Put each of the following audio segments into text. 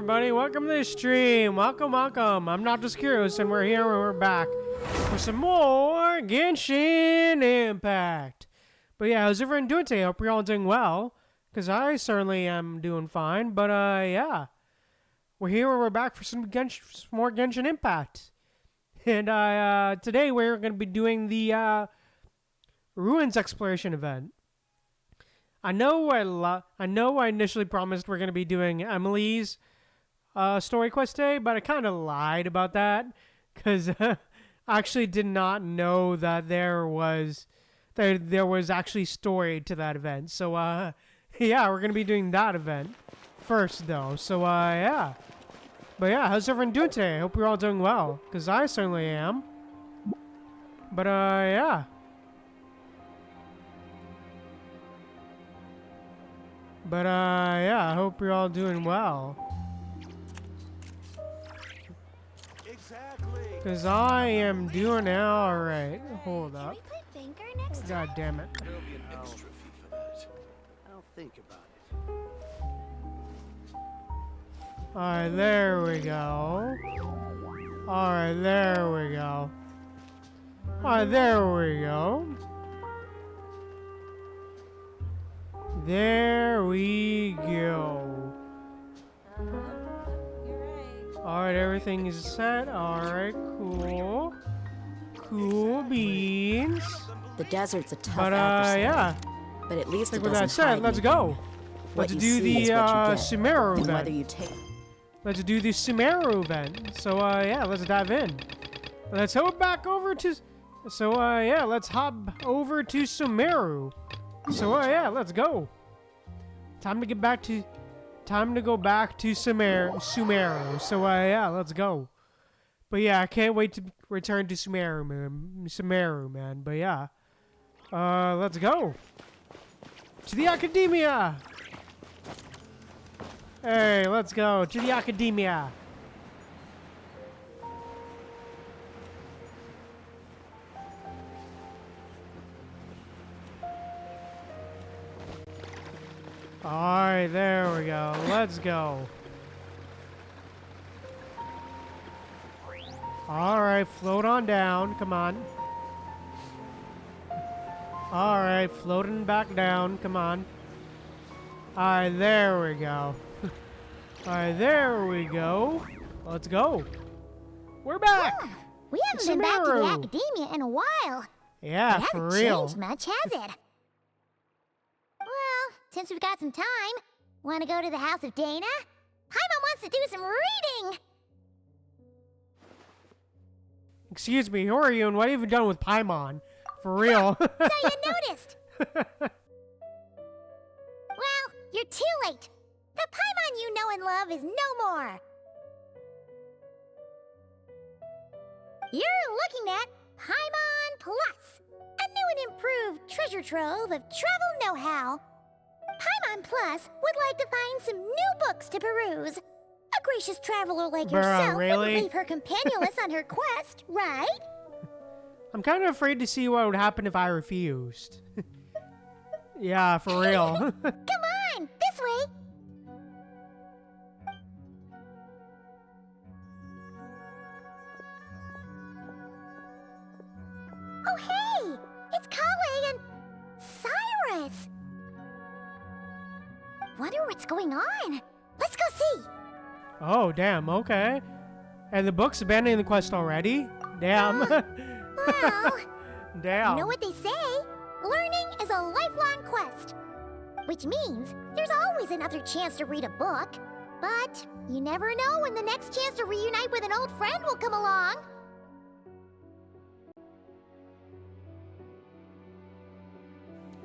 everybody, welcome to the stream. Welcome. I'm not just curious, and we're here and we're back for some more Genshin Impact. But yeah, how's everyone doing today? Hope you're all doing well, because I certainly am doing fine. But yeah, we're here and we're back for some more Genshin Impact. And today we're going to be doing the Ruins Exploration event. I know I initially promised we're going to be doing Emily's story quest today, but I kind of lied about that because I actually did not know that there was actually story to that event. So yeah, we're going to be doing that event first though. So yeah. But yeah, how's everyone doing today? I hope you're all doing well, because I certainly am. But yeah. But yeah, I hope you're all doing well. Exactly. Because I am doing alright. Hold up. God damn it. There'll be an extra fee for that. I'll think about it. Alright, there we go. Alright, there we go. Alright, there we go. There we go. Alright, everything is set. Alright, cool. Cool beans. The desert's a tough But adversary, yeah. but at least it With that doesn't said, hide let's go. What Let's you do see the is what you get. sumeru And whether event. you take Let's do the sumeru event. So yeah, let's dive in. Let's hop back over to. So yeah, let's hop over to sumeru. So yeah, let's go. Time to go back to Sumeru. So yeah, let's go. But yeah, I can't wait to return to Sumeru, man. But yeah, let's go to the academia. Hey, let's go to the academia. Alright, there we go. Let's go. Alright, float on down. Come on. Alright, floating back down. Come on. Alright, there we go. Alright, there we go. Let's go. We're back! Oh, we haven't been back to the Sumeru. academia in a while. Yeah, It for hasn't real. changed much, has it? Well, since we've got some time, want to go to the house of Dana? Paimon wants to do some reading! Excuse me, who are you and what have you done with Paimon? For real. So you noticed! Well, you're too late. The Paimon you know and love is no more. You're looking at Paimon Plus, a new and improved treasure trove of travel know-how. Paimon Plus would like to find some new books to peruse. A gracious traveler like Bruh, yourself really? wouldn't leave her companionless on her quest, right? I'm kind of afraid to see what would happen if I refused. Yeah, for real. Come on, this way. Oh, hey! It's Colei and Cyrus! Wonder what's going on. Let's go see. Oh, damn, okay. And the book's abandoning the quest already? Damn. Well, Damn. you know what they say? Learning is a lifelong quest. Which means there's always another chance to read a book. But you never know when the next chance to reunite with an old friend will come along.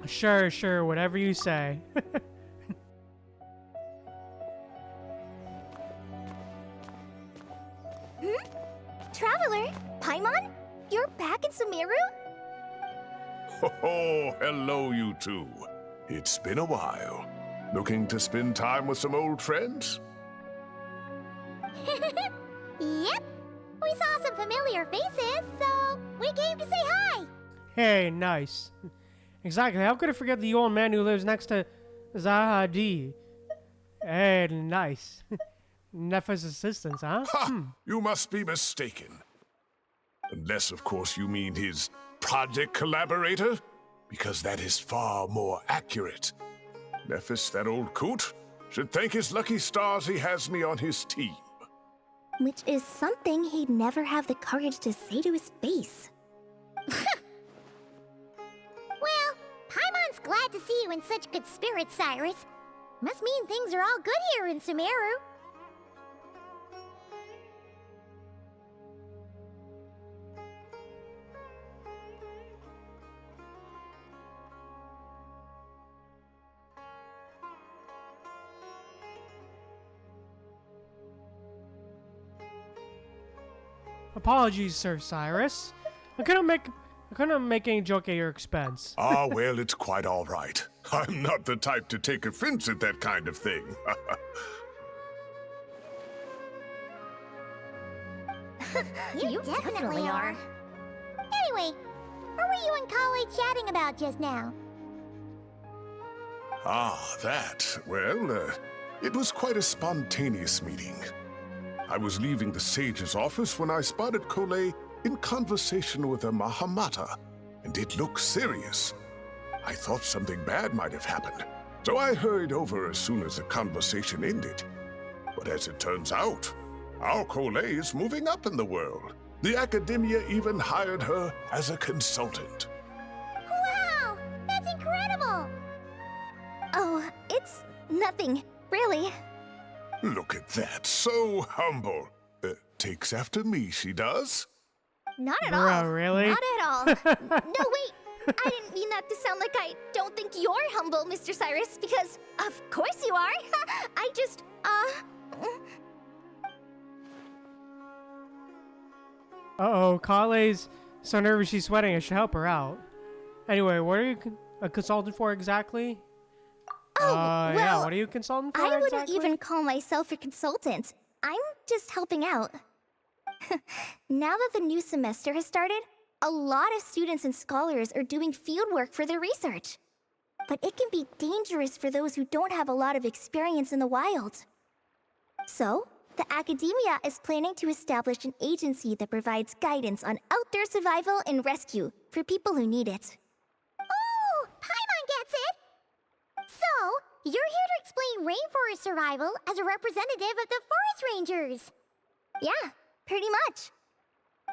Sure, whatever you say. Traveler, Paimon, you're back in Sumeru? Oh, hello, you two. It's been a while. Looking to spend time with some old friends? Yep. We saw some familiar faces, so we came to say hi. Hey, nice. Exactly, how could I forget the old man who lives next to Zahadi? Hey, nice. Neph's assistants, huh? Ha! You must be mistaken. Unless, of course, you mean his project collaborator, because that is far more accurate. Nephis, that old coot, should thank his lucky stars he has me on his team. Which is something he'd never have the courage to say to his face. Well, Paimon's glad to see you in such good spirits, Cyrus. Must mean things are all good here in Sumeru. Apologies, Sir Cyrus. I couldn't make any joke at your expense. Ah, well, it's quite all right. I'm not the type to take offense at that kind of thing. You definitely are. Anyway, what were you and Colei chatting about just now? Ah, that. Well, it was quite a spontaneous meeting. I was leaving the sage's office when I spotted Colei in conversation with a Mahamata, and it looked serious. I thought something bad might have happened, so I hurried over as soon as the conversation ended. But as it turns out, our Colei is moving up in the world. The academia even hired her as a consultant. Wow! That's incredible! Oh, it's nothing, really. Look at that, so humble. Takes after me, she does. Not at Bro, all. really? Not at all. No, wait. I didn't mean that to sound like I don't think you're humble, Mr. Cyrus, because of course you are. I just, Uh-oh, Colei's so nervous she's sweating. I should help her out. Anyway, what are you a consultant for exactly? Yeah, well, what are you consulting for I wouldn't exactly? even call myself a consultant. I'm just helping out. Now that the new semester has started, a lot of students and scholars are doing fieldwork for their research. But it can be dangerous for those who don't have a lot of experience in the wild. So, the academia is planning to establish an agency that provides guidance on outdoor survival and rescue for people who need it. Oh, Paimon gets it! So, you're here to explain rainforest survival as a representative of the forest rangers. Yeah, pretty much.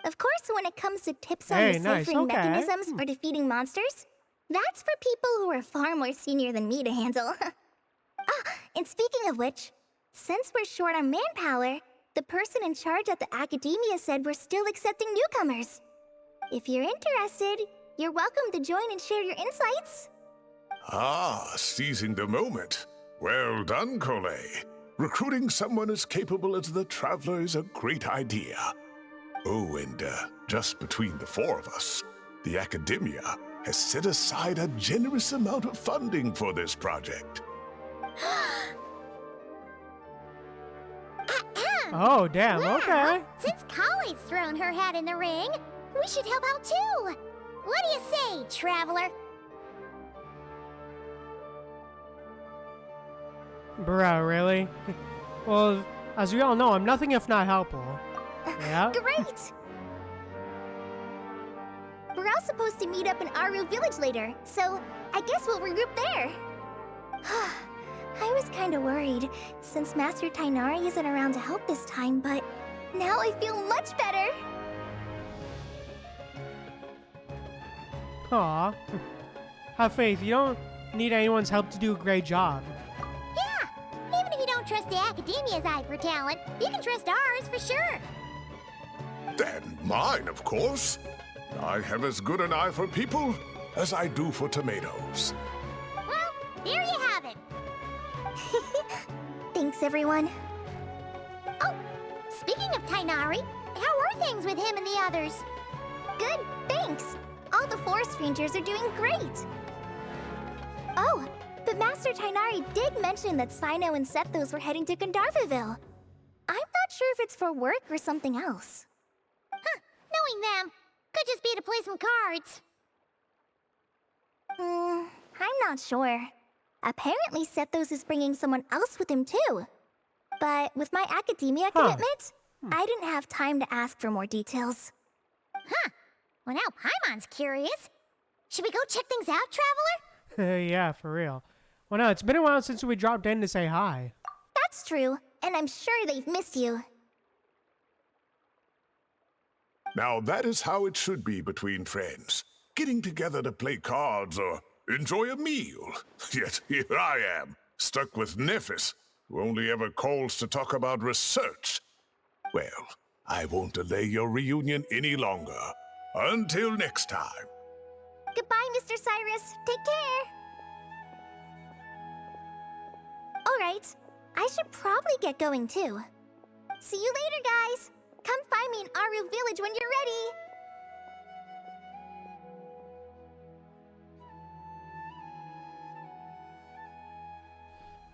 Of course, when it comes to tips on Hey, deciphering nice, okay. mechanisms or defeating monsters, that's for people who are far more senior than me to handle. And speaking of which, since we're short on manpower, the person in charge at the academia said we're still accepting newcomers. If you're interested, you're welcome to join and share your insights. Ah, seizing the moment. Well done, Colei. Recruiting someone as capable as the Traveler is a great idea. Oh, and just between the four of us, the academia has set aside a generous amount of funding for this project. Oh, damn, Well, okay. Since Colei's thrown her hat in the ring, we should help out too. What do you say, Traveler? Bro, really? Well, as we all know, I'm nothing if not helpful. Yeah? Great! We're all supposed to meet up in Aru Village later, so I guess we'll regroup there. I was kinda worried, since Master Tighnari isn't around to help this time, but now I feel much better. Aw. Have faith, you don't need anyone's help to do a great job. Yeah, even if you don't trust the Academia's eye for talent, you can trust ours for sure. And mine, of course. I have as good an eye for people as I do for tomatoes. Well, there you have it. Thanks, everyone. Oh, speaking of Tighnari, how are things with him and the others? Good, thanks. All the forest rangers are doing great. Oh, but Master Tighnari did mention that Cyno and Sethos were heading to Gandharvaville. I'm not sure if it's for work or something else. Huh, knowing them, could just be to play some cards. I'm not sure. Apparently Sethos is bringing someone else with him too. but with my academia commitment, I didn't have time to ask for more details. Huh. Well, now Paimon's curious. Should we go check things out, Traveler? Yeah, for real. Well, no, it's been a while since we dropped in to say hi. That's true, and I'm sure they've missed you. Now that is how it should be between friends. Getting together to play cards or enjoy a meal. Yet here I am, stuck with Nephis, who only ever calls to talk about research. Well, I won't delay your reunion any longer. Until next time. Goodbye, Mr. Cyrus. Take care. All right, I should probably get going too. See you later, guys. Come find me in Aru Village when you're ready.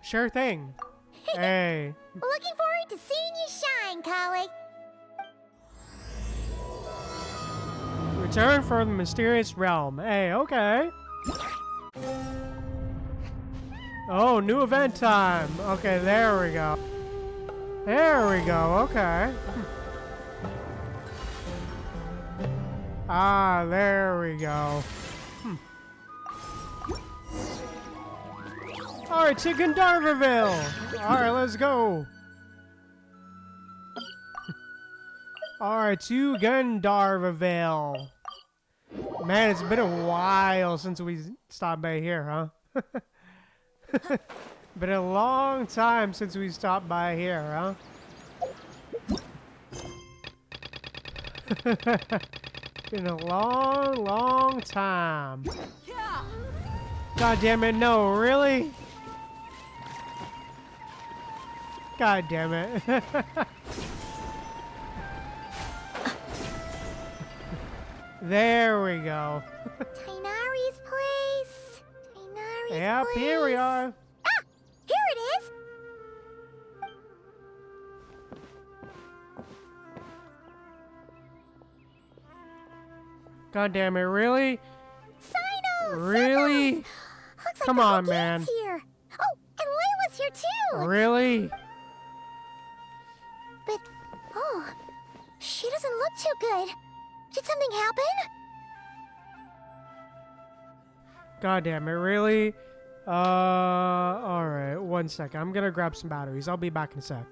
Sure thing. Hey. Looking forward to seeing you shine, Colei. Return from the mysterious realm. Hey, okay. Oh, new event time. Okay, there we go. There we go, okay. Ah, there we go. Alright, to Gandharvaville! Alright, let's go! Alright, to Gandharvaville. Man, it's been a while since we stopped by here, huh? Been a long time since we stopped by here, huh? Been a long, long time. God damn it, no, really? God damn it. There we go. Tighnari's place. Tighnari's Yep, place. here we are. Ah! Here it is! God damn it, really? Cyno! Really? Looks like Come the whole on, gang's man. Here. Oh, and Layla's here too! Really? But, oh, she doesn't look too good. Did something happen? God damn it, really? Alright, one sec. I'm gonna grab some batteries. I'll be back in a sec.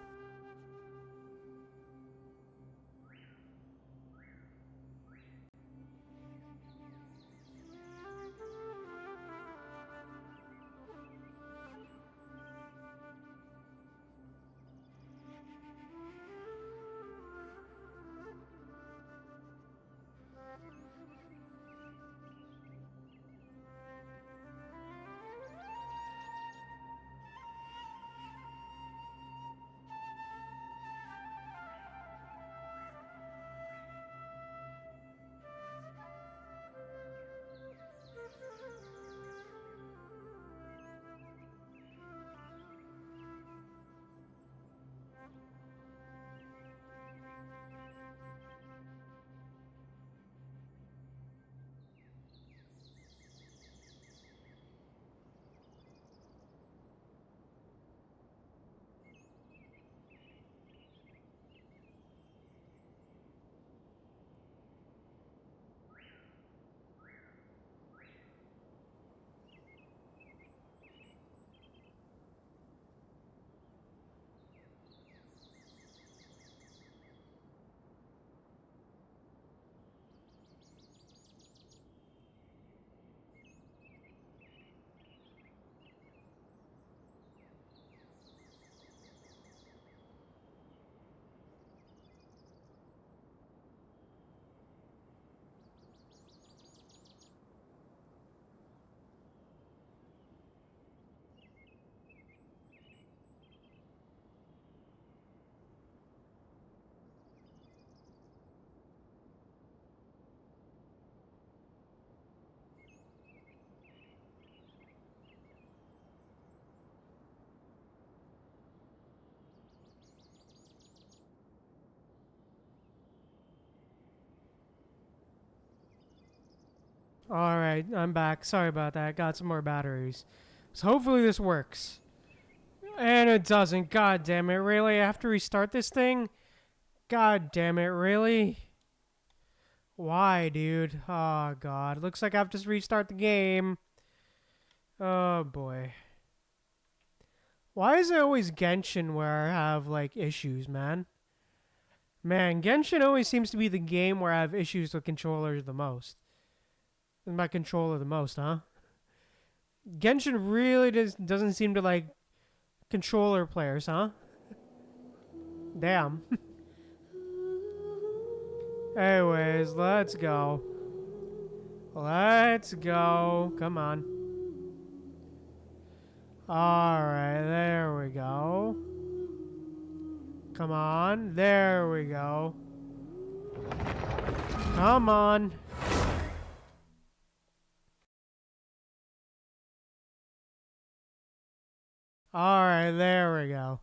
Alright, I'm back. Sorry about that. Got some more batteries. So hopefully this works. And it doesn't. God damn it, really? I have to restart this thing? God damn it, really? Why, dude? Oh, God. Looks like I have to restart the game. Oh, boy. Why is it always Genshin where I have, like, issues, man? Man, Genshin always seems to be the game where I have issues with controllers the most. With my controller the most, huh? Genshin really doesn't seem to like controller players, huh? Damn. Anyways, let's go. Let's go. Come on. Alright, there we go. Come on. There we go. Come on. Alright, there we go.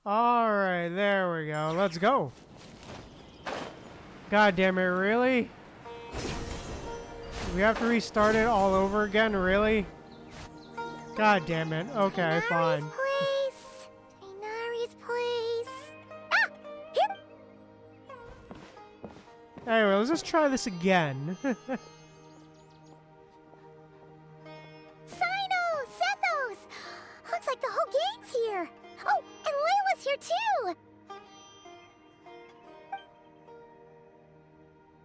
Alright, there we go. Let's go. God damn it, really? We have to restart it all over again, really? God damn it. Okay, fine. Place. Tighnari's place. Ah! Here! Anyway, let's just try this again. Cyno! Sethos! Looks like the whole gang's here. Oh, and Layla's here too!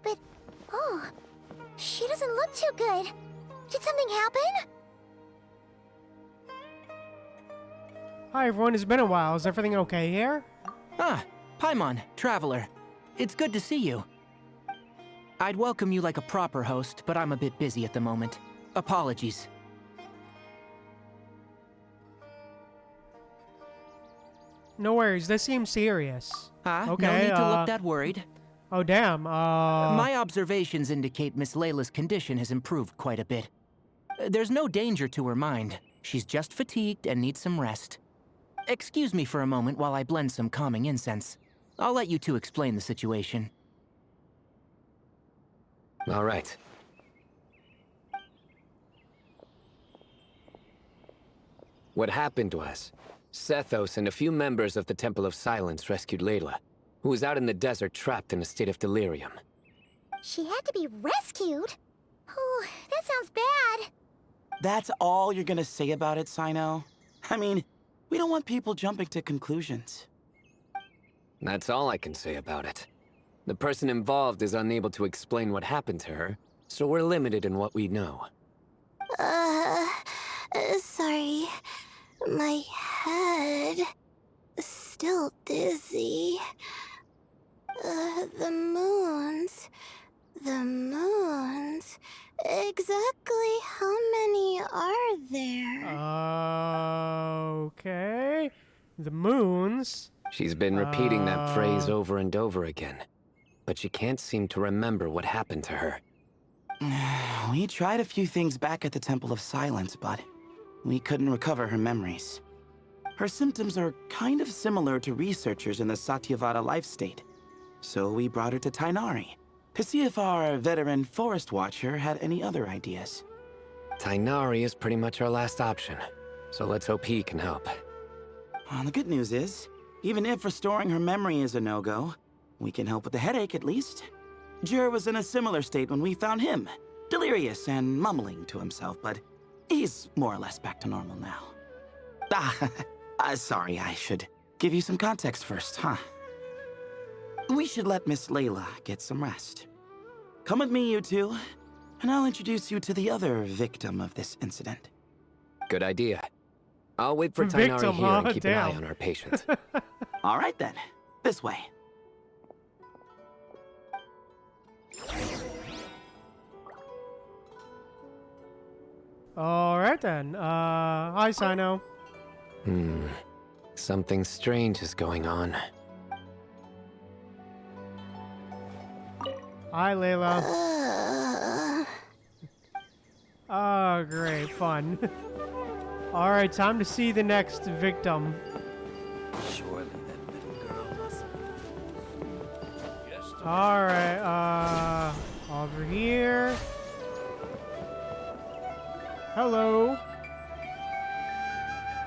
But, oh, she doesn't look too good. Did something happen? Hi everyone, it's been a while. Is everything okay here? Ah, Paimon, Traveler. It's good to see you. I'd welcome you like a proper host, but I'm a bit busy at the moment. Apologies. No worries, this seems serious. Okay, no need to look that worried. Oh damn, My observations indicate Miss Layla's condition has improved quite a bit. There's no danger to her mind. She's just fatigued and needs some rest. Excuse me for a moment while I blend some calming incense. I'll let you two explain the situation. All right. What happened was, Sethos and a few members of the Temple of Silence rescued Layla, who was out in the desert trapped in a state of delirium. She had to be rescued? Oh, that sounds bad. That's all you're gonna say about it, Cyno? I mean, we don't want people jumping to conclusions. That's all I can say about it. The person involved is unable to explain what happened to her, so we're limited in what we know. Sorry. My head... still dizzy. The moons... Exactly how many are there? Okay. The moons. She's been repeating that phrase over and over again, but she can't seem to remember what happened to her. We tried a few things back at the Temple of Silence, but we couldn't recover her memories. Her symptoms are kind of similar to researchers in the Satyavada life state. So we brought her to Tighnari to see if our veteran forest watcher had any other ideas. Tighnari is pretty much our last option, so let's hope he can help. The good news is, even if restoring her memory is a no-go, we can help with the headache at least. Jur was in a similar state when we found him, delirious and mumbling to himself, but he's more or less back to normal now. Sorry, I should give you some context first, huh? We should let Miss Layla get some rest. Come with me, you two, and I'll introduce you to the other victim of this incident. Good idea. I'll wait for Victim, Tighnari here huh? and keep an eye Damn. on our patient. All right then, this way. Alright then. Hi Cyno. Something strange is going on. Hi Layla. Uh, Oh, great. Fun. Alright, time to see the next victim. Surely that little girl must be. Alright, Over here. Hello.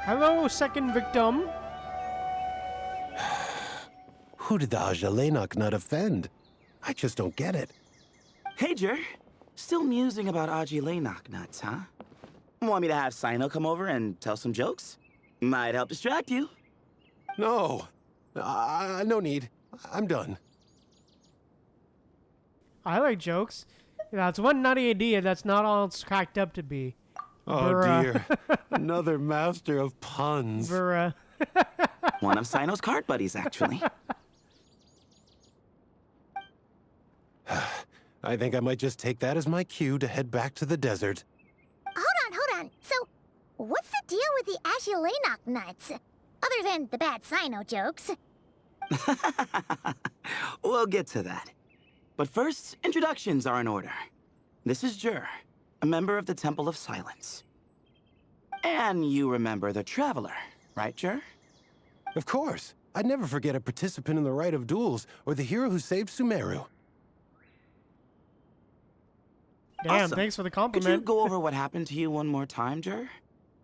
Hello, second victim. Who did the Ajalenok nut offend? I just don't get it. Hey, Jer. Still musing about Aji nuts, huh? Want me to have Cyno come over and tell some jokes? Might help distract you. No. No need. I'm done. I like jokes. That's one nutty idea that's not all it's cracked up to be. Oh, Bruh. dear. Another master of puns. Bruh. One of Cyno's card buddies, actually. I think I might just take that as my cue to head back to the desert. Hold on. So, what's the deal with the Agilenok nuts? Other than the bad Cyno jokes. We'll get to that. But first, introductions are in order. This is Jer, a member of the Temple of Silence. And you remember the Traveler, right, Jer? Of course. I'd never forget a participant in the Rite of Duels or the hero who saved Sumeru. Damn, Awesome. thanks for the Could you compliment. go over what happened to you one more time, Jer?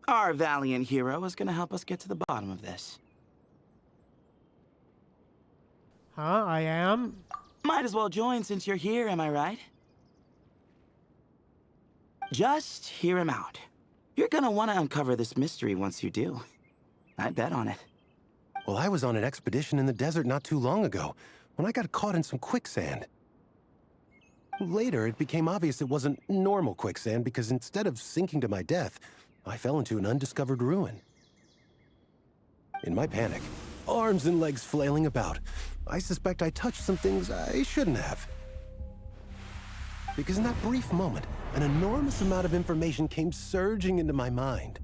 Our valiant hero is gonna help us get to the bottom of this. Huh? I am? Might as well join since you're here, am I right? Just hear him out. You're gonna want to uncover this mystery once you do. I'd bet on it. Well, I was on an expedition in the desert not too long ago when I got caught in some quicksand. Later, it became obvious it wasn't normal quicksand because instead of sinking to my death, I fell into an undiscovered ruin. In my panic, arms and legs flailing about, I suspect I touched some things I shouldn't have. Because in that brief moment, an enormous amount of information came surging into my mind.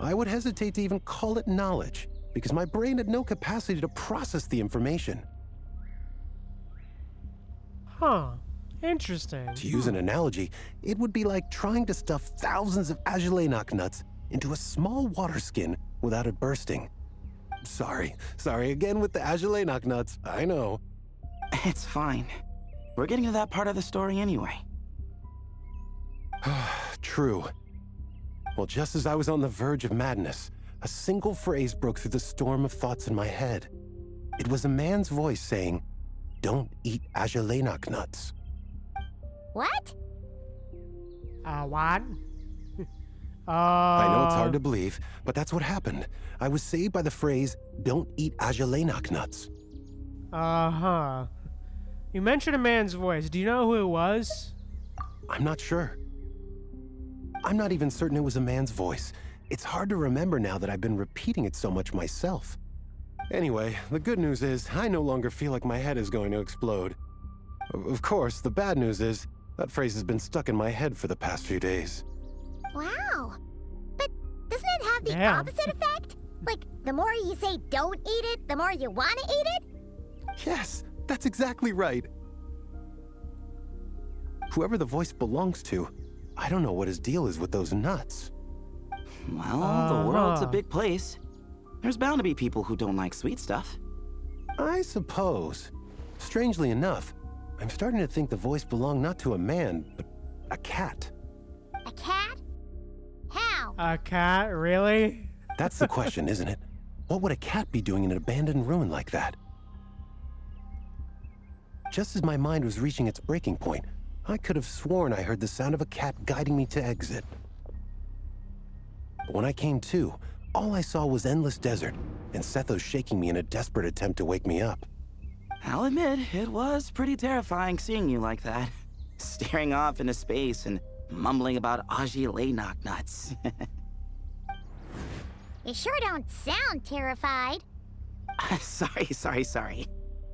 I would hesitate to even call it knowledge, because my brain had no capacity to process the information. Huh. Interesting. To use an analogy, it would be like trying to stuff thousands of Ajalenok nuts into a small water skin without it bursting. Sorry again with the Ajalenok nuts, I know. It's fine. We're getting to that part of the story anyway. True. Well, just as I was on the verge of madness, a single phrase broke through the storm of thoughts in my head. It was a man's voice saying, "Don't eat Ajalenok nuts." What? What? I know it's hard to believe, but that's what happened. I was saved by the phrase, "Don't eat Ajalenok nuts." Uh-huh. You mentioned a man's voice. Do you know who it was? I'm not sure. I'm not even certain it was a man's voice. It's hard to remember now that I've been repeating it so much myself. Anyway, the good news is I no longer feel like my head is going to explode. Of course, the bad news is that phrase has been stuck in my head for the past few days. Wow. But doesn't it have the Damn. opposite effect? Like, the more you say don't eat it, the more you want to eat it? Yes, that's exactly right. Whoever the voice belongs to, I don't know what his deal is with those nuts. Well, the world's a big place. There's bound to be people who don't like sweet stuff. I suppose. Strangely enough, I'm starting to think the voice belonged not to a man, but a cat. A cat? How? A cat? Really? That's the question, isn't it? What would a cat be doing in an abandoned ruin like that? Just as my mind was reaching its breaking point, I could have sworn I heard the sound of a cat guiding me to exit. But when I came to, all I saw was endless desert, and Sethos shaking me in a desperate attempt to wake me up. I'll admit, it was pretty terrifying seeing you like that. Staring off into space and mumbling about Aji nuts. You sure don't sound terrified. Sorry. It's not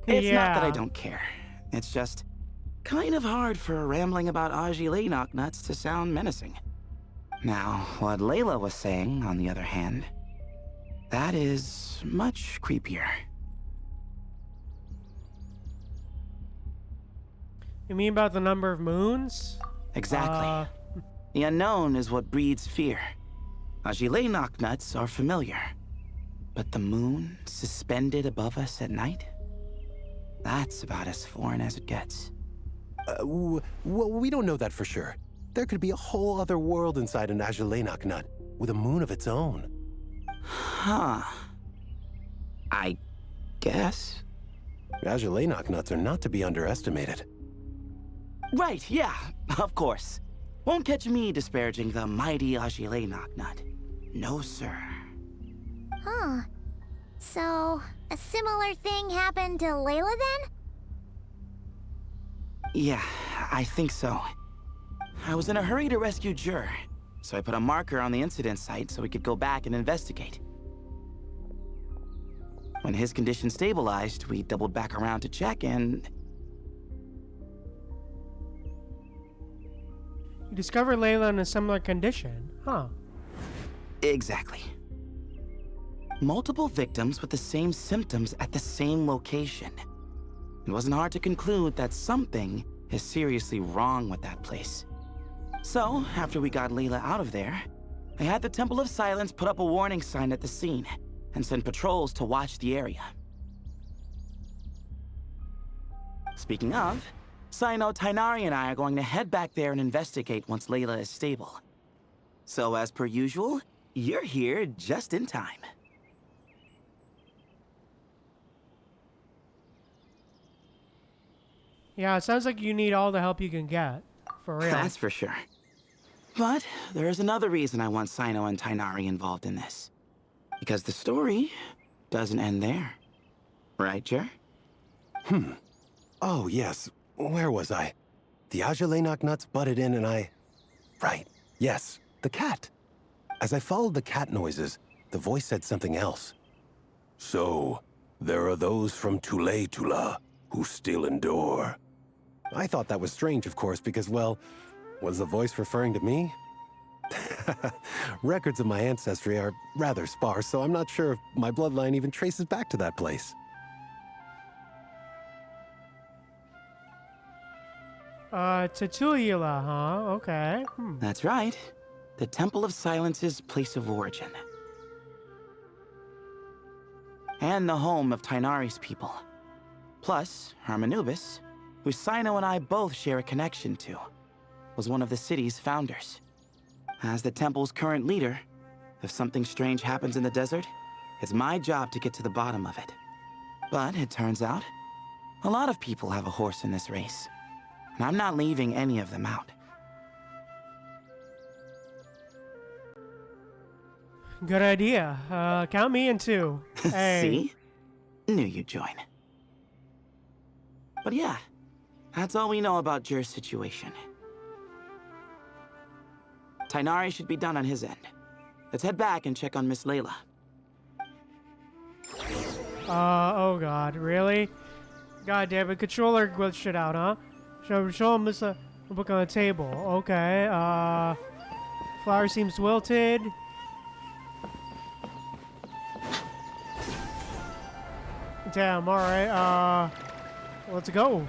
that I Yeah. don't care. It's just kind of hard for rambling about Aji nuts to sound menacing. Now, what Layla was saying, on the other hand, that is much creepier. You mean about the number of moons? Exactly. The unknown is what breeds fear. Aji nuts are familiar. But the moon suspended above us at night? That's about as foreign as it gets. Well, we don't know that for sure. There could be a whole other world inside an Azulenok nut, with a moon of its own. Huh. I guess. Azulenok nuts are not to be underestimated. Right, yeah, of course. Won't catch me disparaging the mighty Azulenok nut. No, sir. Huh. So, a similar thing happened to Layla then? Yeah, I think so. I was in a hurry to rescue Jur, so I put a marker on the incident site so we could go back and investigate. When his condition stabilized, we doubled back around to check and... You discovered Layla in a similar condition, huh? Exactly. Multiple victims with the same symptoms at the same location. It wasn't hard to conclude that something is seriously wrong with that place. So, after we got Layla out of there, I had the Temple of Silence put up a warning sign at the scene and send patrols to watch the area. Speaking of, Cyno, Tighnari, and I are going to head back there and investigate once Layla is stable. So, as per usual, you're here just in time. Yeah, it sounds like you need all the help you can get. For real. That's for sure. But there's another reason I want Cyno and Tighnari involved in this. Because the story doesn't end there. Right, Jer? Oh, yes. Where was I? The Azulenok nuts butted in and I... Right. Yes. The cat. As I followed the cat noises, the voice said something else. So, there are those from Tula who still endure. I thought that was strange, of course, because, well, was the voice referring to me? Records of my ancestry are rather sparse, so I'm not sure if my bloodline even traces back to that place. Tatulula, huh? Okay. That's right. The Temple of Silence's place of origin. And the home of Tighnari's people. Plus, Hermanubis, who Cyno and I both share a connection to, was one of the city's founders. As the temple's current leader, if something strange happens in the desert, it's my job to get to the bottom of it. But it turns out, a lot of people have a horse in this race, and I'm not leaving any of them out. Good idea. Count me in too. Hey. See? Knew you'd join. But yeah, that's all we know about Jer's situation. Tighnari should be done on his end. Let's head back and check on Miss Layla. Oh god, really? God damn it, controller glitched it out, huh? Show him a book on the table. Okay, flower seems wilted. Damn, alright, let's go.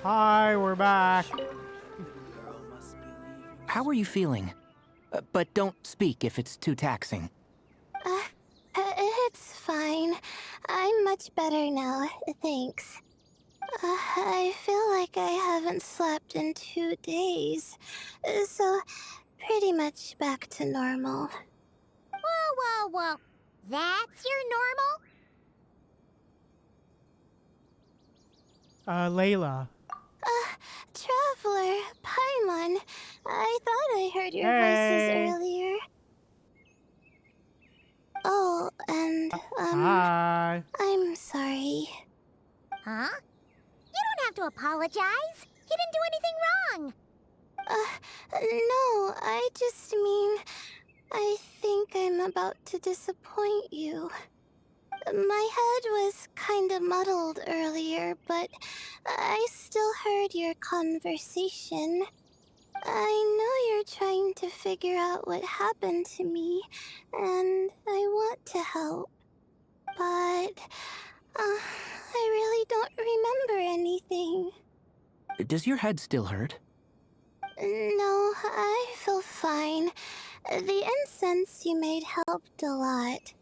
Hi, we're back. How are you feeling? But don't speak if it's too taxing. It's fine. I'm much better now, thanks. I feel like I haven't slept in 2 days, so pretty much back to normal. Whoa. That's your normal? Layla. Traveler, Paimon, I thought I heard your Hey. voices earlier. Oh, and, Hi. I'm sorry. Huh? You don't have to apologize. You didn't do anything wrong. No, I just mean, I think I'm about to disappoint you. My head was kinda muddled earlier, but I still heard your conversation. I know you're trying to figure out what happened to me, and I want to help. But, I really don't remember anything. Does your head still hurt? No, I feel fine. The incense you made helped a lot.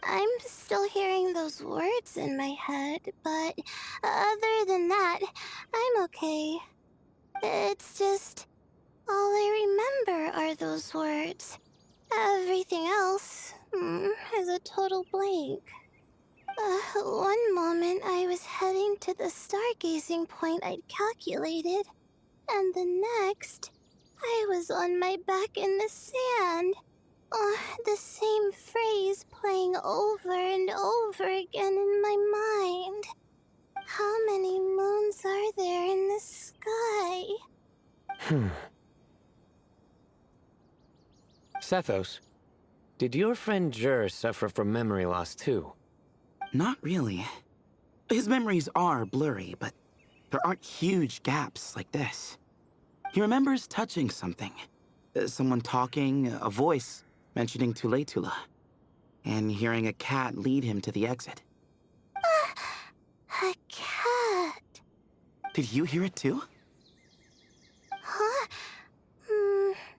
I'm still hearing those words in my head, but other than that, I'm okay. It's just, all I remember are those words. Everything else is a total blank. One moment I was heading to the stargazing point I'd calculated, and the next, I was on my back in the sand. The same phrase playing over and over again in my mind. How many moons are there in the sky? Sethos, did your friend Jur suffer from memory loss too? Not really. His memories are blurry, but there aren't huge gaps like this. He remembers touching something. Someone talking, a voice mentioning Tula, and hearing a cat lead him to the exit. A cat. Did you hear it too? Huh?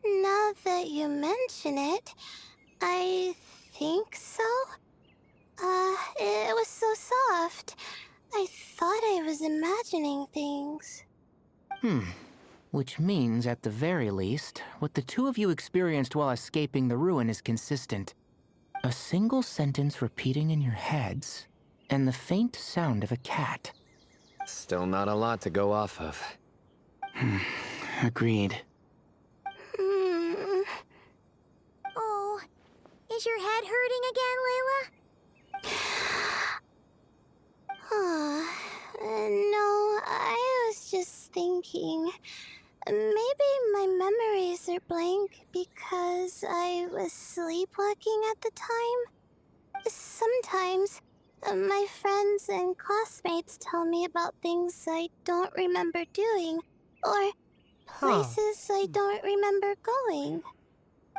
Now that you mention it, I think so. It was so soft. I thought I was imagining things. Which means, at the very least, what the two of you experienced while escaping the ruin is consistent. A single sentence repeating in your heads, and the faint sound of a cat. Still not a lot to go off of. Agreed. Oh, is your head hurting again, Layla? No, I was just thinking. Maybe my memories are blank because I was sleepwalking at the time. Sometimes, my friends and classmates tell me about things I don't remember doing, or places I don't remember going.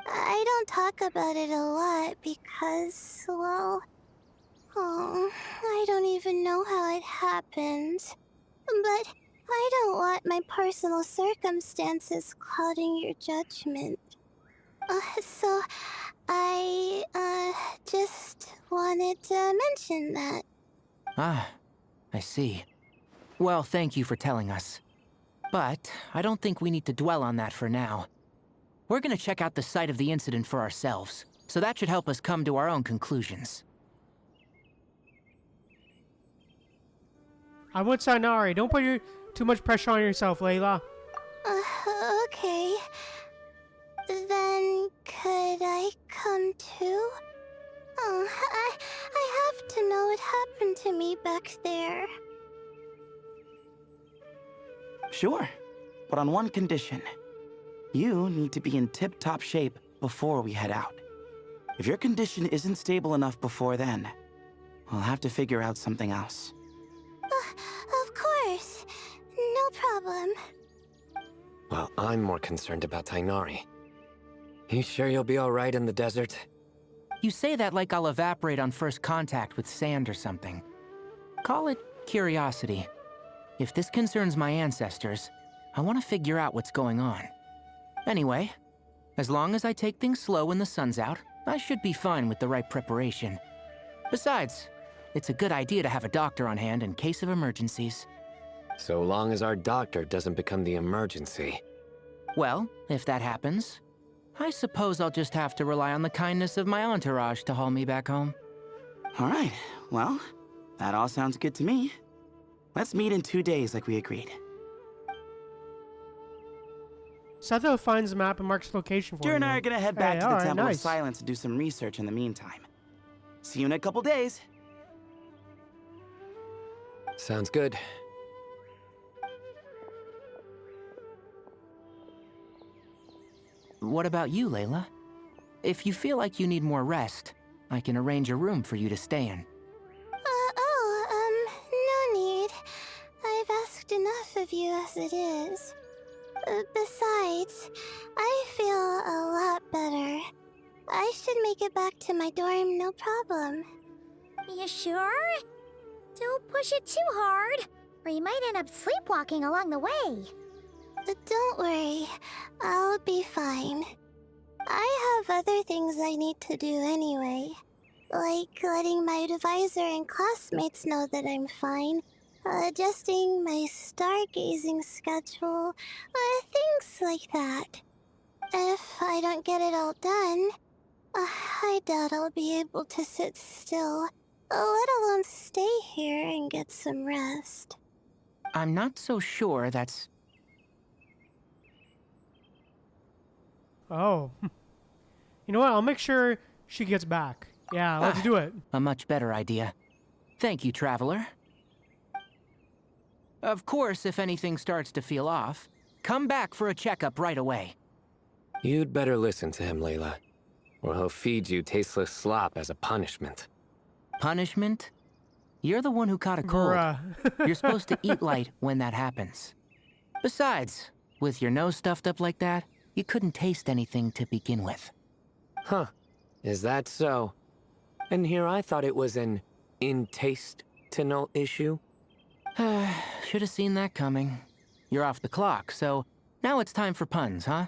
I don't talk about it a lot because, well, I don't even know how it happened. But I don't want my personal circumstances clouding your judgment. So I, just wanted to mention that. Ah, I see. Well, thank you for telling us. But I don't think we need to dwell on that for now. We're gonna check out the site of the incident for ourselves, so that should help us come to our own conclusions. I would tighnari. Don't put too much pressure on yourself, Layla. Okay. Then could I come too? I have to know what happened to me back there. Sure, but on one condition. You need to be in tip-top shape before we head out. If your condition isn't stable enough before then, we'll have to figure out something else. Of course. No problem. Well, I'm more concerned about Tighnari. You sure you'll be alright in the desert? You say that like I'll evaporate on first contact with sand or something. Call it curiosity. If this concerns my ancestors, I want to figure out what's going on. Anyway, as long as I take things slow when the sun's out, I should be fine with the right preparation. Besides, it's a good idea to have a doctor on hand in case of emergencies. So long as our doctor doesn't become the emergency. Well, if that happens, I suppose I'll just have to rely on the kindness of my entourage to haul me back home. All right, well, that all sounds good to me. Let's meet in 2 days like we agreed. Setho finds the map and marks the location for Jur you. and I are gonna head back to the alright, Temple nice. of Silence to do some research in the meantime. See you in a couple days. Sounds good. What about you, Layla? If you feel like you need more rest, I can arrange a room for you to stay in. No need. I've asked enough of you as it is. Besides, I feel a lot better. I should make it back to my dorm, no problem. You sure? Don't push it too hard, or you might end up sleepwalking along the way. Don't worry, I'll be fine. I have other things I need to do anyway. Like letting my advisor and classmates know that I'm fine, adjusting my stargazing schedule, things like that. If I don't get it all done, I doubt I'll be able to sit still, let alone stay here and get some rest. I'm not so sure that's... Oh. You know what? I'll make sure she gets back. Yeah, let's do it. a much better idea. Thank you, Traveler. Of course, if anything starts to feel off, come back for a checkup right away. You'd better listen to him, Layla, or he'll feed you tasteless slop as a punishment. Punishment? You're the one who caught a cold. Bruh. You're supposed to eat light when that happens. Besides, with your nose stuffed up like that, you couldn't taste anything to begin with. Huh. Is that so? And here I thought it was an intestinal issue. Should have seen that coming. You're off the clock, so now it's time for puns, huh?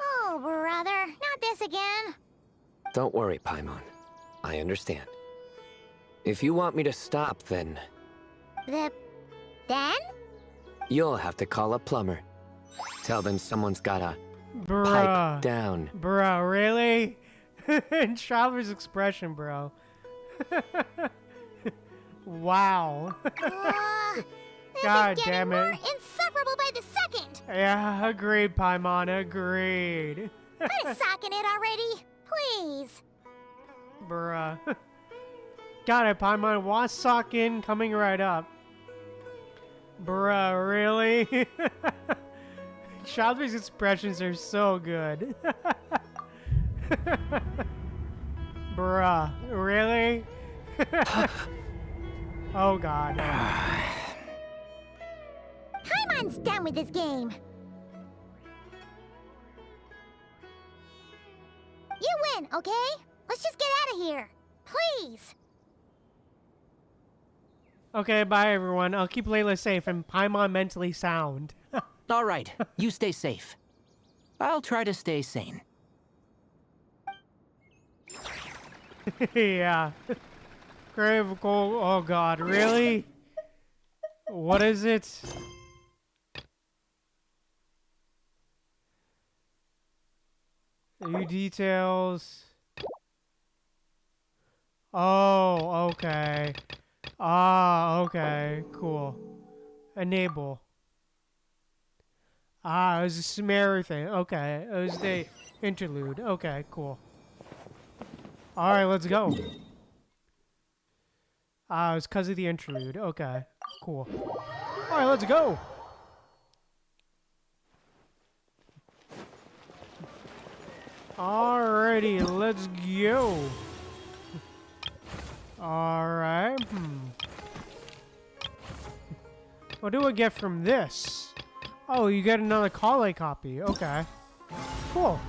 Oh, brother, not this again. Don't worry, Paimon. I understand. If you want me to stop, then Then? you'll have to call a plumber. Tell them someone's gotta Bruh. pipe down. Bro, really? And Traveler's expression, bro. Wow. This God is getting damn more it. insufferable by the second. Yeah, agreed, Paimon, agreed. Put a sock in it already, please. Bruh. Got it, Paimon. Want sock in, coming right up. Bruh, really? Traveler's expressions are so good. Bruh, really? Oh god. Paimon's done with this game. You win, okay? Let's just get out of here. Please. Okay, bye everyone. I'll keep Layla safe and Paimon mentally sound. All right, you stay safe. I'll try to stay sane. Yeah. Grave gold. Oh god, really? What is it? New details. Oh, okay. Ah, okay. Cool. Enable. Ah, it was a sumeru thing. Okay. It was the interlude. Okay, cool. Alright, let's go. Ah, it's because of the interlude. Okay, cool. Alright, let's go. Alrighty, let's go. Alright, What do I get from this? Oh, you get another colei copy. Okay. Cool.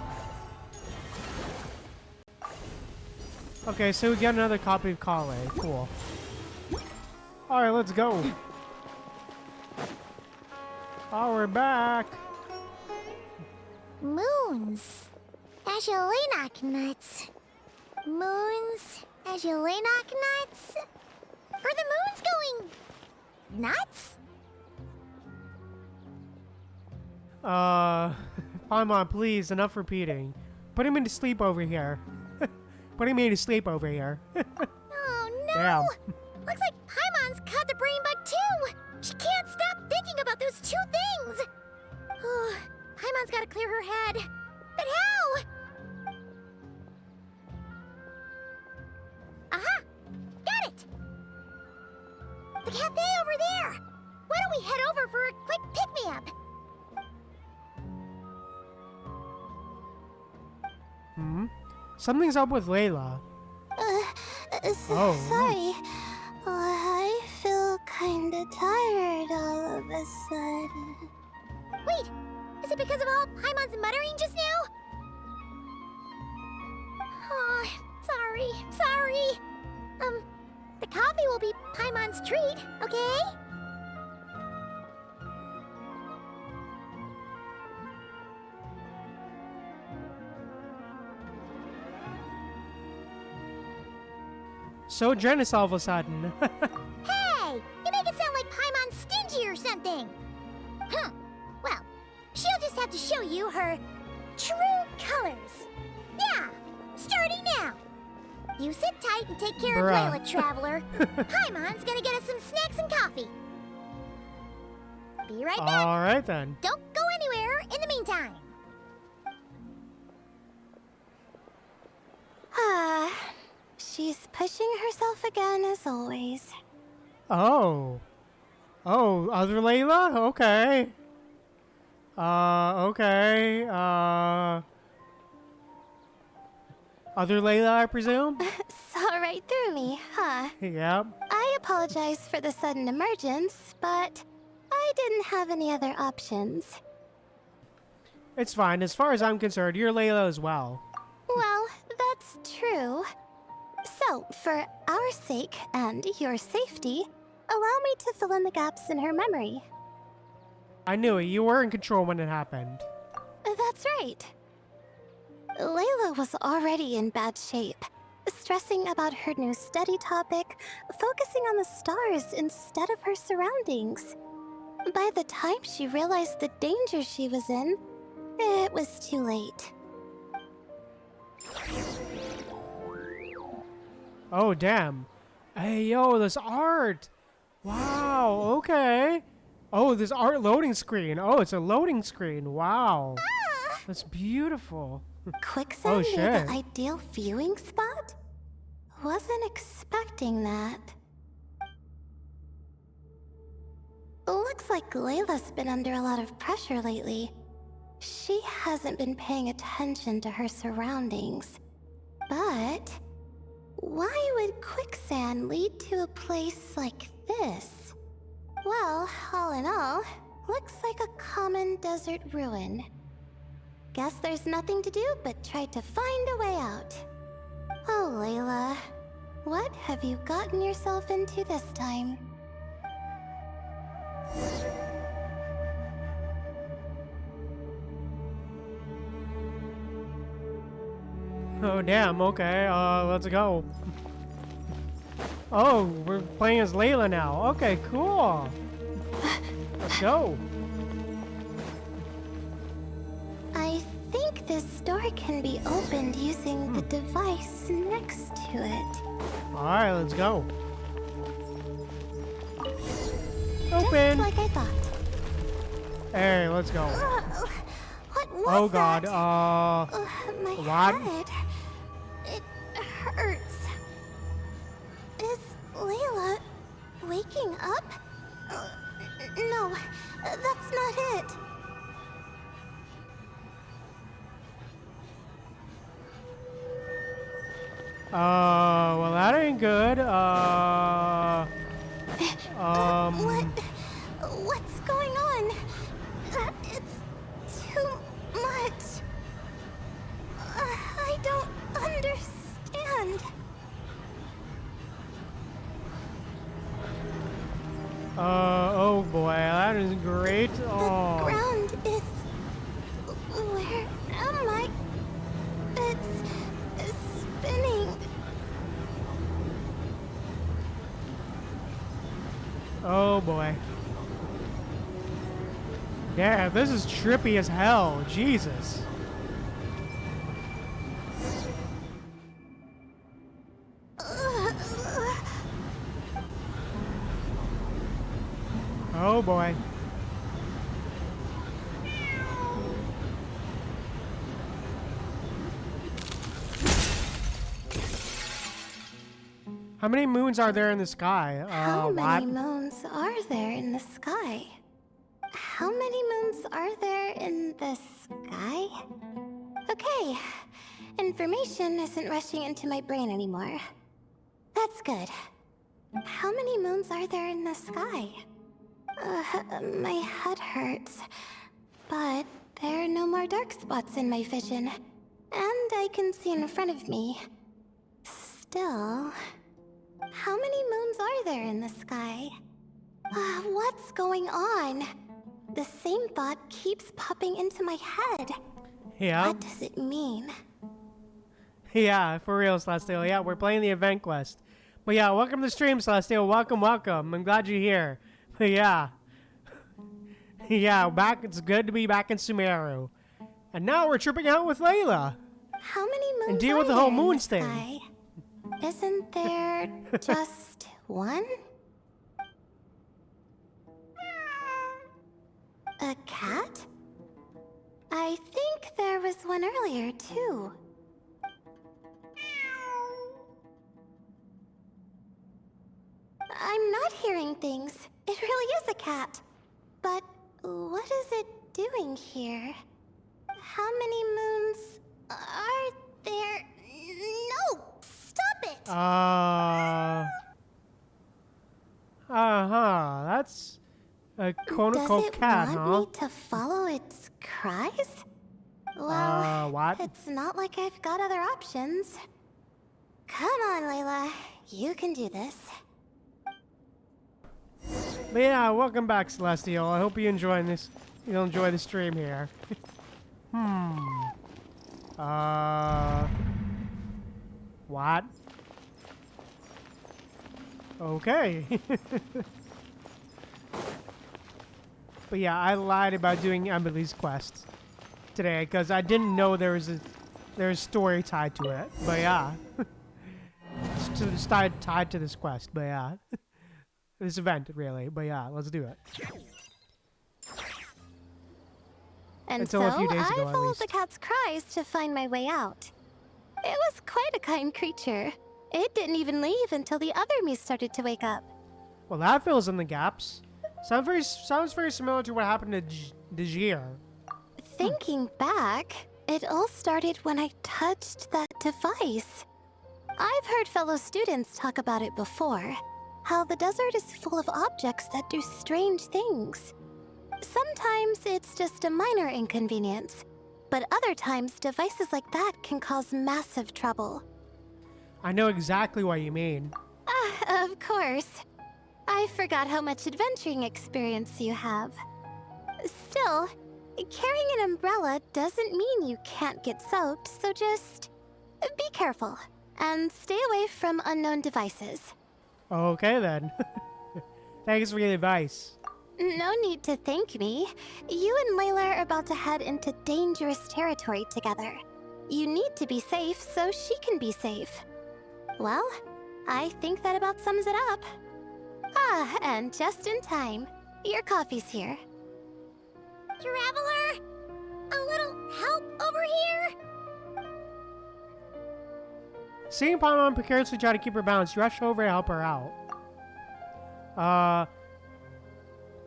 Okay, so we get another copy of colei. Cool. Alright, let's go. Oh, we're back. Moons. Azulenak nuts. Moons. Azulenak nuts. Are the moons going nuts? Paimon, please, enough repeating. Put him into sleep over here. Put him into sleep over here. Oh no! Damn. Looks like Paimon's caught the brain bug too! She can't stop thinking about those two things! Oh, Paimon's gotta clear her head. But how? Aha! Got it! The cafe over there! Why don't we head over for a quick pick-me-up? Something's up with Layla. Sorry. I feel kinda tired all of a sudden. Wait! Is it because of all Paimon's muttering just now? Oh, sorry. The coffee will be Paimon's treat, okay? So generous all of a sudden. Hey! You make it sound like Paimon's stingy or something! Huh. Well, she'll just have to show you her true colors. Yeah, starting now. You sit tight and take care of Layla, Traveler. Paimon's gonna get us some snacks and coffee. Be right back. Alright then. Don't go anywhere in the meantime. She's pushing herself again as always. Oh. Oh, other Layla? Okay. Okay. Other Layla, I presume? Saw right through me, huh? Yep. I apologize for the sudden emergence, but I didn't have any other options. It's fine. As far as I'm concerned, you're Layla as well. Well, that's true. So, for our sake and your safety, allow me to fill in the gaps in her memory. I knew it. You were in control when it happened. That's right. Layla was already in bad shape, stressing about her new study topic, focusing on the stars instead of her surroundings. By the time she realized the danger she was in, it was too late. Oh, damn. Hey, yo, this art. Wow, okay. Oh, this art loading screen. Oh, it's a loading screen. Wow. That's beautiful. Quicksand Oh, near shit. the ideal viewing spot? Wasn't expecting that. Looks like Layla's been under a lot of pressure lately. She hasn't been paying attention to her surroundings. But why would quicksand lead to a place like this? Well, all in all, looks like a common desert ruin. Guess there's nothing to do but try to find a way out. Oh, Layla, what have you gotten yourself into this time? Oh, damn. Okay, let's go. Oh, we're playing as Layla now. Okay, cool. Let's go. I think this door can be opened using the device next to it. Alright, let's go. Just Open. like I thought. Hey, let's go. What was Oh, God. that? My what? head. It hurts. Is Layla waking up? No, that's not it. Well, that ain't good. What's going on? It's too much. I don't understand. Oh boy, that is great. The Oh. ground is... Where am I? It's spinning. Oh boy. Yeah, this is trippy as hell. Jesus. Oh boy. How many moons are there in the sky? How what? many moons are there in the sky? How many moons are there in the sky? Okay, information isn't rushing into my brain anymore. That's good. How many moons are there in the sky? My head hurts, but there are no more dark spots in my vision, and I can see in front of me. Still, how many moons are there in the sky? What's going on? The same thought keeps popping into my head. Yeah. What does it mean? Yeah, for real, Celestial. Yeah, we're playing the event quest. But yeah, welcome to the stream, Celestial. Welcome, welcome. I'm glad you're here. But yeah. Yeah, back. It's good to be back in Sumeru. And now we're tripping out with Layla. How many moons And deal with are the whole there in moons the thing. sky? Isn't there just one? A cat? I think there was one earlier, too. I'm not hearing things. It really is a cat. But what is it doing here? How many moons are there? No! Stop it! That's a quote-unquote cat, Does it huh? want me to follow its cries? Well, What? it's not like I've got other options. Come on, Layla. You can do this. But yeah, welcome back, Celestial. I hope you're enjoying this. You'll enjoy the stream here. What? Okay. But yeah, I lied about doing Emily's quest today because I didn't know there's a story tied to it. But yeah, it's tied to this quest. But yeah, this event really. But yeah, let's do it. And Until so a few days ago, I at followed least. the cat's cries to find my way out. It was quite a kind creature. It didn't even leave until the other me started to wake up. Well, that fills in the gaps. Sounds very similar to what happened to Dejir. Thinking back, it all started when I touched that device. I've heard fellow students talk about it before. How the desert is full of objects that do strange things. Sometimes it's just a minor inconvenience, but other times devices like that can cause massive trouble. I know exactly what you mean. Of course. I forgot how much adventuring experience you have. Still, carrying an umbrella doesn't mean you can't get soaked, so just be careful and stay away from unknown devices. Okay then. Thanks for the advice. No need to thank me. You and Layla are about to head into dangerous territory together. You need to be safe so she can be safe. Well, I think that about sums it up. And just in time. Your coffee's here. Traveler? A little help over here? Seeing Paimon precariously try to keep her balance, you rush over to help her out.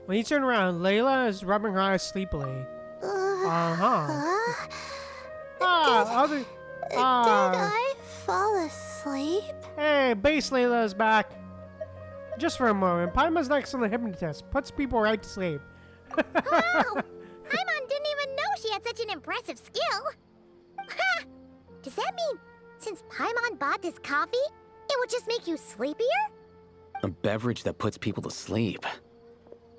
When you turn around, Layla is rubbing her eyes sleepily. Did I fall asleep? Hey, base Layla is back. Just for a moment, Paimon's next on the hypnotist. Puts people right to sleep. Wow! Paimon didn't even know she had such an impressive skill. Ha! Does that mean since Paimon bought this coffee, it would just make you sleepier? A beverage that puts people to sleep.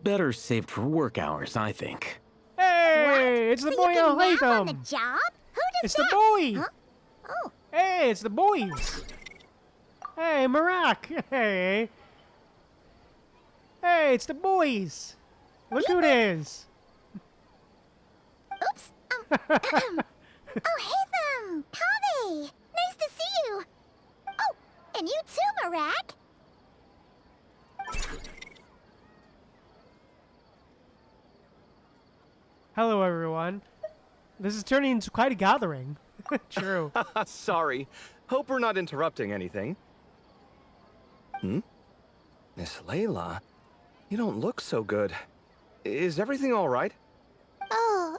Better saved for work hours, I think. Hey, it's the So boy you can nap on the Al-Haytham. job? Who does It's that? the boy. Huh? Oh, Hey, it's the boys. Hey, Marak. Hey. Hey, it's the boys. Look who it is. oops. Oh, hey them, Kave. Nice to see you. Oh, and you too, Marak. Hello, everyone. This is turning into quite a gathering. True. Sorry. Hope we're not interrupting anything. Miss Layla, you don't look so good. Is everything all right? Oh,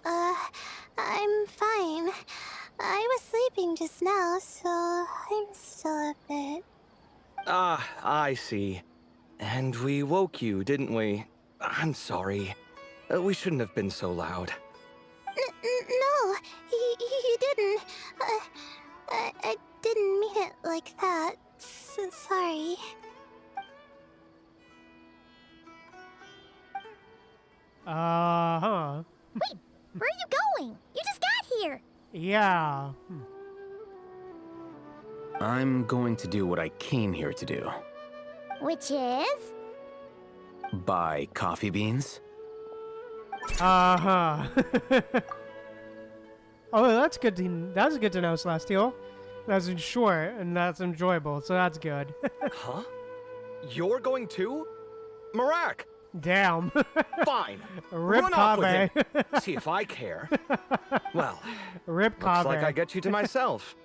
I'm fine. I was sleeping just now, so I'm still a bit. Ah, I see. And we woke you, didn't we? I'm sorry. We shouldn't have been so loud. No, you didn't. I didn't mean it like that. Sorry. Wait, where are you going? You just got here. Yeah. I'm going to do what I came here to do. Which is? Buy coffee beans? Uh-huh. Oh, that's good to know, Celestial. That's short and that's enjoyable, so that's good. Huh? You're going too? Marak! Damn. Fine. Rip Run off with Kave. him. See if I care. Well, Rip looks Kave. like I get you to myself.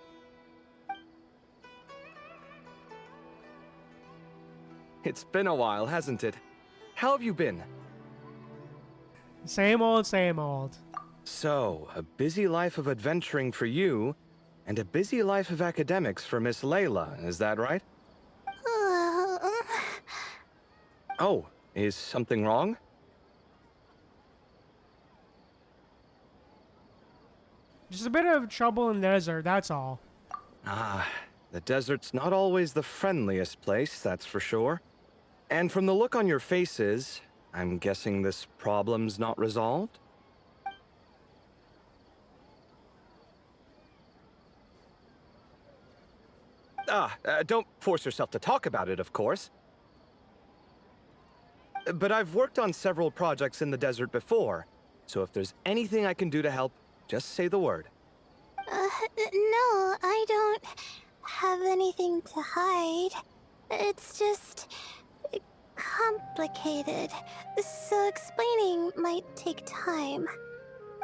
It's been a while, hasn't it? How have you been? Same old, same old. So, a busy life of adventuring for you, and a busy life of academics for Miss Layla, is that right? Oh, is something wrong? Just a bit of trouble in the desert, that's all. Ah, the desert's not always the friendliest place, that's for sure. And from the look on your faces, I'm guessing this problem's not resolved? Don't force yourself to talk about it, of course. But I've worked on several projects in the desert before, so if there's anything I can do to help, just say the word. No, I don't have anything to hide. It's just complicated, so explaining might take time.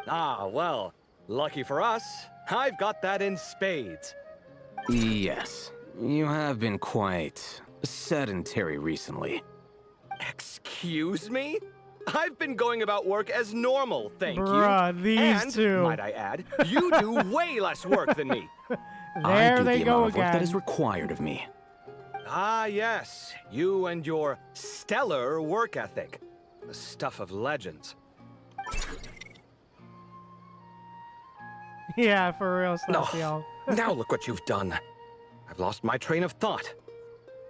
Ah, well, lucky for us, I've got that in spades. Yes, you have been quite sedentary recently. Excuse me? I've been going about work as normal, thank Bruh, you. these And, two. might I add, you do way less work than me. I There do they the go amount of work that again. is required of me. Ah, yes, you and your stellar work ethic. The stuff of legends. Yeah, for real, No, Celestial. now look what you've done. I've lost my train of thought.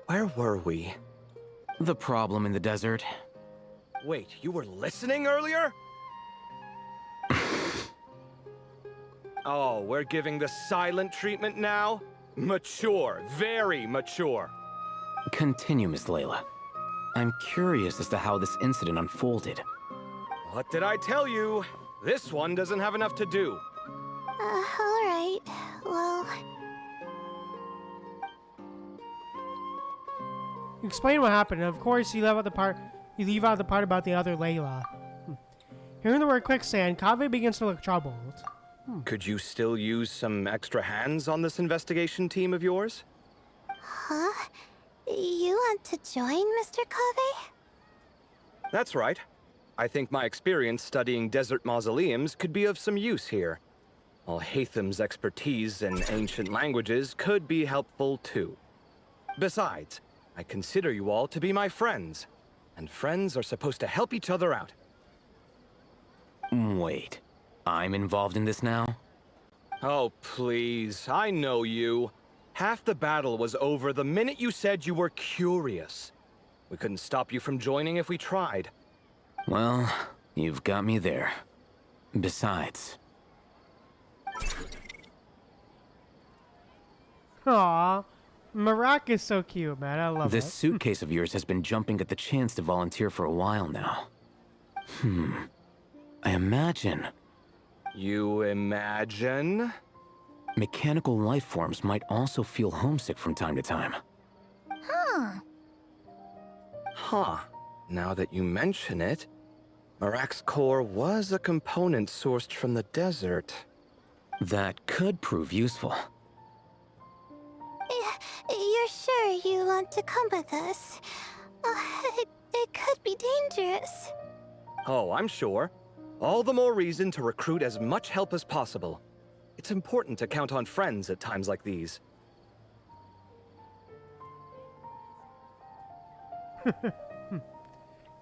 Where were we? The problem in the desert. Wait, you were listening earlier? Oh, we're giving the silent treatment now? Mature, very mature. Continue, Miss Layla. I'm curious as to how this incident unfolded. What did I tell you? This one doesn't have enough to do. Alright. Well, Explain what happened. Of course, you leave out the part about the other Layla. Hearing the word quicksand, Kave begins to look troubled. Could you still use some extra hands on this investigation team of yours? huh? You want to join, Mr. Cave? That's right. I think my experience studying desert mausoleums could be of some use here. While Hatham's expertise in ancient languages could be helpful too. Besides, I consider you all to be my friends, and friends are supposed to help each other out. Wait, I'm involved in this now? Oh, please, I know you. Half the battle was over the minute you said you were curious. We couldn't stop you from joining if we tried. Well, you've got me there. Besides, Aw, Marak is so cute, man. I love this it. suitcase of yours has been jumping at the chance to volunteer for a while now. I imagine You imagine? mechanical life forms might also feel homesick from time to time. Huh. Now that you mention it, Marak's core was a component sourced from the desert. That could prove useful. You're sure you want to come with us? It could be dangerous. Oh, I'm sure. All the more reason to recruit as much help as possible. It's important to count on friends at times like these.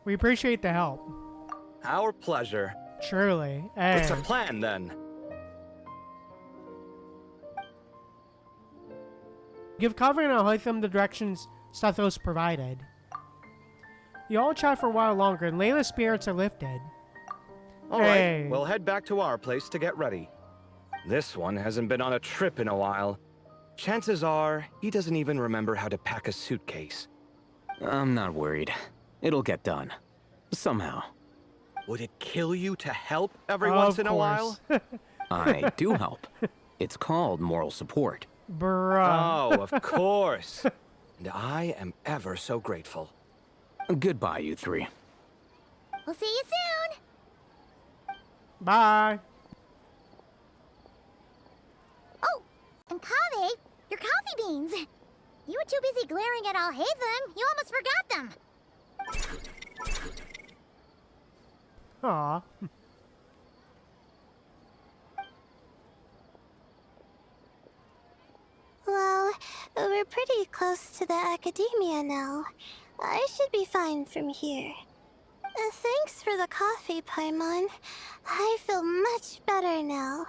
We appreciate the help. Our pleasure. Truly. It's a Hey. plan, then. Give Kaveh and Ahoitham the directions Stathos provided. You all chat for a while longer, and Layla's spirits are lifted. All right, Hey. we'll head back to our place to get ready. This one hasn't been on a trip in a while. Chances are, he doesn't even remember how to pack a suitcase. I'm not worried. It'll get done. Somehow. Would it kill you to help every once in a while? I do help. It's called moral support. Bruh. Oh, of course. And I am ever so grateful. Goodbye, you three. We'll see you soon. Bye. Oh, and Kaveh, your coffee beans. You were too busy glaring at all Hatham, you almost forgot them. Aw. Well, we're pretty close to the academia now. I should be fine from here. Thanks for the coffee, Paimon. I feel much better now.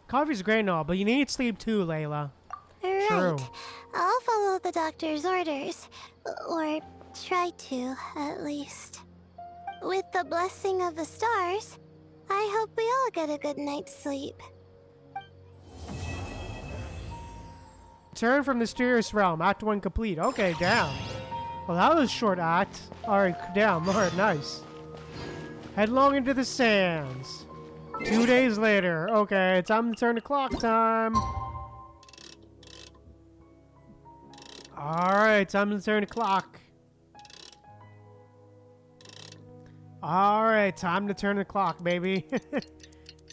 Coffee's great and all, but you need sleep too, Layla. Right. True. I'll follow the doctor's orders. Or try to, at least. With the blessing of the stars, I hope we all get a good night's sleep. Return from the mysterious realm. Act 1 complete. Okay, damn. Well, that was a short act. Alright, damn. Alright, nice. Headlong into the sands. 2 days later. Okay, time to turn the clock time. Alright, time to turn the clock. Alright, time to turn the clock, baby.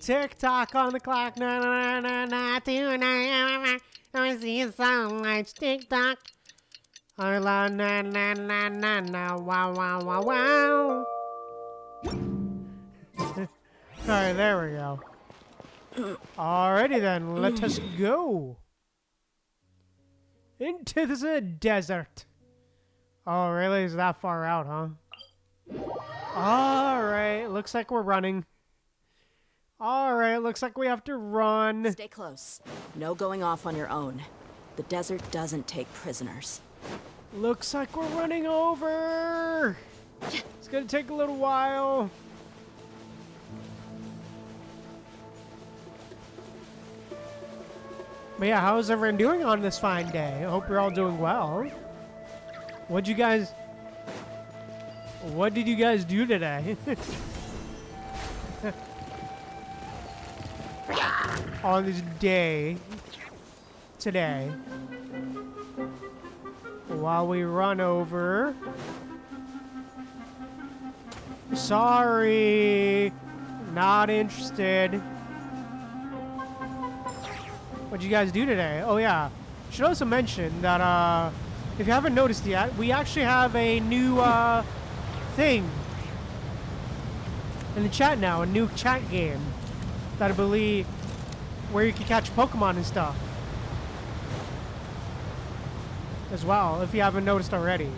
Tick-tock on the clock. Na na na na na. I see a sunlight. Tick-tock. I la na na na na na. Wow wow wow wow. Alright, there we go. Alrighty then, let us go. Into the desert. Oh, really? Is that far out, huh? Alright, looks like we're running. Alright, looks like we have to run. Stay close. No going off on your own. The desert doesn't take prisoners. Looks like we're running over. It's gonna take a little while. But yeah, how's everyone doing on this fine day? I hope you're all doing well. What did you guys do today? On this day today. While we run over. Sorry. Not interested. What'd you guys do today? Oh yeah. Should also mention that if you haven't noticed yet, we actually have a new thing in the chat now, a new chat game that I believe where you can catch Pokemon and stuff as well, if you haven't noticed already.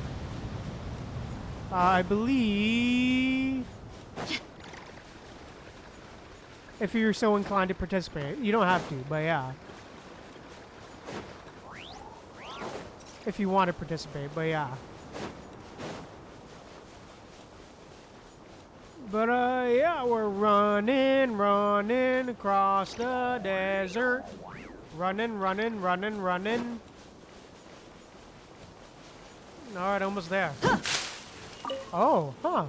I believe if you're so inclined to participate. You don't have to, but yeah. If you want to participate, but yeah. But yeah, we're running across the desert. Running. Alright, almost there. Oh, huh.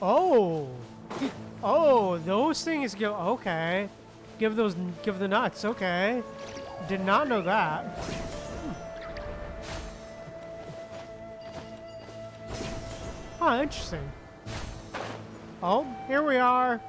Oh, those things give, okay. Give the nuts, okay. Did not know that. Huh, interesting. Oh, here we are.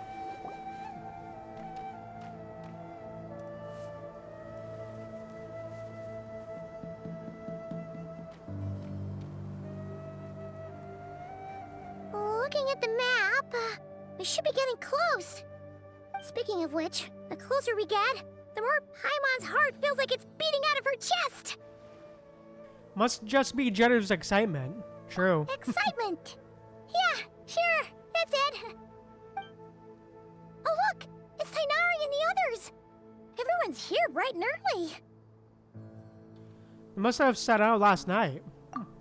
Looking at the map, we should be getting close. Speaking of which, the closer we get, the more Paimon's heart feels like it's beating out of her chest. Must just be Jenner's excitement. True. Excitement. Yeah, sure. That's it. Oh, look! It's Tighnari and the others! Everyone's here bright and early. They must have set out last night.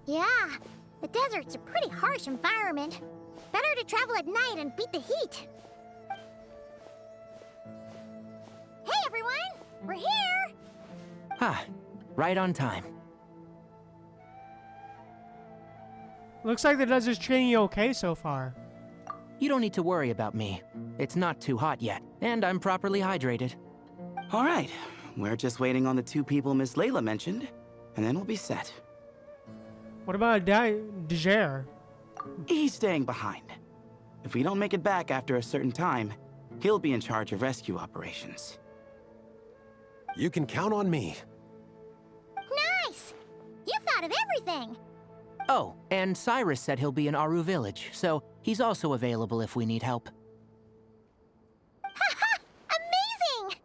Yeah, the desert's a pretty harsh environment. Better to travel at night and beat the heat. Hey, everyone! We're here! Ah, right on time. Looks like the desert's treating you okay so far. You don't need to worry about me. It's not too hot yet, and I'm properly hydrated. All right, we're just waiting on the 2 people Miss Layla mentioned, and then we'll be set. What about Dejair? He's staying behind. If we don't make it back after a certain time, he'll be in charge of rescue operations. You can count on me. Nice! You thought of everything! Oh, and Cyrus said he'll be in Aru Village, so he's also available if we need help. Haha! Amazing!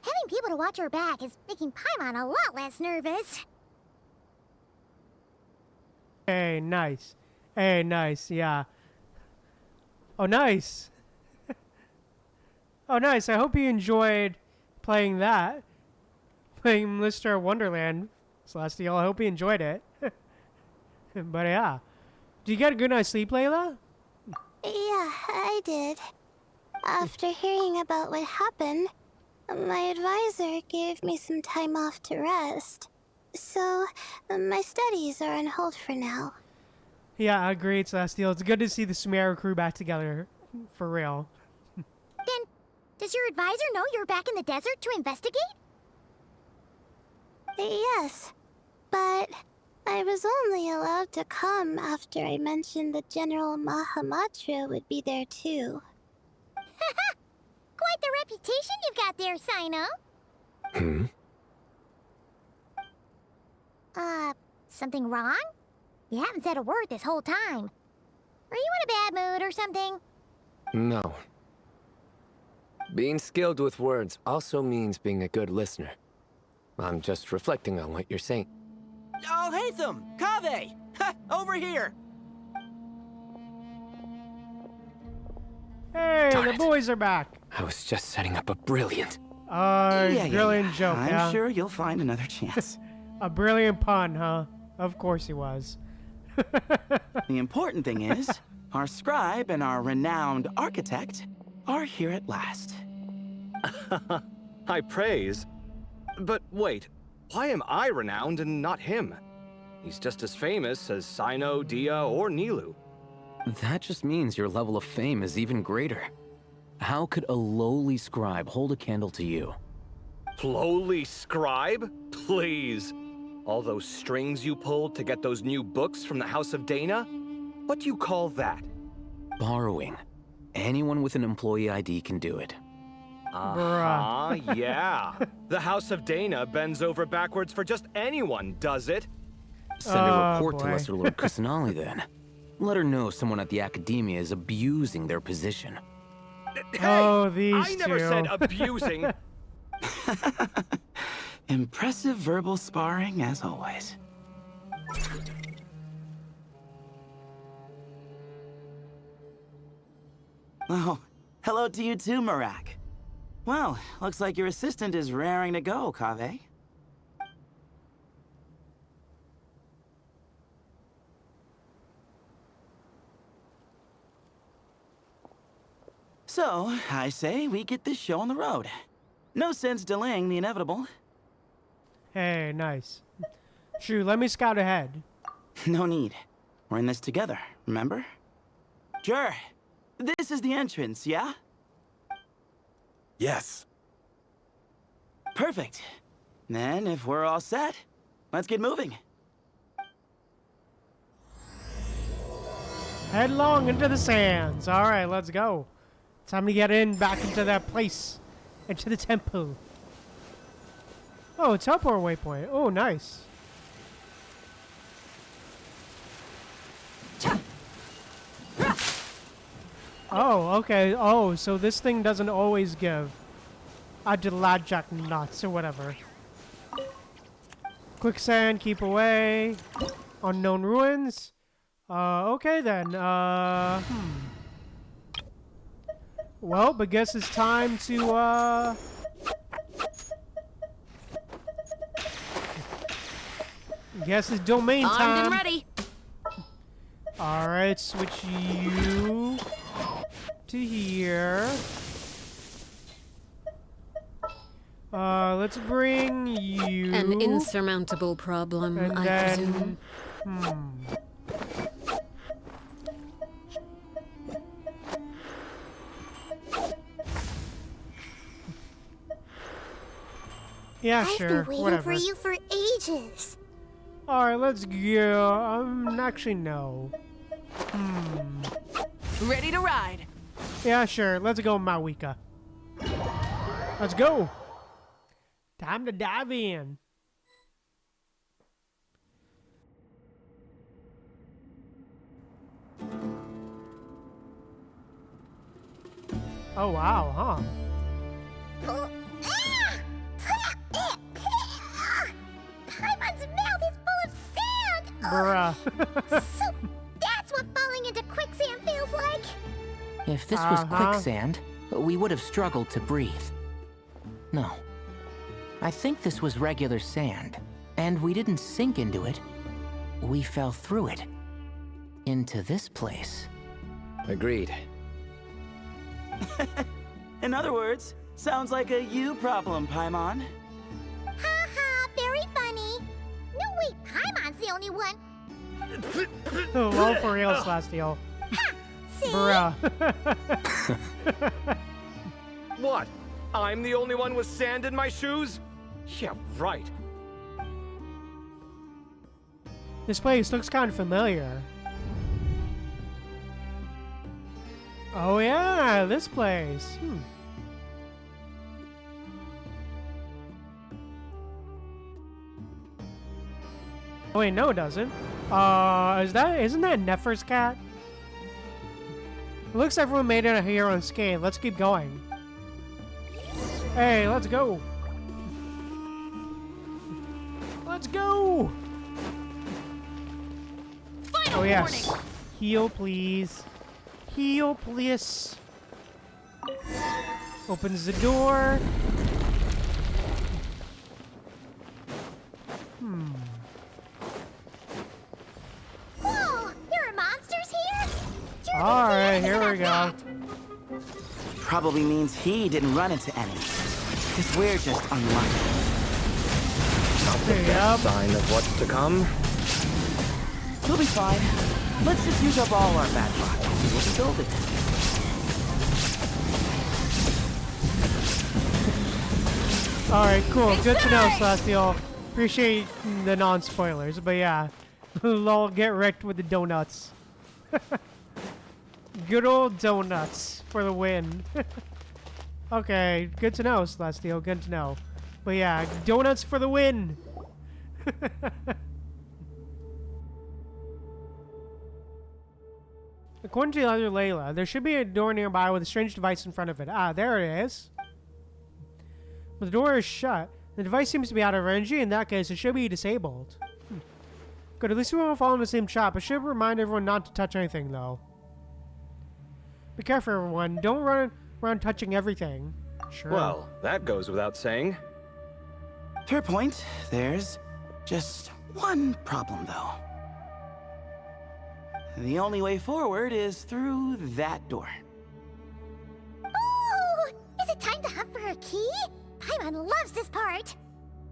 Having people to watch our back is making Paimon a lot less nervous. Hey, nice. Hey, nice, yeah. Oh, nice. Oh, nice. I hope you enjoyed playing that. Playing Mr. Wonderland, Celestial. I hope you enjoyed it. But yeah. Did you get a good night's sleep, Layla? Yeah, I did. After hearing about what happened, my advisor gave me some time off to rest. So, my studies are on hold for now. Yeah, agreed, Celestial. It's good to see the Sumeru crew back together. For real. Then, does your advisor know you're back in the desert to investigate? Yes, but I was only allowed to come after I mentioned that General Mahamatra would be there too. Quite the reputation you've got there, Cyno. Something wrong? You haven't said a word this whole time. Are you in a bad mood or something? No. Being skilled with words also means being a good listener. I'm just reflecting on what you're saying. Oh, Hatham! Kaveh! Ha! Over here! Hey, Darn the it. boys are back. I was just setting up a brilliant... Brilliant joke, I'm yeah. sure you'll find another chance. A brilliant pun, huh? Of course he was. The important thing is, our scribe and our renowned architect are here at last. High praise. But wait, why am I renowned and not him? He's just as famous as Cyno, Dia, or Nilu. That just means your level of fame is even greater. How could a lowly scribe hold a candle to you? Lowly scribe? Please. All those strings you pulled to get those new books from the House of Dana? What do you call that? Borrowing. Anyone with an employee ID can do it. Yeah. The House of Dana bends over backwards for just anyone, does it? Send a report boy. to Lesser Lord Kusanali then. Let her know someone at the Academia is abusing their position. Hey, Oh, these I never two. said abusing. Impressive verbal sparring, as always. Oh, hello to you too, Marak. Well, looks like your assistant is raring to go, Kaveh. So, I say we get this show on the road. No sense delaying the inevitable. Hey, nice. Shoo, let me scout ahead. No need. We're in this together, remember? Sure. This is the entrance, yeah? Yes. Perfect. Then, if we're all set, let's get moving. Headlong into the sands. All right, let's go. Time to get back into that place. Into the temple. Oh, teleport waypoint. Oh, nice. Oh, okay. Oh, so this thing doesn't always give a jack nuts or whatever. Quicksand, keep away. Unknown ruins. Okay then. Well, but guess it's time to, guess it's domain time. Armed and ready. Alright, switch you to here. let's bring you. An insurmountable problem, and I then, presume. Yeah, I've sure. been waiting Whatever. for you for ages. Alright, let's go. Actually, no. Ready to ride. Yeah, sure. Let's go, Mawika. Let's go. Time to dive in. Oh, wow, huh? Paimon's mouth is full of sand! Bruh. So that's what falling into quicksand feels like? If this was quicksand, we would have struggled to breathe. No. I think this was regular sand, and we didn't sink into it. We fell through it. Into this place. Agreed. In other words, sounds like a you problem, Paimon. Haha, very funny. No, wait, Paimon's the only one. Oh, well, for real, Celestial. See? Bruh. What? I'm the only one with sand in my shoes? Yeah, right. This place looks kind of familiar. Oh yeah, this place. Oh wait, no, it doesn't. Isn't that Nefer's cat? It looks like everyone made it here unscathed. Let's keep going. Hey, let's go. Let's go. Final Oh yes. warning. Heal, please. Heal, please. Opens the door. Whoa, there are monsters here? Alright, here we go. Probably means he didn't run into any. Because we're just unlucky. Not the best sign of what's to come. We'll be fine. Let's just use up all our bad luck. We'll be building. Alright, cool. Good to know, Celestial. Appreciate the non-spoilers, but yeah. Lol, get wrecked with the donuts. Good old donuts for the win. Okay, good to know, Celestial. Good to know. But yeah, donuts for the win. According to the other Layla, there should be a door nearby with a strange device in front of it. Ah, there it is. But the door is shut. The device seems to be out of energy. In that case, it should be disabled. Good, at least we won't fall in the same trap. I should remind everyone not to touch anything, though. Be careful, everyone. Don't run around touching everything. Sure. Well, that goes without saying. Fair point. There's just one problem, though. The only way forward is through that door. Ooh, is it time to hunt for a key? Paimon loves this part.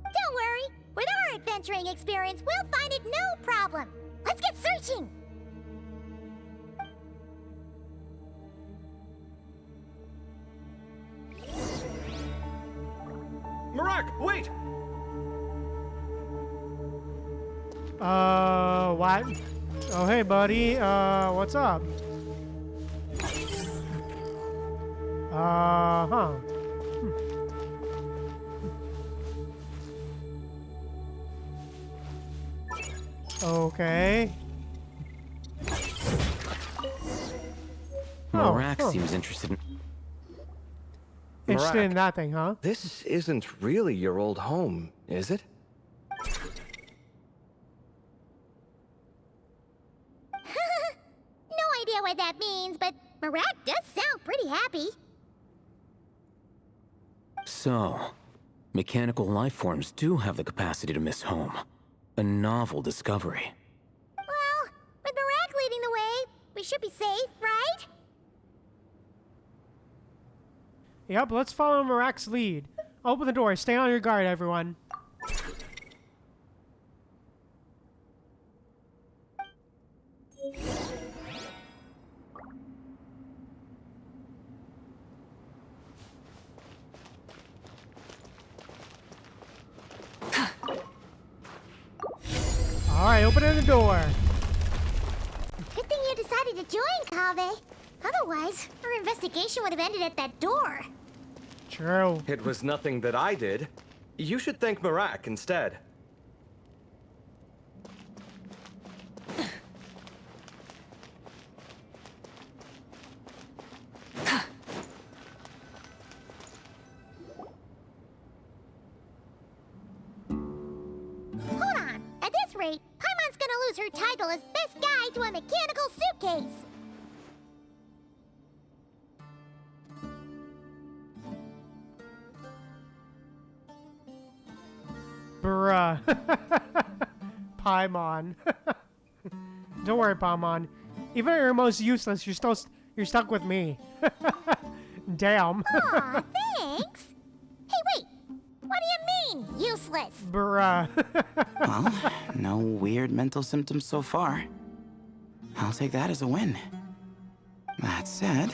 Don't worry, with our adventuring experience, we'll find it no problem. Let's get searching. Marak, wait! What? Oh, hey, buddy. What's up? Huh. Okay. Marak huh. seems interested in... Interested in Marak, that thing, huh? This isn't really your old home, is it? No idea what that means, but Marat does sound pretty happy. So, mechanical life forms do have the capacity to miss home. A novel discovery. Well, with Marat leading the way, we should be safe, right? Yep, let's follow Marak's lead. Open the door. Stay on your guard, everyone. Alright, opening the door. Good thing you decided to join, Kaveh. Otherwise, our investigation would have ended at that door. True. It was nothing that I did. You should thank Marak instead. Hold on. At this rate, Paimon's gonna lose her title as best guy to a mechanical suitcase. Bruh. Paimon. Don't worry, Paimon. Even if you're most useless, you're stuck with me. Damn. Aw, thanks. Hey, wait. What do you mean, useless? Bruh. Well, no weird mental symptoms so far. I'll take that as a win. That said...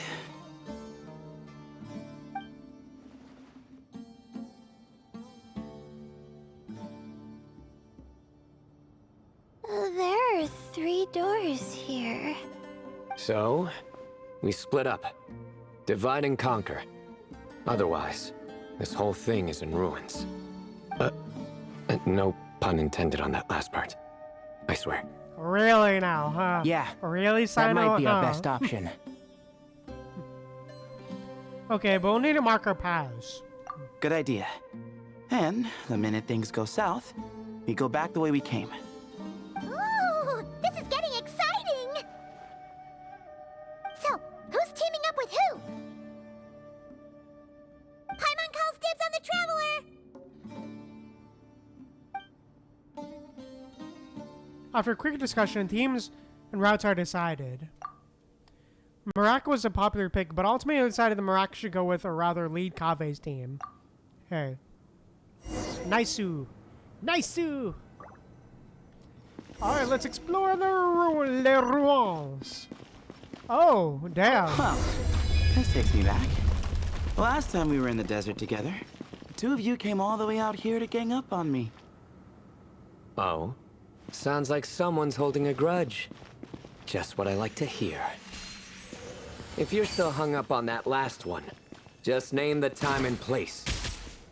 There are 3 doors here. So, we split up. Divide and conquer. Otherwise, this whole thing is in ruins. No pun intended on that last part. I swear. Really now, huh? Yeah. Really, Cyno? That might be our Huh? best option. Okay, but we'll need to mark our paths. Good idea. And the minute things go south, we go back the way we came. Ooh, this is getting exciting! So, who's teaming up with who? Paimon calls dibs on the Traveler! After a quick discussion, teams and routes are decided. Marak was a popular pick, but ultimately decided that Marak should go with, or rather lead Kaveh's team. Hey. Nice-oo. Nice-oo! Alright, let's explore the ruins. Oh, damn. Well, this takes me back. Last time we were in the desert together, the 2 of you came all the way out here to gang up on me. Oh? Sounds like someone's holding a grudge. Just what I like to hear. If you're still hung up on that last one, just name the time and place.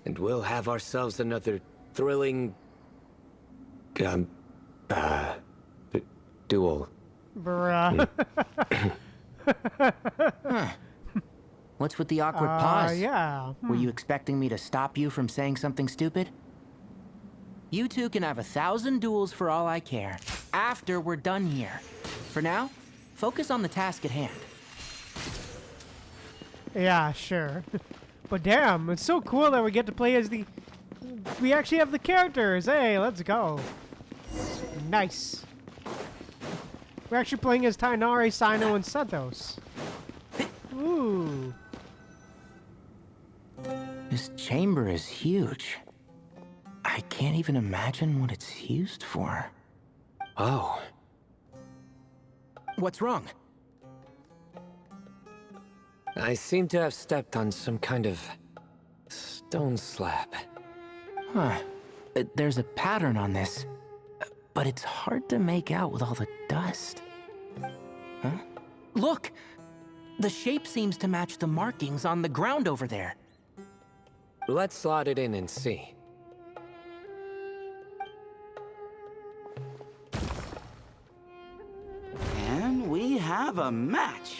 And we'll have ourselves another thrilling... duel. Bruh. Huh. What's with the awkward pause? Yeah. Were you expecting me to stop you from saying something stupid? You two can have 1,000 duels for all I care, after we're done here. For now, focus on the task at hand. Yeah, sure. But damn, it's so cool that we get to play as the... We actually have the characters. Hey, let's go. Nice. We're actually playing as Tighnari, Cyno, and Sethos. Ooh. This chamber is huge. I can't even imagine what it's used for. Oh. What's wrong? I seem to have stepped on some kind of stone slab. Huh. There's a pattern on this, but it's hard to make out with all the dust. Huh? Look! The shape seems to match the markings on the ground over there. Let's slot it in and see. And we have a match.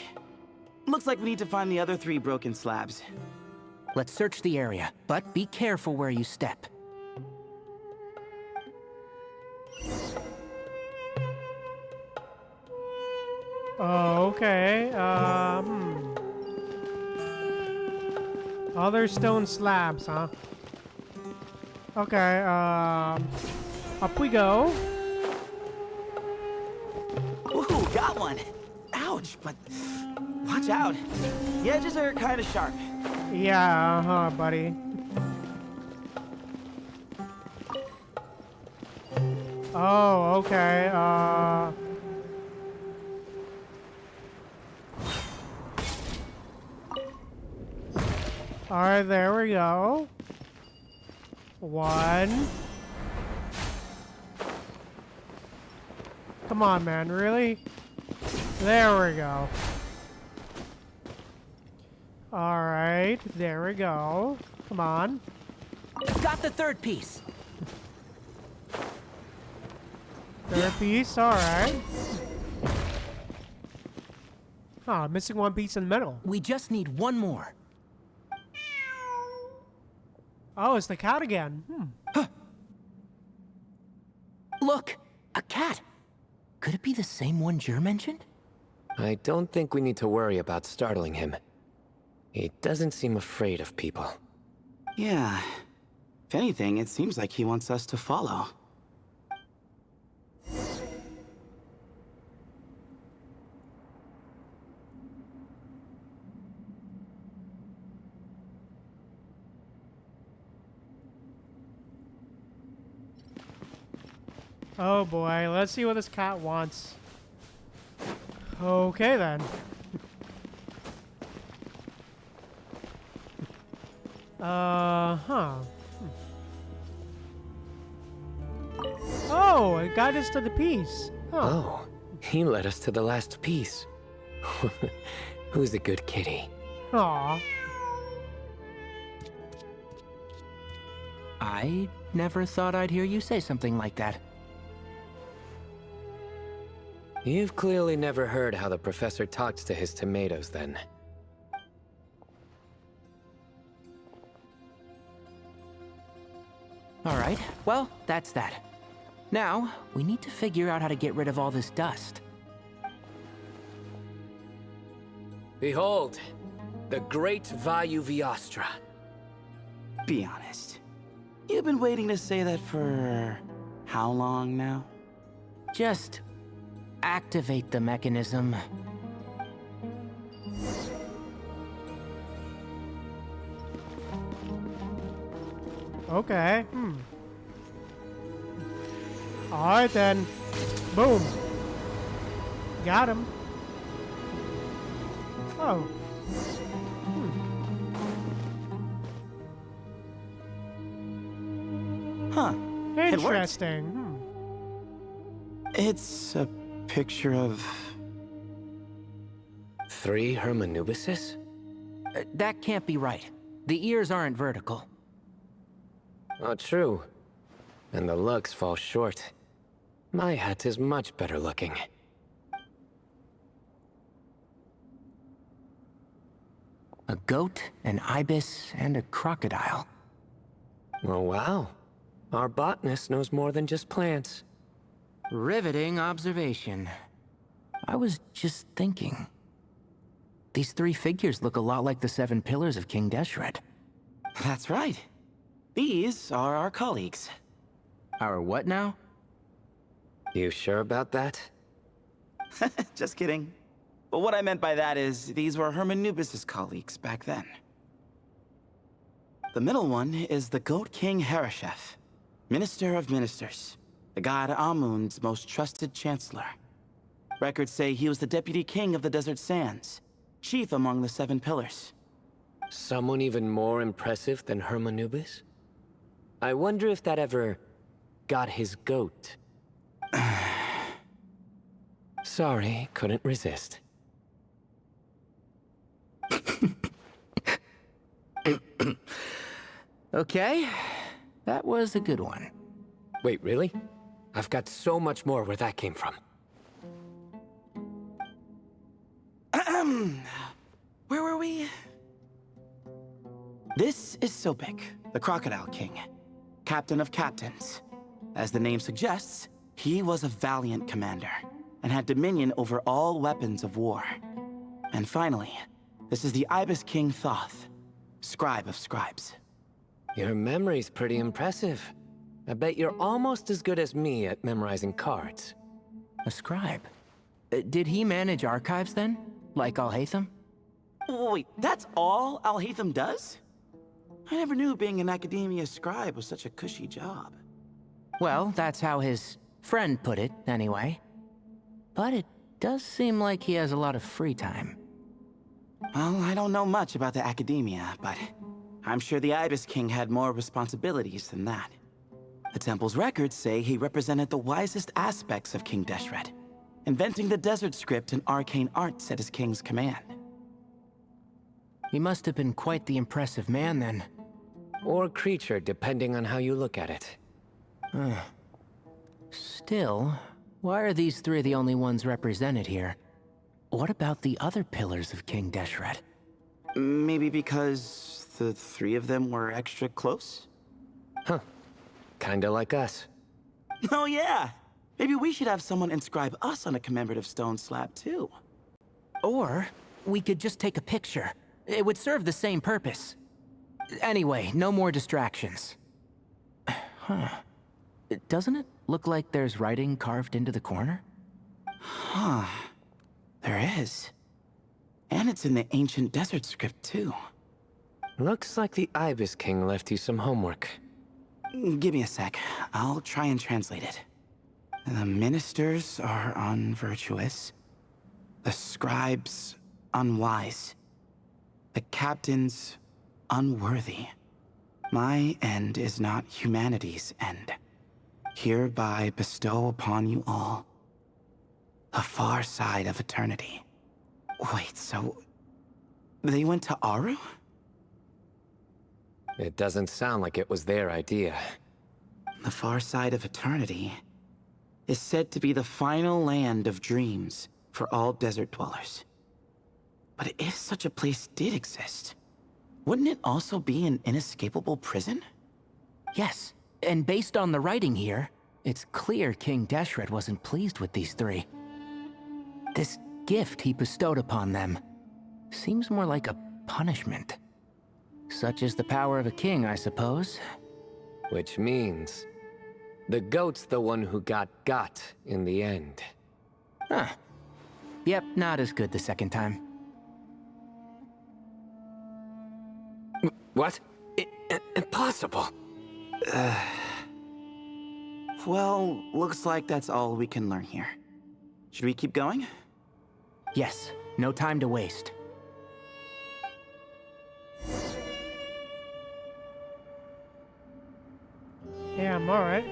Looks like we need to find the other 3 broken slabs. Let's search the area, but be careful where you step. Oh, okay. Other stone slabs, huh? Okay, up we go. Ooh, got one. Ouch, but watch out. The edges are kind of sharp. Yeah, buddy. Oh, okay. Alright, there we go. 1. Come on, man, really? There we go. Alright, there we go. Come on. Got the third piece. Third piece, alright. Ah, missing one piece in the middle. We just need one more. Oh, it's the cat again. Look, a cat. Could it be the same one Jer mentioned? I don't think we need to worry about startling him. He doesn't seem afraid of people. Yeah. If anything, it seems like he wants us to follow. Oh boy, let's see what this cat wants. Okay then. Oh, it got us to the piece. Oh, he led us to the last piece. Who's a good kitty? Aw. I never thought I'd hear you say something like that. You've clearly never heard how the professor talks to his tomatoes, then. Alright, well, that's that. Now, we need to figure out how to get rid of all this dust. Behold, the great Vayuviastra. Be honest. You've been waiting to say that for how long now? Just activate the mechanism. Okay. Alright then. Boom. Got him. Oh. Huh. It worked. Interesting. It's a picture of... 3 Hermanubises? That can't be right. The ears aren't vertical. Oh, true. And the looks fall short. My hat is much better looking. A goat, an ibis, and a crocodile. Oh, wow. Our botanist knows more than just plants. Riveting observation. I was just thinking. These 3 figures look a lot like the 7 pillars of King Deshret. That's right. These are our colleagues. Our what now? You sure about that? Just kidding. But what I meant by that is, these were Hermanubis' colleagues back then. The middle one is the Goat King Harashef, Minister of Ministers, the god Amun's most trusted chancellor. Records say he was the deputy king of the Desert Sands, chief among the 7 pillars. Someone even more impressive than Hermanubis? I wonder if that ever got his goat. Sorry, couldn't resist. Okay, that was a good one. Wait, really? I've got so much more where that came from. Where were we? This is Sopik, the Crocodile King, captain of captains. As the name suggests, he was a valiant commander and had dominion over all weapons of war. And finally, this is the Ibis King Thoth, scribe of scribes. Your memory's pretty impressive. I bet you're almost as good as me at memorizing cards. A scribe? Did he manage archives then? Like Alhaitham? Wait, that's all Alhaitham does? I never knew being an academia scribe was such a cushy job. Well, that's how his friend put it, anyway. But it does seem like he has a lot of free time. Well, I don't know much about the academia, but I'm sure the Ibis King had more responsibilities than that. The temple's records say he represented the wisest aspects of King Deshret, inventing the desert script and arcane arts at his king's command. He must have been quite the impressive man, then. Or creature, depending on how you look at it. Still, why are these three the only ones represented here? What about the other pillars of King Deshret? Maybe because the three of them were extra close? Huh. Kinda like us. Oh yeah! Maybe we should have someone inscribe us on a commemorative stone slab, too. Or, we could just take a picture. It would serve the same purpose. Anyway, no more distractions. Huh. Doesn't it look like there's writing carved into the corner? Huh. There is. And it's in the ancient desert script, too. Looks like the Ibis King left you some homework. Give me a sec. I'll try and translate it. The ministers are unvirtuous. The scribes, unwise. The captains, unworthy. My end is not humanity's end. Hereby bestow upon you all the far side of eternity. Wait, so they went to Aru? It doesn't sound like it was their idea. The far side of eternity is said to be the final land of dreams for all desert dwellers. But if such a place did exist, wouldn't it also be an inescapable prison? Yes, and based on the writing here, it's clear King Deshret wasn't pleased with these three. This gift he bestowed upon them seems more like a punishment. Such is the power of a king, I suppose. Which means the goat's the one who got in the end. Huh. Yep, not as good the second time. What? Impossible. Well, looks like that's all we can learn here. Should we keep going? Yes, no time to waste. Yeah, I'm alright.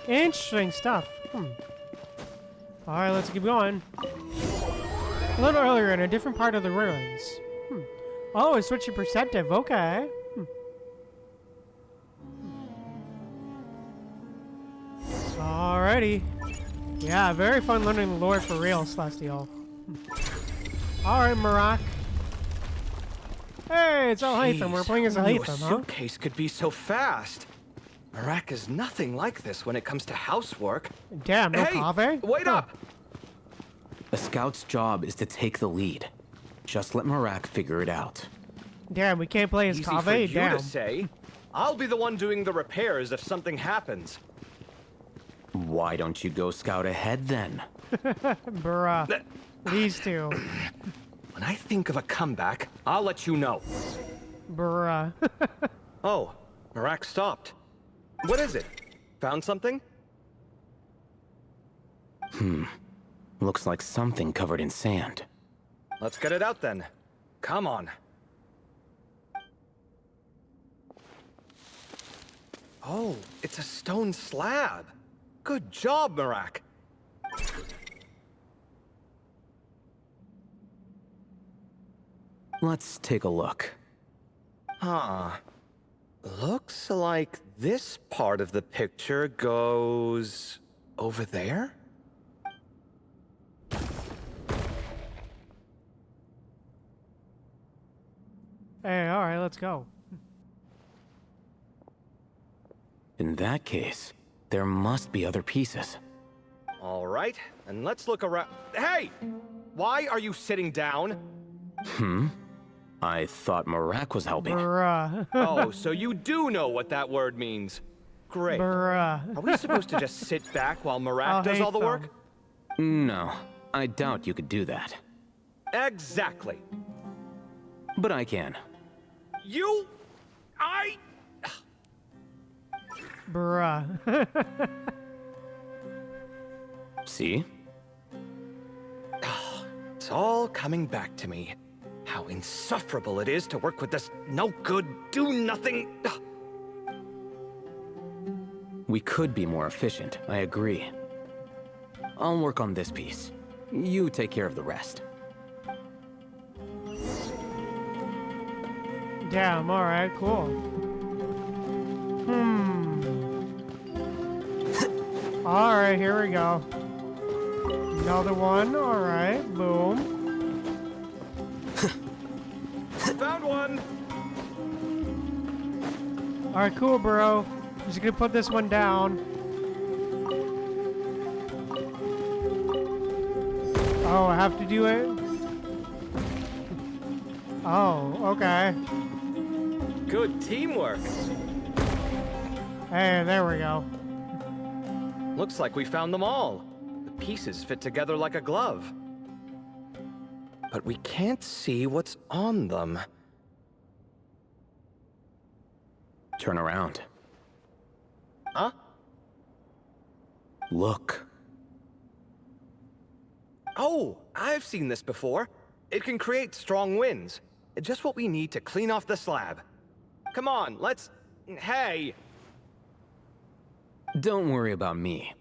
Interesting stuff. Alright, let's keep going. A little earlier in a different part of the ruins. Oh, it's switching perceptive. Okay. Alrighty. Yeah, very fun learning the lore for real, Celestial. Alright, Marak. Hey, it's Al-Haytham. We're playing as Al-Haytham, huh? Suitcase could be so fast. Marak is nothing like this when it comes to housework. Damn, no Kaveh? Wait up! A scout's job is to take the lead. Just let Marak figure it out. Damn, we can't play as Easy Kaveh? for you Damn. to say. I'll be the one doing the repairs if something happens. Why don't you go scout ahead then? Bruh. These two. When I think of a comeback, I'll let you know. Bruh. Oh, Marak stopped. What is it? Found something? Looks like something covered in sand. Let's get it out then. Come on. Oh, it's a stone slab. Good job, Marak. Let's take a look. Huh. Looks like this part of the picture goes over there? Hey, alright, let's go. In that case, there must be other pieces. All right, and let's look around. Hey! Why are you sitting down? I thought Marak was helping. Bruh. Oh, so you do know what that word means. Great. Bruh. Are we supposed to just sit back while Marak I'll does hate all the them. work? No, I doubt you could do that. Exactly. But I can. You... Bruh. See? It's all coming back to me. How insufferable it is to work with this no-good, do-nothing... We could be more efficient, I agree. I'll work on this piece. You take care of the rest. Damn, alright, cool. Alright, here we go. Another one, alright, boom. Found one! Alright, cool, bro. Just gonna put this one down. Oh, I have to do it? Oh, okay. Good teamwork. Hey, there we go. Looks like we found them all. The pieces fit together like a glove. But we can't see what's on them. Turn around. Huh? Look. Oh, I've seen this before. It can create strong winds. Just what we need to clean off the slab. Come on, let's... Hey! Don't worry about me.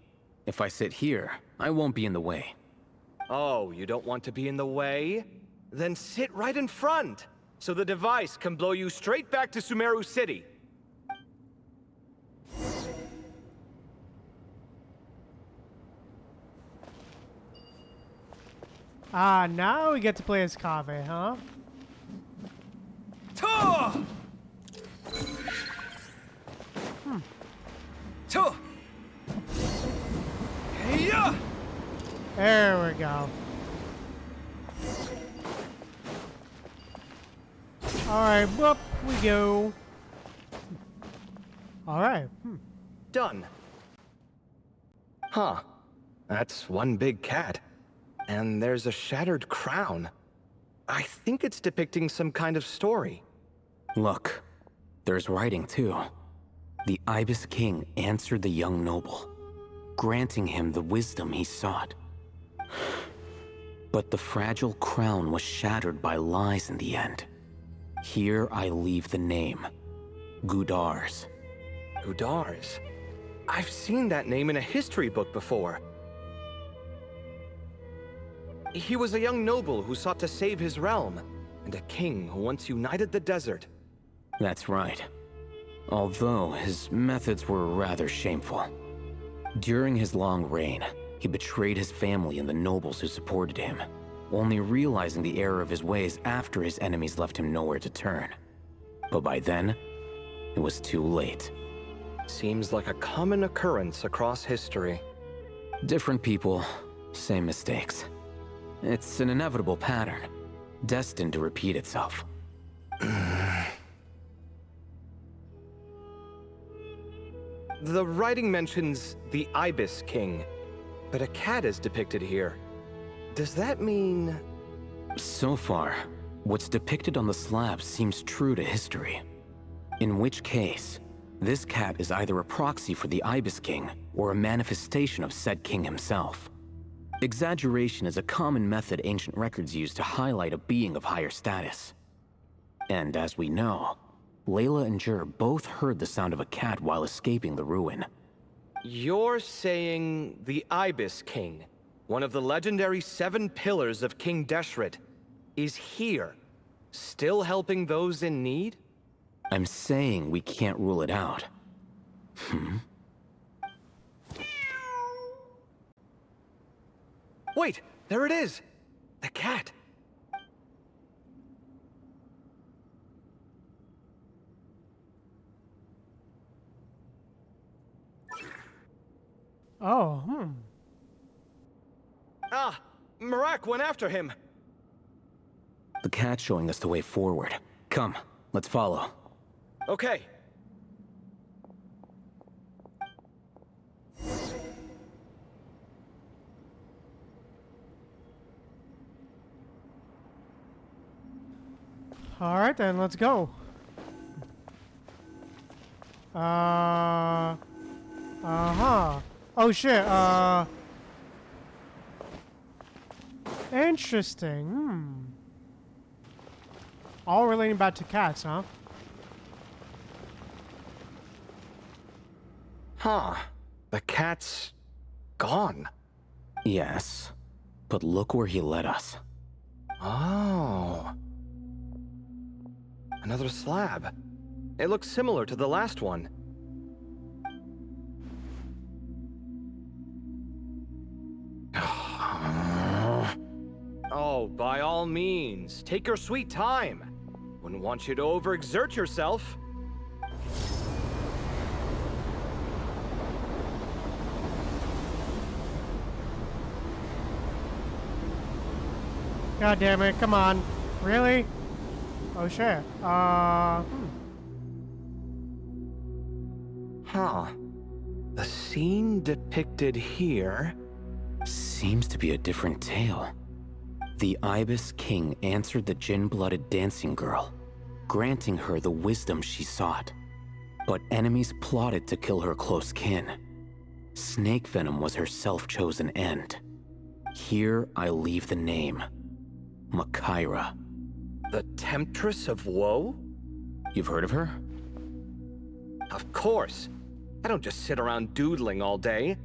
If I sit here, I won't be in the way. Oh, you don't want to be in the way? Then sit right in front, so the device can blow you straight back to Sumeru City. Ah, now we get to play as Kaveh, huh? Tuh! Tuh! Hey-ya! There we go. Alright, whoop, we go. Alright. Done. Huh. That's one big cat. And there's a shattered crown. I think it's depicting some kind of story. Look, there's writing too. The Ibis King answered the young noble, granting him the wisdom he sought. But the fragile crown was shattered by lies in the end. Here I leave the name, Gudars. Gudars? I've seen that name in a history book before. He was a young noble who sought to save his realm, and a king who once united the desert. That's right. Although his methods were rather shameful. During his long reign, he betrayed his family and the nobles who supported him, only realizing the error of his ways after his enemies left him nowhere to turn. But by then, it was too late. Seems like a common occurrence across history. Different people, same mistakes. It's an inevitable pattern, destined to repeat itself. The writing mentions the Ibis King, but a cat is depicted here. Does that mean... So far, what's depicted on the slab seems true to history. In which case, this cat is either a proxy for the Ibis King or a manifestation of said king himself. Exaggeration is a common method ancient records use to highlight a being of higher status. And as we know, Layla and Jur both heard the sound of a cat while escaping the ruin. You're saying the Ibis King, one of the legendary 7 pillars of King Deshret, is here, still helping those in need? I'm saying we can't rule it out. Wait, there it is! The cat! Oh, Ah! Marak went after him! The cat's showing us the way forward. Come, let's follow. Okay. Alright then, let's go. Uh-huh. Oh, shit. Interesting. All relating back to cats, huh? Huh. The cat's gone. Yes, but look where he led us. Oh. Another slab. It looks similar to the last one. Oh, by all means, take your sweet time. Wouldn't want you to overexert yourself. God damn it, come on. Really? Oh shit. Huh. The scene depicted here seems to be a different tale. The Ibis King answered the gin-blooded dancing girl, granting her the wisdom she sought. But enemies plotted to kill her close kin. Snake venom was her self-chosen end. Here I leave the name. Makaira. The Temptress of Woe? You've heard of her? Of course. I don't just sit around doodling all day.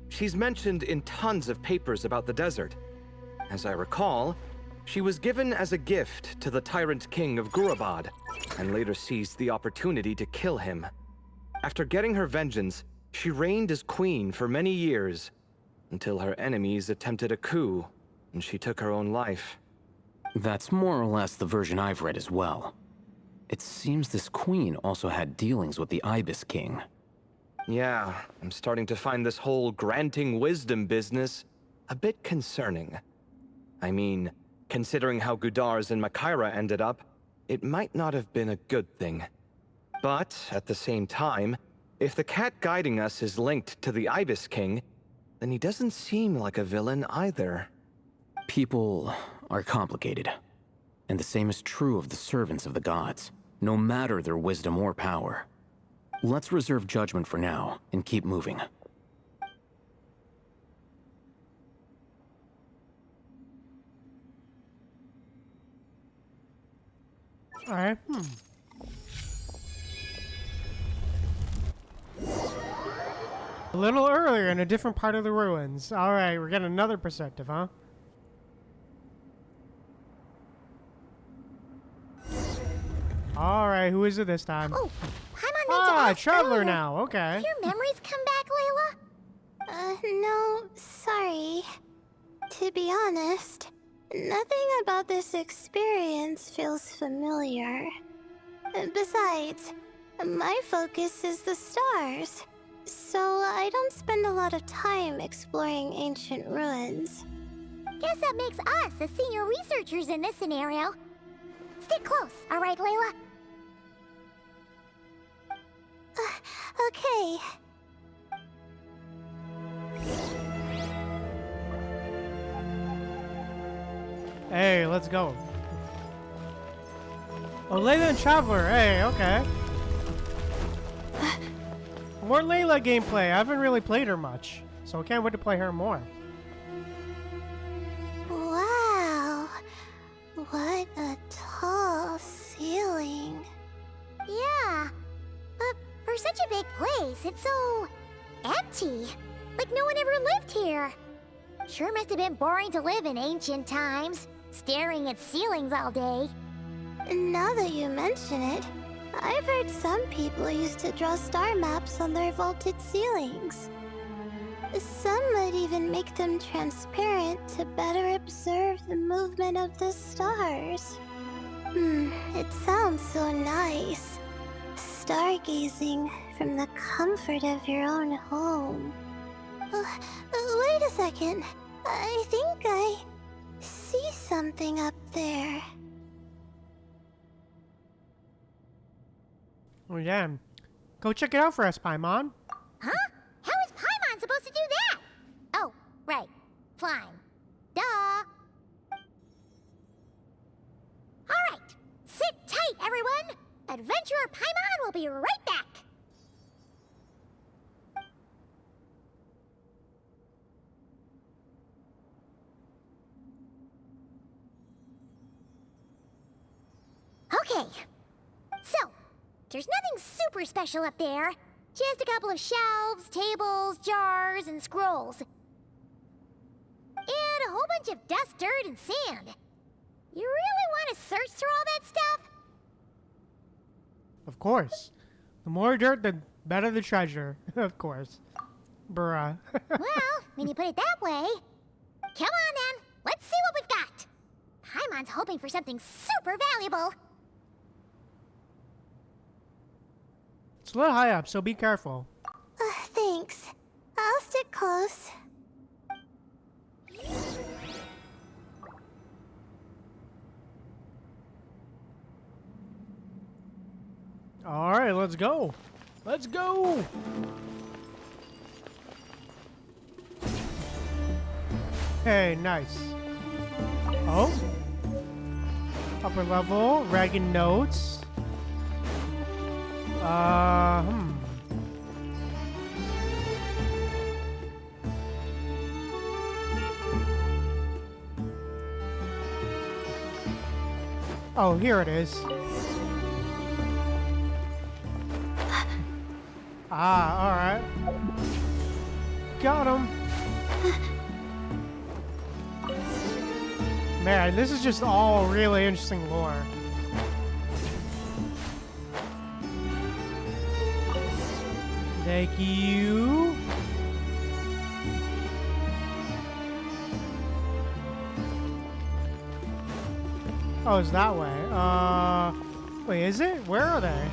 She's mentioned in tons of papers about the desert. As I recall, she was given as a gift to the tyrant king of Gurabad, and later seized the opportunity to kill him. After getting her vengeance, she reigned as queen for many years, until her enemies attempted a coup, and she took her own life. That's more or less the version I've read as well. It seems this queen also had dealings with the Ibis King. Yeah, I'm starting to find this whole granting wisdom business a bit concerning. I mean, considering how Gudars and Makaira ended up, it might not have been a good thing. But, at the same time, if the cat guiding us is linked to the Ibis King, then he doesn't seem like a villain either. People are complicated. And the same is true of the servants of the gods, no matter their wisdom or power. Let's reserve judgment for now, and keep moving. Alright, A little earlier in a different part of the ruins. Alright, we're getting another perspective, huh? Alright, who is it this time? Oh, Paimon meant to ask Traveler earlier. now, okay. Have your memories come back, Layla? No, sorry. To be honest, nothing about this experience feels familiar. Besides, my focus is the stars, so I don't spend a lot of time exploring ancient ruins. Guess that makes us the senior researchers in this scenario. Stick close, all right, Layla? Okay. Hey, let's go. Oh, Layla and Traveler. Hey, okay. More Layla gameplay. I haven't really played her much, so I can't wait to play her more. Wow. What a tall ceiling. Yeah. But for such a big place, it's so empty. Like no one ever lived here. Sure must have been boring to live in ancient times, staring at ceilings all day. Now that you mention it, I've heard some people used to draw star maps on their vaulted ceilings. Some might even make them transparent to better observe the movement of the stars. It sounds so nice. Stargazing from the comfort of your own home. Wait a second. I think I see something up there. Oh, yeah. Go check it out for us, Paimon. Huh? How is Paimon supposed to do that? Oh, right. Flying. Duh. Alright. Sit tight, everyone. Adventurer Paimon will be right back. Okay. So, there's nothing super special up there. Just a couple of shelves, tables, jars, and scrolls. And a whole bunch of dust, dirt, and sand. You really want to search through all that stuff? Of course. The more dirt, the better the treasure. Of course. Bruh. Well, when you put it that way. Come on then, let's see what we've got. Paimon's hoping for something super valuable. It's a little high up, so be careful. Thanks. I'll stick close. Alright, let's go. Let's go! Hey, nice. Oh? Upper level, Reagan notes. Oh, here it is. Alright. Got him. Man, this is just all really interesting lore. Thank you. Oh, it's that way. Wait, is it? Where are they?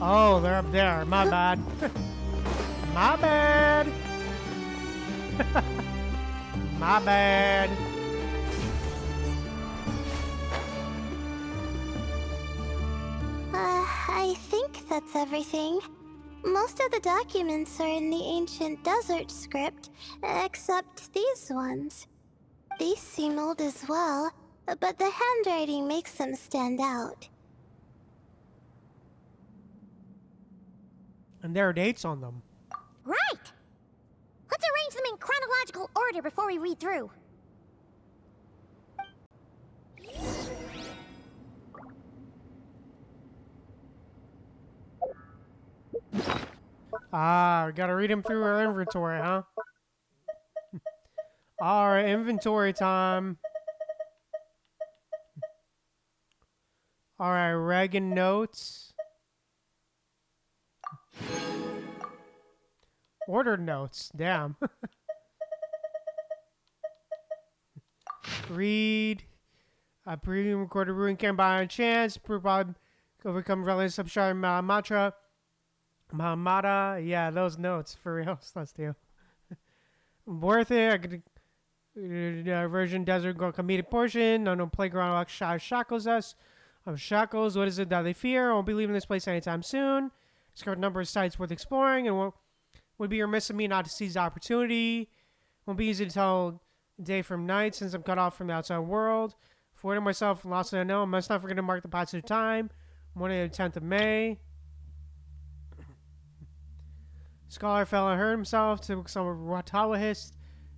Oh, they're up there. My bad. My bad. My bad. I think that's everything. Most of the documents are in the ancient desert script, except these ones. These seem old as well, but the handwriting makes them stand out. And there are dates on them. Right! Let's arrange them in chronological order before we read through. We gotta read them through our inventory, huh? Alright, inventory time. Alright, Reagan notes. Ordered notes, damn. Read. I preview recorded ruin can by chance. Probably overcome relative subshard Mahamatra. Mahamata. Yeah, those notes for real. Let's do. Worth it. I could version desert go comedic portion. No playground shackles us. Shackles. What is it that they fear? I won't be leaving this place anytime soon. Discovered a number of sites worth exploring, and would be remiss of me not to seize the opportunity. Won't be easy to tell day from night since I'm cut off from the outside world. Avoiding myself and lost I know. I must not forget to mark the positive time. Morning of the 10th of May. Scholar fell and hurt himself to some Watawahist.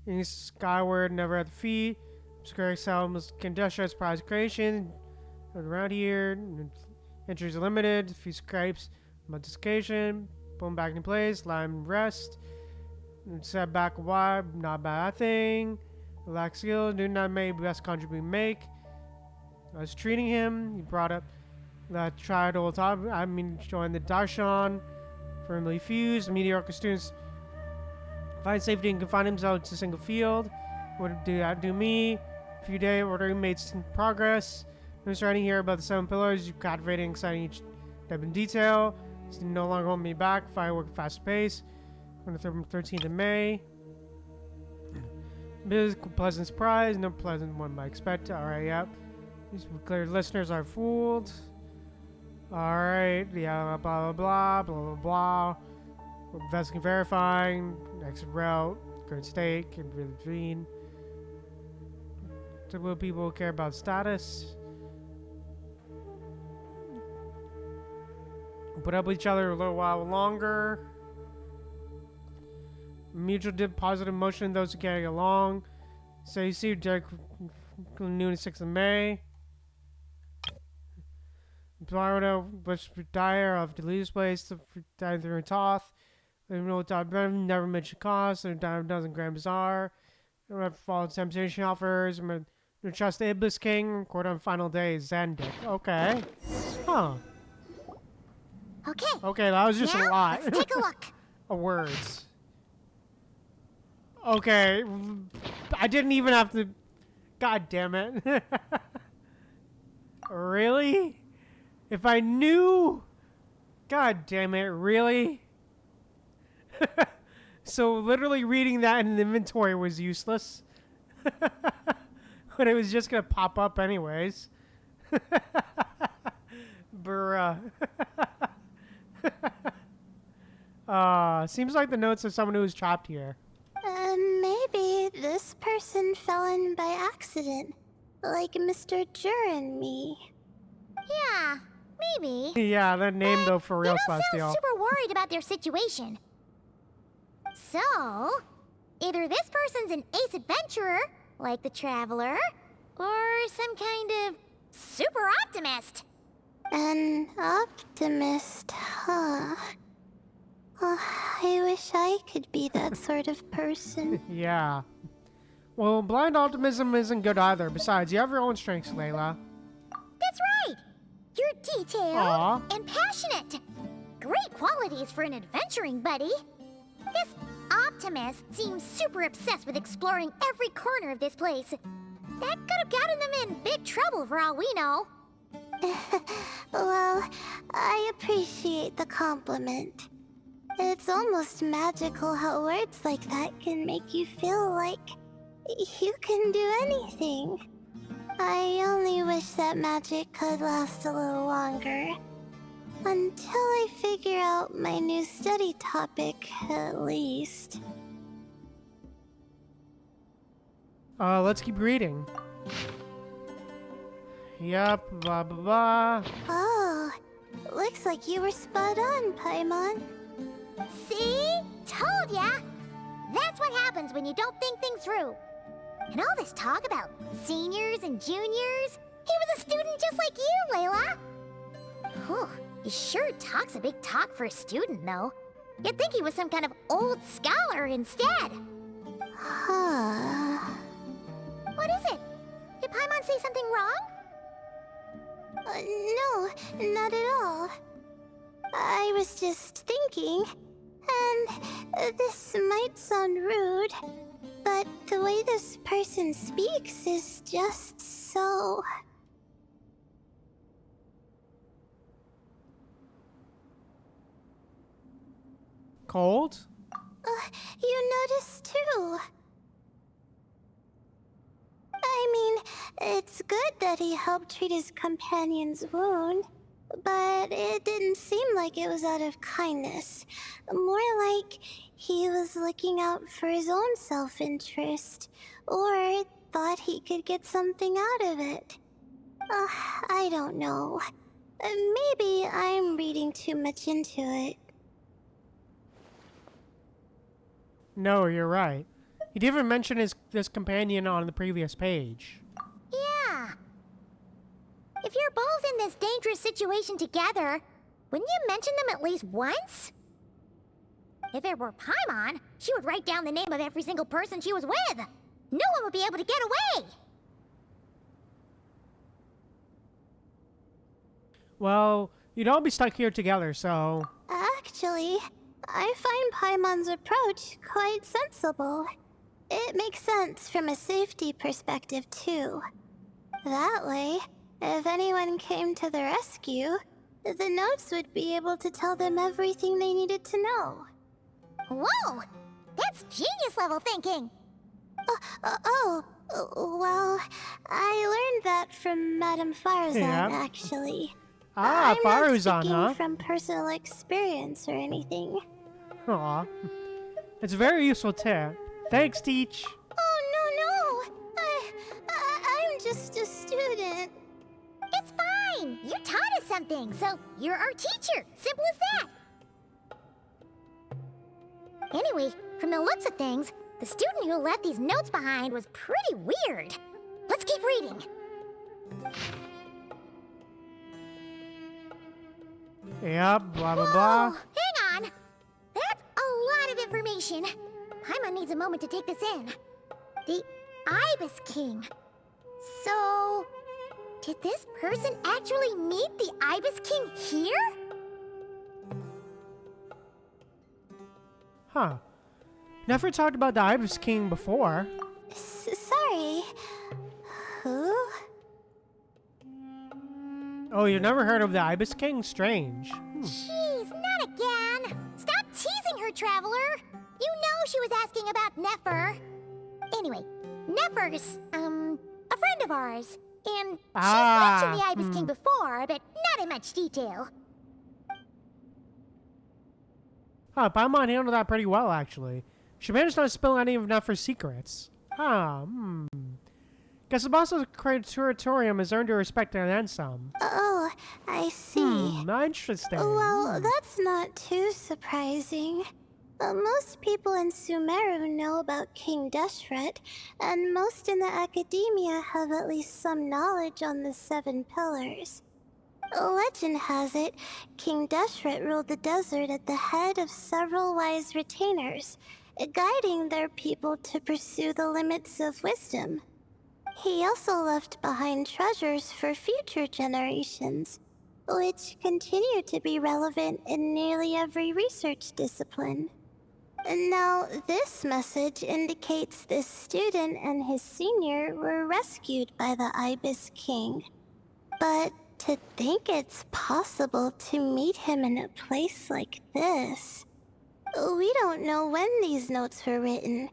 In skyward, never at the feet. Obscure Salm's Kandesha surprise creation. Around here. Entries are limited. A few scrapes. Modification. Boom back in place. Lime rest. Set back wide. Not bad thing. Relax skill. Do not make best contribution make. I was treating him. He brought up that tried old top. Joined the Darshan. Firmly fused. Mediocre students find safety and confine themselves to a single field. What did that do me? A few days, ordering made some progress. I'm just writing here about the 7 pillars. You captivating, exciting each step in detail. It's no longer hold me back. Firework at fast pace. On the 13th of May. Pleasant surprise. No pleasant one I expect. Alright, yep. These clear listeners are fooled. Alright, yeah, blah, blah, blah, blah, blah, blah. Investigating, verifying, exit route, current state, can intervene. So will people care about status? Put up with each other a little while longer. Mutual positive emotion in those who carry along. So you see Derek noon 6th of May. Florida was dire of Delete's place to die through Toth. Never mentioned cost. Doesn't Grand Bazaar. Fall Temptation offers. Trust the Iblis King. Quarter on final day. Zendik. Okay. Huh. Okay. Okay, that was just now, a lot. Let's take a look. Of words. Okay. I didn't even have to. God damn it. Really? If I knew. God damn it, really? So literally reading that in the inventory was useless. But it was just gonna pop up anyways. Bruh. Seems like the notes of someone who's trapped here. Maybe this person fell in by accident. Like Mr. Jur and me. Yeah, maybe. Yeah, that name though for real, They don't Celestial. sound super worried about their situation. So, either this person's an ace adventurer, like the Traveler, or some kind of super optimist. An optimist, huh? Oh, I wish I could be that sort of person. Yeah. Well, blind optimism isn't good either. Besides, you have your own strengths, Layla. That's right! You're detailed Aw. and passionate. Great qualities for an adventuring buddy. This optimist seems super obsessed with exploring every corner of this place. That could have gotten them in big trouble for all we know. Well, I appreciate the compliment. It's almost magical how words like that can make you feel like you can do anything. I only wish that magic could last a little longer. Until I figure out my new study topic, at least. Let's keep reading. Yep, blah blah blah. Oh, looks like you were spot on, Paimon. See? Told ya! That's what happens when you don't think things through. And all this talk about seniors and juniors, he was a student just like you, Layla. Whew, he sure talks a big talk for a student, though. You'd think he was some kind of old scholar instead. Huh. What is it? Did Paimon say something wrong? No, not at all. I was just thinking, and this might sound rude, but the way this person speaks is just so... Cold? You noticed too. I mean, it's good that he helped treat his companion's wound, but it didn't seem like it was out of kindness. More like he was looking out for his own self-interest, or thought he could get something out of it. I don't know. Maybe I'm reading too much into it. No, you're right. He didn't even mention this companion on the previous page. Yeah. If you're both in this dangerous situation together, wouldn't you mention them at least once? If it were Paimon, she would write down the name of every single person she was with. No one would be able to get away. Well, you'd all be stuck here together, so... Actually, I find Paimon's approach quite sensible. It makes sense from a safety perspective, too. That way, if anyone came to the rescue, the notes would be able to tell them everything they needed to know. Whoa! That's genius-level thinking! Well, I learned that from Madame Faruzan, Yeah. actually. Ah, I'm Faruzan, not speaking huh? from personal experience or anything. Aw. It's a very useful tip. Thanks, Teach. Oh, no! I'm just a student. It's fine! You taught us something, so you're our teacher. Simple as that. Anyway, From the looks of things, the student who left these notes behind was pretty weird. Let's keep reading. Yep, blah blah blah. Whoa, hang on. That's a lot of information. Paimon needs a moment to take this in. The Ibis King. So, did this person actually meet the Ibis King here? Huh. Never talked about the Ibis King before. Sorry. Who? Oh, you never heard of the Ibis King? Strange. Jeez, not again. Stop teasing her, Traveler. You know she was asking about Nefer. Anyway, Nefer's, a friend of ours. And she's mentioned the Ibis King before, but not in much detail. Huh, Paimon handled that pretty well, actually. She managed not to spill any of Nefer's secrets. Guess the boss of the Curatorium has earned your respect and then some. Oh, I see. Interesting. Well, that's not too surprising. Most people in Sumeru know about King Deshret, and most in the academia have at least some knowledge on the 7 pillars. Legend has it, King Deshret ruled the desert at the head of several wise retainers, guiding their people to pursue the limits of wisdom. He also left behind treasures for future generations, which continue to be relevant in nearly every research discipline. Now, this message indicates this student and his senior were rescued by the Ibis King. But to think it's possible to meet him in a place like this... We don't know when these notes were written,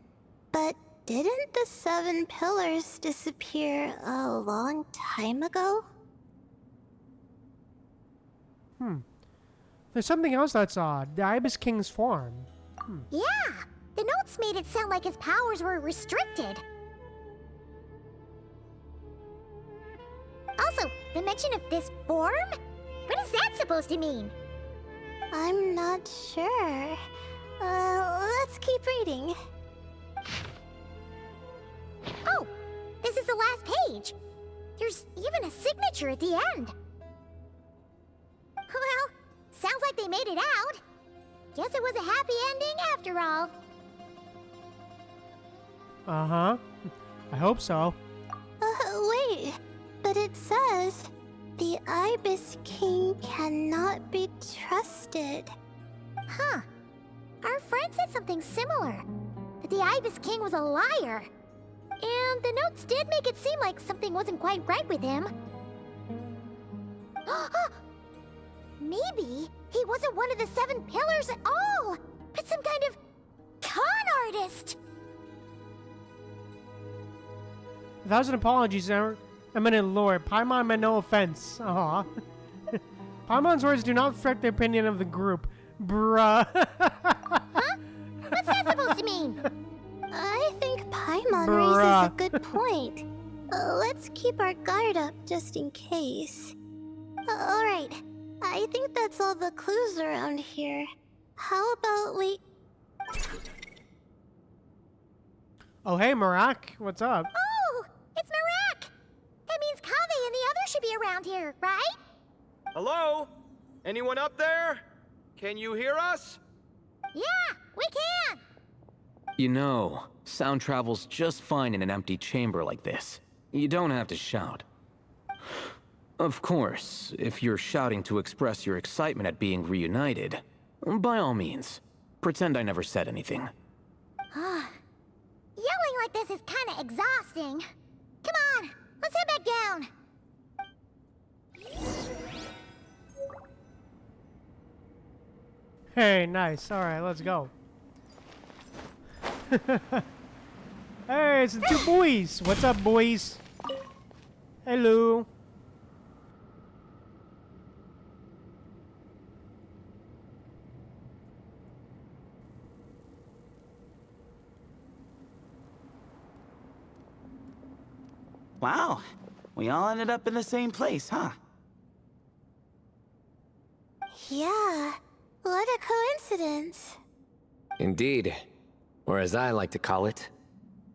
but didn't the 7 pillars disappear a long time ago? There's something else that's odd. The Ibis King's form. Yeah, the notes made it sound like his powers were restricted. Also, the mention of this form? What is that supposed to mean? I'm not sure. Let's keep reading. Oh, this is the last page. There's even a signature at the end. Well, sounds like they made it out. Guess it was a happy ending after all. Uh-huh. I hope so. Wait. But it says, the Ibis King cannot be trusted. Huh. Our friend said something similar. That the Ibis King was a liar. And the notes did make it seem like something wasn't quite right with him. Maybe he wasn't one of the 7 pillars at all, but some kind of con artist. 1,000 apologies, Eminent Lord. Paimon meant no offense. Aw. Paimon's words do not affect the opinion of the group. Bruh. Huh? What's that supposed to mean? I think Paimon raises a good point. Let's keep our guard up just in case. Alright, I think that's all the clues around here. How about we... Oh, hey, Marak. What's up? Oh, it's Marak! That means Kaveh and the others should be around here, right? Hello? Anyone up there? Can you hear us? Yeah, we can! You know, sound travels just fine in an empty chamber like this. You don't have to shout. Of course, if you're shouting to express your excitement at being reunited, by all means, pretend I never said anything. Yelling like this is kinda exhausting. Come on, let's head back down. Hey, nice. Alright, let's go. Hey, it's the 2 boys. What's up, boys? Hello. Wow, we all ended up in the same place, huh? Yeah, what a coincidence. Indeed. Or as I like to call it,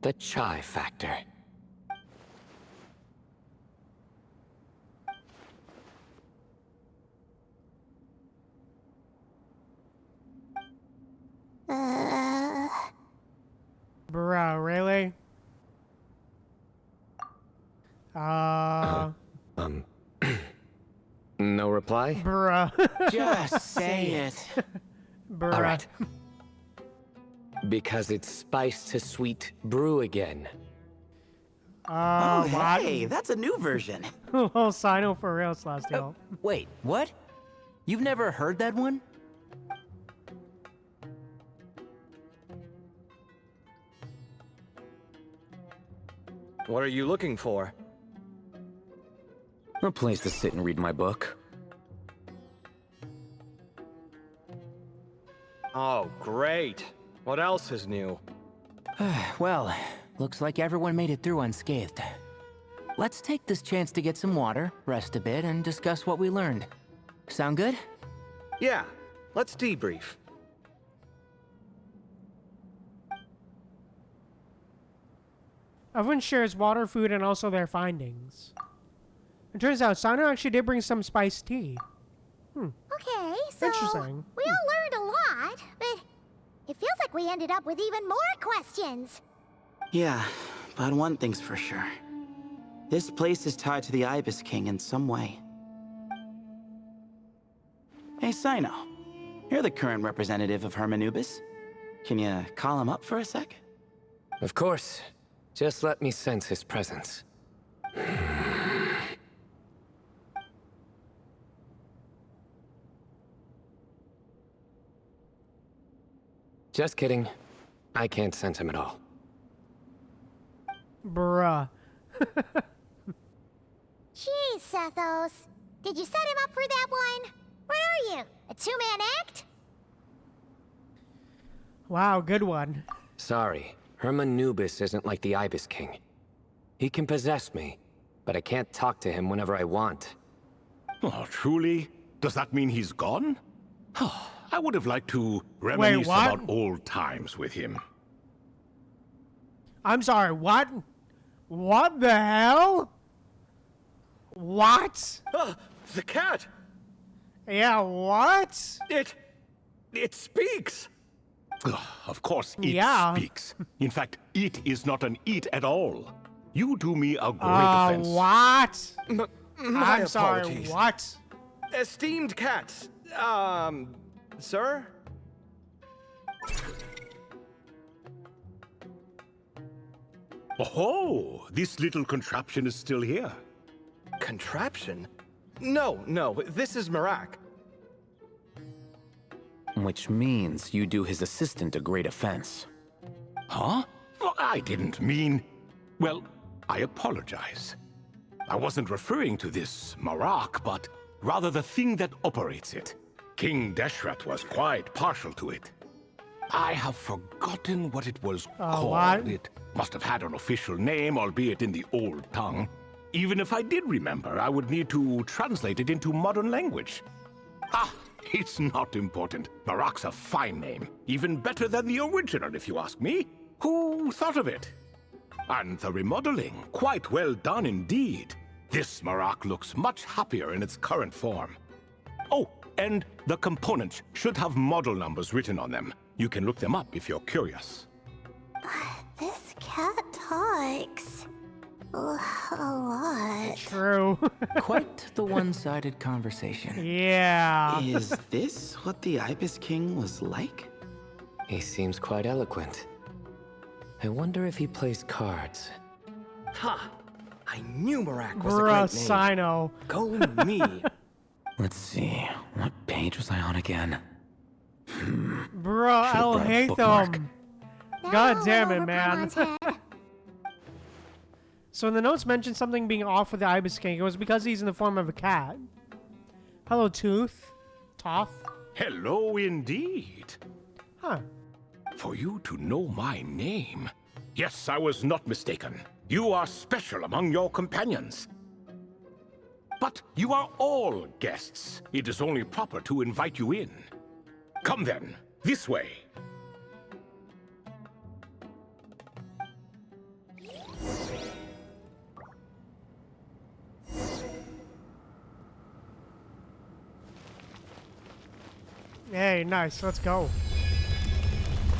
the chai factor. Bruh, really? No reply? Bruh. Just say it. Bruh. All right. Because it's spiced to sweet brew again. Oh, what? hey, that's a new version. Oh, cyno for real, Celestial. Wait, what? You've never heard that one? What are you looking for? A place to sit and read my book. Oh, great. What else is new? Well, looks like everyone made it through unscathed. Let's take this chance to get some water, rest a bit, and discuss what we learned. Sound good? Yeah, let's debrief. Everyone shares water, food, and also their findings. It turns out Cyno actually did bring some spiced tea. Okay, so Interesting. we all learned a lot, but it feels like we ended up with even more questions. Yeah, but one thing's for sure. This place is tied to the Ibis King in some way. Hey, Cyno. You're the current representative of Hermanubis. Can you call him up for a sec? Of course. Just let me sense his presence. Just kidding. I can't sense him at all. Bruh. Jeez, Sethos. Did you set him up for that one? What are you, a two-man act? Wow, good one. Sorry, Hermanubis isn't like the Ibis King. He can possess me, but I can't talk to him whenever I want. Oh, truly? Does that mean he's gone? I would have liked to reminisce what? about old times with him. I'm sorry, what? What the hell? What? The cat! Yeah, what? It speaks! Of course it Yeah. speaks. In fact, it is not an it at all. You do me a great offense. What? My I'm sorry, apologies. what? Esteemed cats, sir? Oh, this little contraption is still here. Contraption? No, this is Marak. Which means you do his assistant a great offense. Huh? Well, I didn't mean... Well, I apologize. I wasn't referring to this Marak, but rather the thing that operates it. King Deshret was quite partial to it. I have forgotten what it was called. what? It must have had an official name, albeit in the old tongue. Even if I did remember, I would need to translate it into modern language. It's not important. Marak's a fine name. Even better than the original, if you ask me. Who thought of it? And the remodeling, quite well done indeed. This Marak looks much happier in its current form. Oh, and the components should have model numbers written on them. You can look them up if you're curious. This cat talks a lot. True. Quite the one-sided conversation. Yeah. Is this what the Ibis King was like? He seems quite eloquent. I wonder if he plays cards. Ha! I knew Marak was a Bruh, great name. Cyno. Go me. Let's see, what page was I on again? Bruh, Should've I'll brought a hate bookmark. them. God damn it, Over man. Pamon's head. So when the notes mentioned something being off with the Ibis King, it was because he's in the form of a cat. Hello, Tooth. Toth. Hello indeed. Huh. For you to know my name. Yes, I was not mistaken. You are special among your companions. But you are all guests. It is only proper to invite you in. Come then, this way. Hey, nice. Let's go.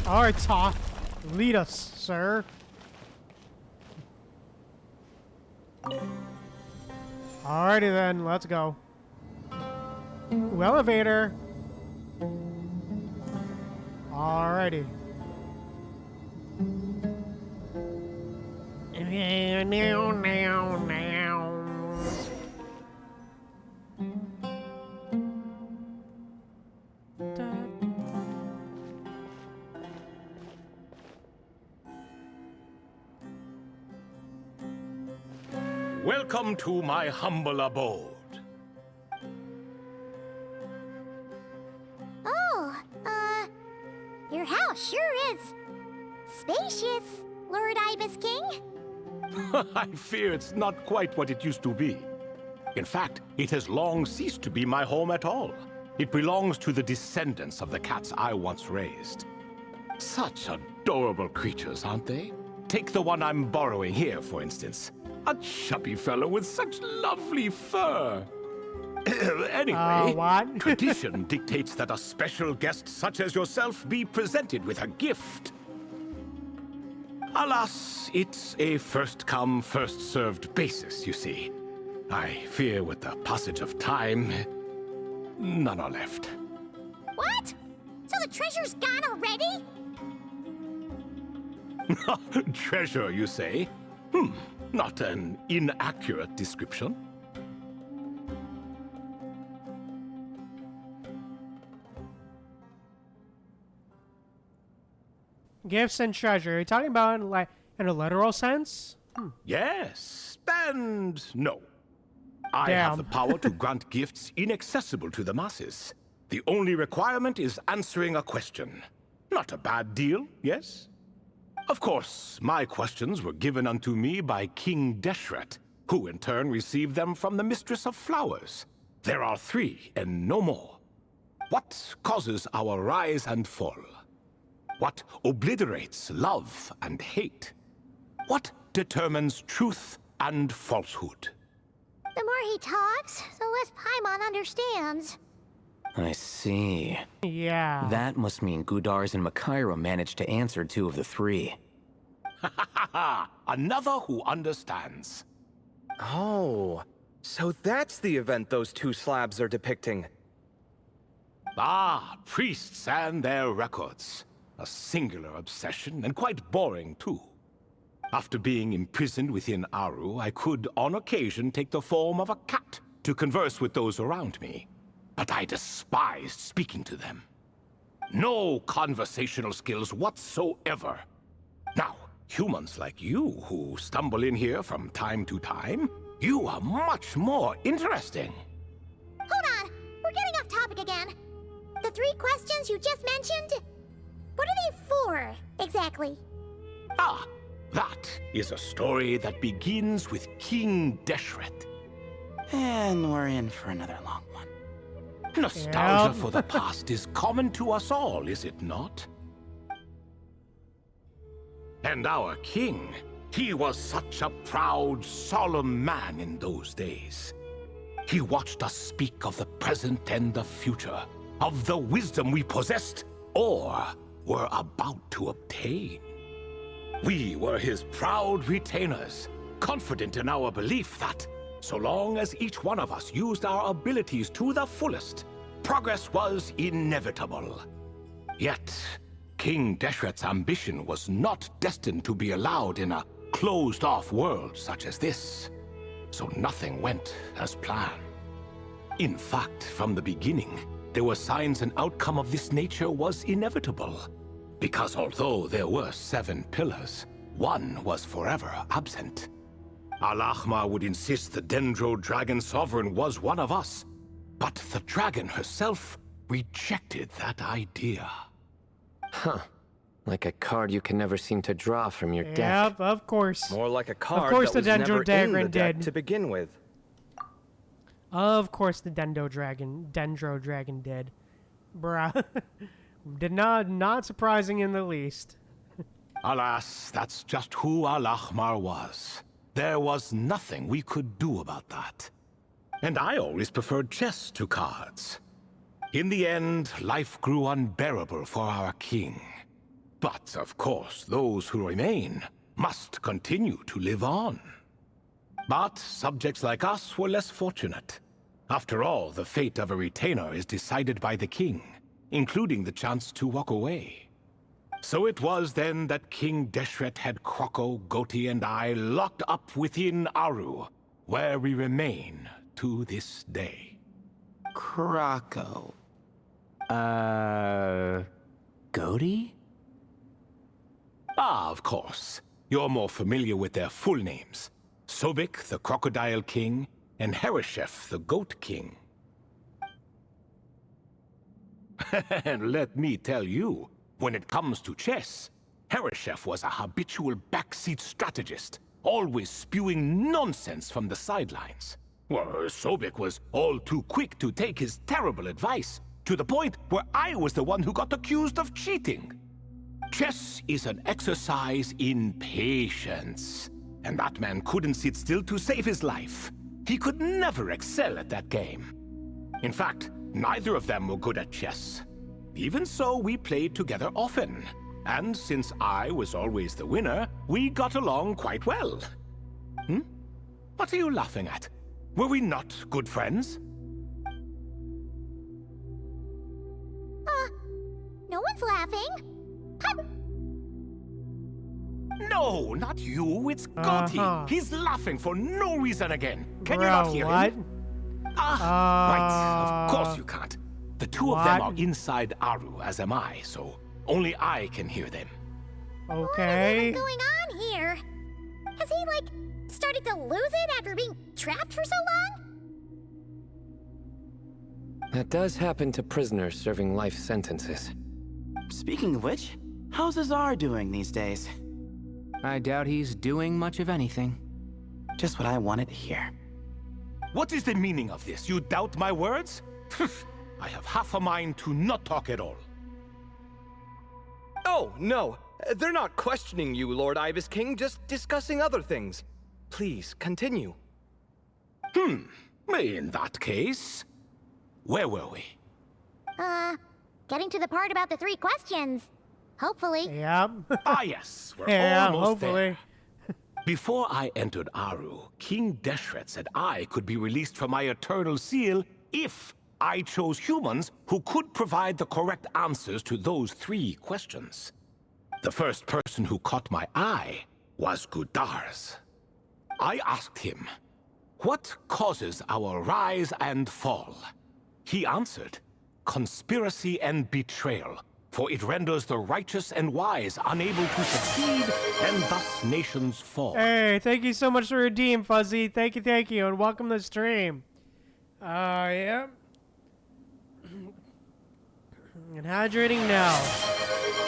All right, Toth. Lead us, sir. Alrighty then, let's go. Ooh, elevator. Alrighty. Welcome to my humble abode. Oh, your house sure is spacious, Lord Ibis King. I fear it's not quite what it used to be. In fact, it has long ceased to be my home at all. It belongs to the descendants of the cats I once raised. Such adorable creatures, aren't they? Take the one I'm borrowing here, for instance. A chubby fellow with such lovely fur. Anyway, what? Tradition dictates that a special guest such as yourself be presented with a gift. Alas, it's a first-come, first-served basis, you see. I fear with the passage of time, none are left. What? So the treasure's gone already? Treasure, you say? Not an inaccurate description. Gifts and treasure. Are you talking about like in a literal sense? Yes, and no. I Damn. have the power to grant gifts inaccessible to the masses. The only requirement is answering a question. Not a bad deal, yes? Of course, my questions were given unto me by King Deshret, who in turn received them from the Mistress of Flowers. There are 3, and no more. What causes our rise and fall? What obliterates love and hate? What determines truth and falsehood? The more he talks, the less Paimon understands. I see. Yeah. That must mean Gudars and Makaira managed to answer 2 of the 3. Another who understands. Oh, so that's the event those 2 slabs are depicting. Ah, priests and their records. A singular obsession, and quite boring, too. After being imprisoned within Aru, I could, on occasion, take the form of a cat to converse with those around me. But I despised speaking to them. No conversational skills whatsoever. Now, humans like you who stumble in here from time to time, you are much more interesting. Hold on, we're getting off topic again. The 3 questions you just mentioned, what are they for, exactly? Ah, that is a story that begins with King Deshret. And we're in for another long one. Nostalgia for the past is common to us all, is it not? And our king, he was such a proud, solemn man in those days. He watched us speak of the present and the future, of the wisdom we possessed or were about to obtain. We were his proud retainers, confident in our belief that, so long as each one of us used our abilities to the fullest, progress was inevitable. Yet, King Deshret's ambition was not destined to be allowed in a closed-off world such as this. So nothing went as planned. In fact, from the beginning, there were signs an outcome of this nature was inevitable. Because although there were 7 pillars, one was forever absent. Al-Ahmar would insist the Dendro Dragon Sovereign was one of us, but the dragon herself rejected that idea. Huh. Like a card you can never seem to draw from your deck. Yep, of course. More like a card Of course that the was Dendro never in the Dragon deck did. to begin with. Of course the Dendro Dragon did. Bruh. Not surprising in the least. Alas, that's just who Al-Ahmar was. There was nothing we could do about that. And I always preferred chess to cards. In the end, life grew unbearable for our king. But, of course, those who remain must continue to live on. But subjects like us were less fortunate. After all, the fate of a retainer is decided by the king, including the chance to walk away. So it was then that King Deshret had Kroko, Goti, and I locked up within Aru, where we remain to this day. Kroko. Goti? Ah, of course. You're more familiar with their full names. Sobek, the Crocodile King, and Hereshef, the Goat King. And let me tell you, when it comes to chess, Hereshef was a habitual backseat strategist, always spewing nonsense from the sidelines. Well, Sobek was all too quick to take his terrible advice, to the point where I was the one who got accused of cheating. Chess is an exercise in patience, and that man couldn't sit still to save his life. He could never excel at that game. In fact, neither of them were good at chess. Even so, we played together often, and since I was always the winner, we got along quite well. What are you laughing at? Were we not good friends? No one's laughing. No, not you. It's Goti. He's laughing for no reason again. Can you Bro, not hear what? him? Right. Of course you can't. The two of them are What? inside Aru, as am I, so only I can hear them. Okay. What's going on here? Has he, like, started to lose it after being trapped for so long? That does happen to prisoners serving life sentences. Speaking of which, how's Azar doing these days? I doubt he's doing much of anything. Just what I wanted to hear. What is the meaning of this? You doubt my words? I have half a mind to not talk at all. Oh, no. They're not questioning you, Lord Ibis King, just discussing other things. Please, continue. In that case, where were we? Getting to the part about the 3 questions. Hopefully. Yep. Yes, we're Yeah, almost hopefully. there. Before I entered Aru, King Deshret said I could be released from my eternal seal if I chose humans who could provide the correct answers to those 3 questions. The first person who caught my eye was Gudars. I asked him, what causes our rise and fall? He answered, conspiracy and betrayal, for it renders the righteous and wise unable to succeed, and thus nations fall. Hey, thank you so much for redeem, Fuzzy. Thank you, and welcome to the stream. Yeah. And hydrating now.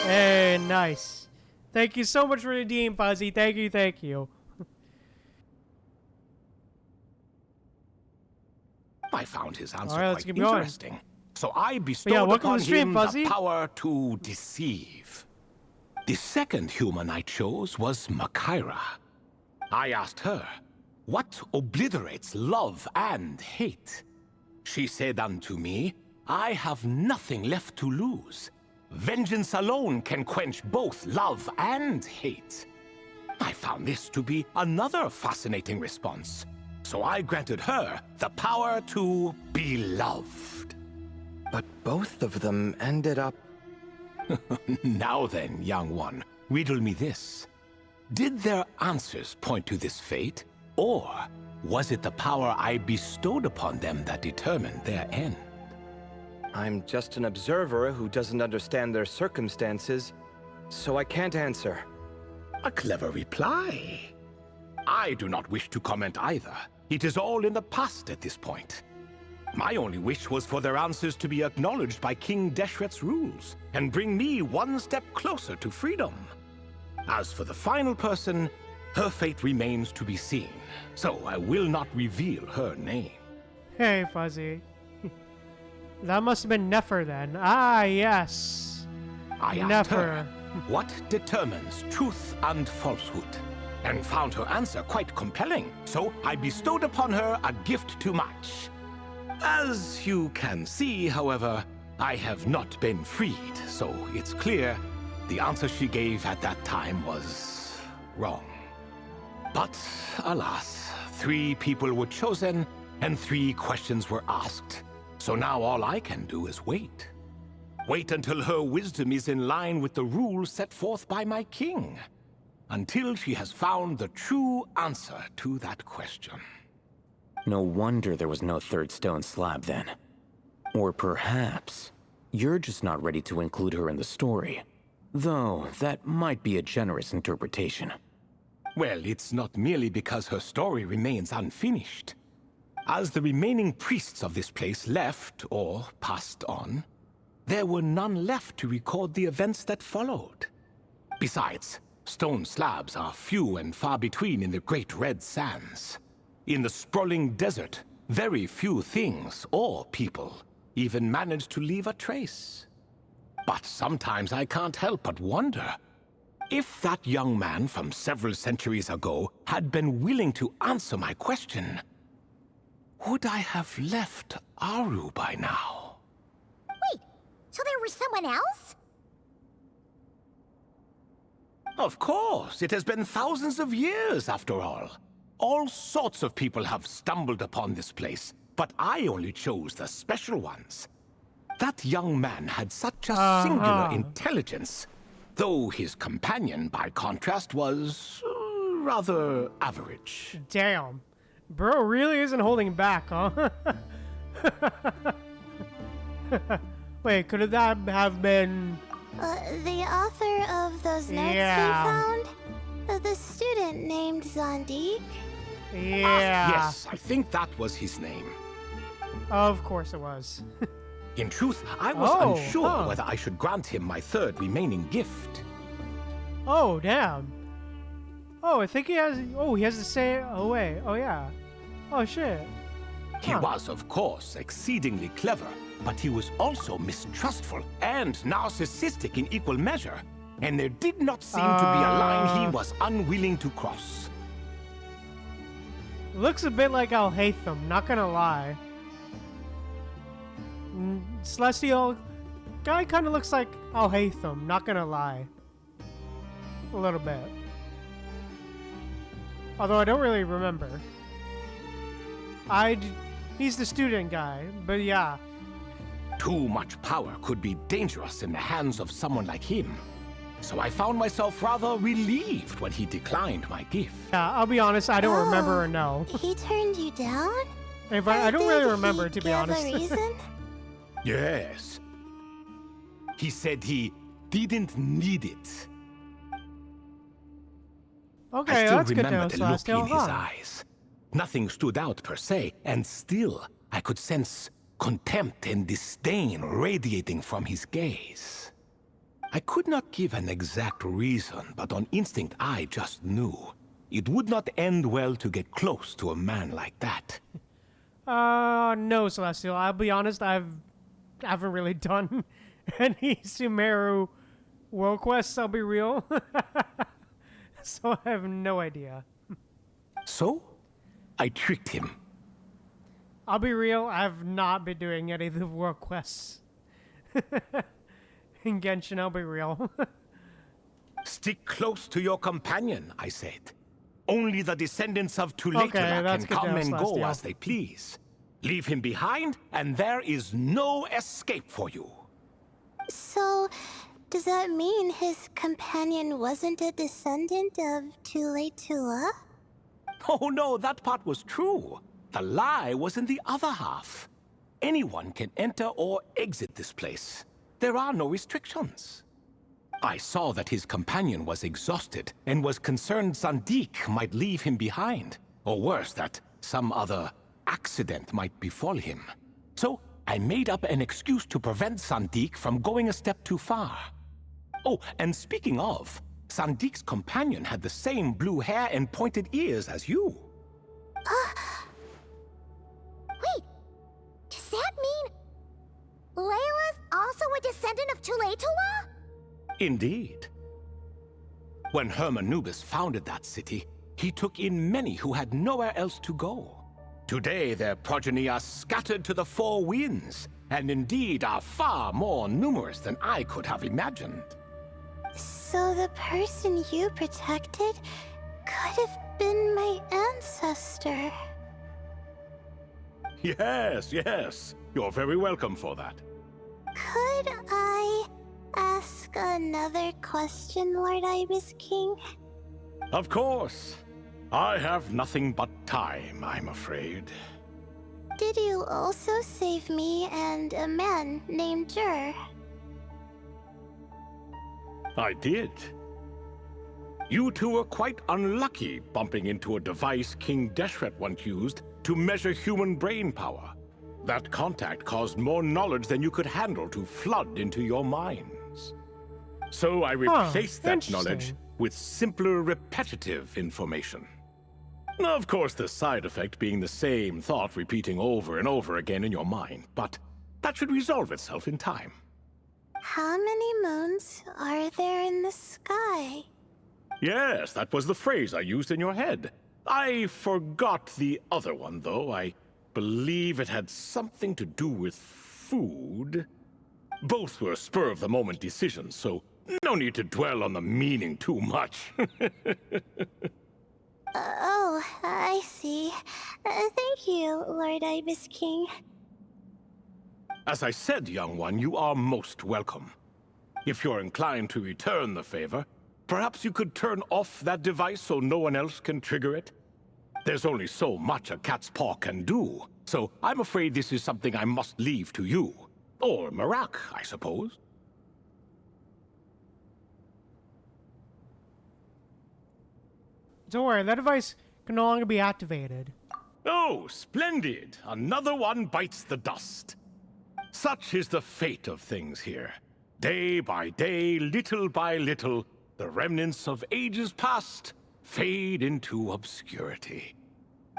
Hey, nice. Thank you so much for redeem, Fuzzy. Thank you. I found his answer All right, let's quite keep going. interesting. So I bestowed welcome to upon the stream, him Fuzzy. the power to deceive. The second human I chose was Makaira. I asked her, what obliterates love and hate? She said unto me, I have nothing left to lose. Vengeance alone can quench both love and hate. I found this to be another fascinating response. So I granted her the power to be loved. But both of them ended up... Now then, young one, riddle me this. Did their answers point to this fate? Or was it the power I bestowed upon them that determined their end? I'm just an observer who doesn't understand their circumstances, so I can't answer. A clever reply. I do not wish to comment either. It is all in the past at this point. My only wish was for their answers to be acknowledged by King Deshret's rules, and bring me one step closer to freedom. As for the final person, her fate remains to be seen, so I will not reveal her name. Hey, Fuzzy. That must have been Nefer then. Ah, yes. I asked her, what determines truth and falsehood? And found her answer quite compelling, so I bestowed upon her a gift to match. As you can see, however, I have not been freed, so it's clear the answer she gave at that time was wrong. But alas, 3 people were chosen and 3 questions were asked. So now all I can do is wait. Wait until her wisdom is in line with the rules set forth by my king. Until she has found the true answer to that question. No wonder there was no 3rd stone slab then. Or perhaps you're just not ready to include her in the story. Though, that might be a generous interpretation. Well, it's not merely because her story remains unfinished. As the remaining priests of this place left, or passed on, there were none left to record the events that followed. Besides, stone slabs are few and far between in the Great Red Sands. In the sprawling desert, very few things or people even manage to leave a trace. But sometimes I can't help but wonder, if that young man from several centuries ago had been willing to answer my question, would I have left Aru by now? Wait, so there was someone else? Of course, it has been thousands of years after all. All sorts of people have stumbled upon this place, but I only chose the special ones. That young man had such a singular intelligence, though his companion, by contrast, was rather average. Damn. Bro really isn't holding back, huh? Wait, could that have been... The author of those notes we found? The student named Zandik? Yeah. Yes, I think that was his name. Of course it was. In truth, I was unsure whether I should grant him my 3rd remaining gift. Oh, damn. Oh, I think he has... Oh, he has to say... Oh, wait. Oh, yeah. Oh, shit. He was, of course, exceedingly clever, but he was also mistrustful and narcissistic in equal measure, and there did not seem to be a line he was unwilling to cross. Looks a bit like Al-Haytham, not gonna lie. Celestial guy kind of looks like Al-Haytham, not gonna lie. A little bit. Although I don't really remember. He's the student guy, but yeah. Too much power could be dangerous in the hands of someone like him. So I found myself rather relieved when he declined my gift. Yeah, I'll be honest, I don't remember or know. He turned you down? I don't really remember, to be honest. Give a reason? Yes. He said he didn't need it. Okay, I still that's good to know, remember the look Celestial. in his eyes. Nothing stood out per se, and still I could sense contempt and disdain radiating from his gaze. I could not give an exact reason, but on instinct I just knew. It would not end well to get close to a man like that. No, Celestial. I'll be honest, I haven't really done any Sumeru world quests, I'll be real. So I have no idea. So, I tricked him. I'll be real, I've not been doing any of the world quests. In Genshin, I'll be real. Stick close to your companion, I said. Only the descendants of Layla can come and go as they please. Leave him behind, and there is no escape for you. So, does that mean his companion wasn't a descendant of Tula? Oh no, that part was true. The lie was in the other half. Anyone can enter or exit this place. There are no restrictions. I saw that his companion was exhausted and was concerned Zandik might leave him behind, or worse, that some other accident might befall him. So I made up an excuse to prevent Zandik from going a step too far. Oh, and speaking of, Zandik's companion had the same blue hair and pointed ears as you. Wait, does that mean Layla's also a descendant of Tula? Indeed. When Hermanubis founded that city, he took in many who had nowhere else to go. Today, their progeny are scattered to the 4 winds, and indeed are far more numerous than I could have imagined. So the person you protected could have been my ancestor. Yes, yes. You're very welcome for that. Could I ask another question, Lord Ibis King? Of course. I have nothing but time, I'm afraid. Did you also save me and a man named Jur? I did. You two were quite unlucky bumping into a device King Deshret once used to measure human brain power. That contact caused more knowledge than you could handle to flood into your minds. So I replaced that knowledge with simpler, repetitive information. Of course, the side effect being the same thought repeating over and over again in your mind, but that should resolve itself in time. How many moons are there in the sky? Yes, that was the phrase I used in your head. I forgot the other one, though. I believe it had something to do with food. Both were spur-of-the-moment decisions, so no need to dwell on the meaning too much. Oh, I see. Thank you, Lord Ibis King. As I said, young one, you are most welcome. If you're inclined to return the favor, perhaps you could turn off that device so no one else can trigger it? There's only so much a cat's paw can do, so I'm afraid this is something I must leave to you. Or Marak, I suppose. Don't worry, that device can no longer be activated. Oh, splendid! Another one bites the dust. Such is the fate of things here. Day by day, little by little, the remnants of ages past fade into obscurity.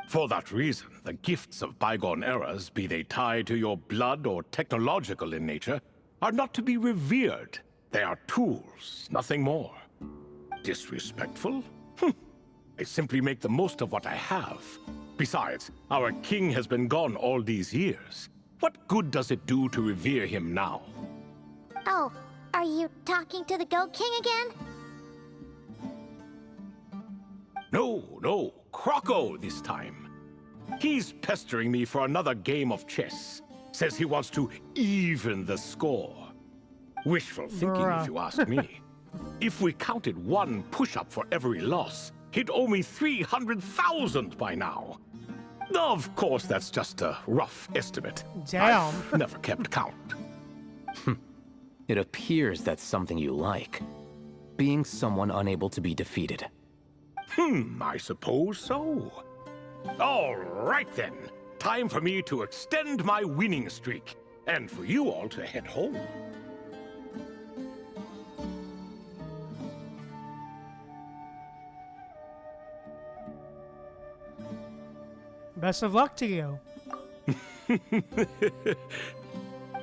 For that reason, the gifts of bygone eras, be they tied to your blood or technological in nature, are not to be revered. They are tools, nothing more. Disrespectful? I simply make the most of what I have. Besides, our king has been gone all these years. What good does it do to revere him now? Oh, are you talking to the Goat King again? No, Croco this time. He's pestering me for another game of chess. Says he wants to even the score. Wishful thinking, if you ask me. If we counted one push-up for every loss, he'd owe me 300,000 by now. Of course, that's just a rough estimate. Damn. I've never kept count. It appears that's something you like. Being someone unable to be defeated. I suppose so. All right then. Time for me to extend my winning streak, and for you all to head home. Best of luck to you.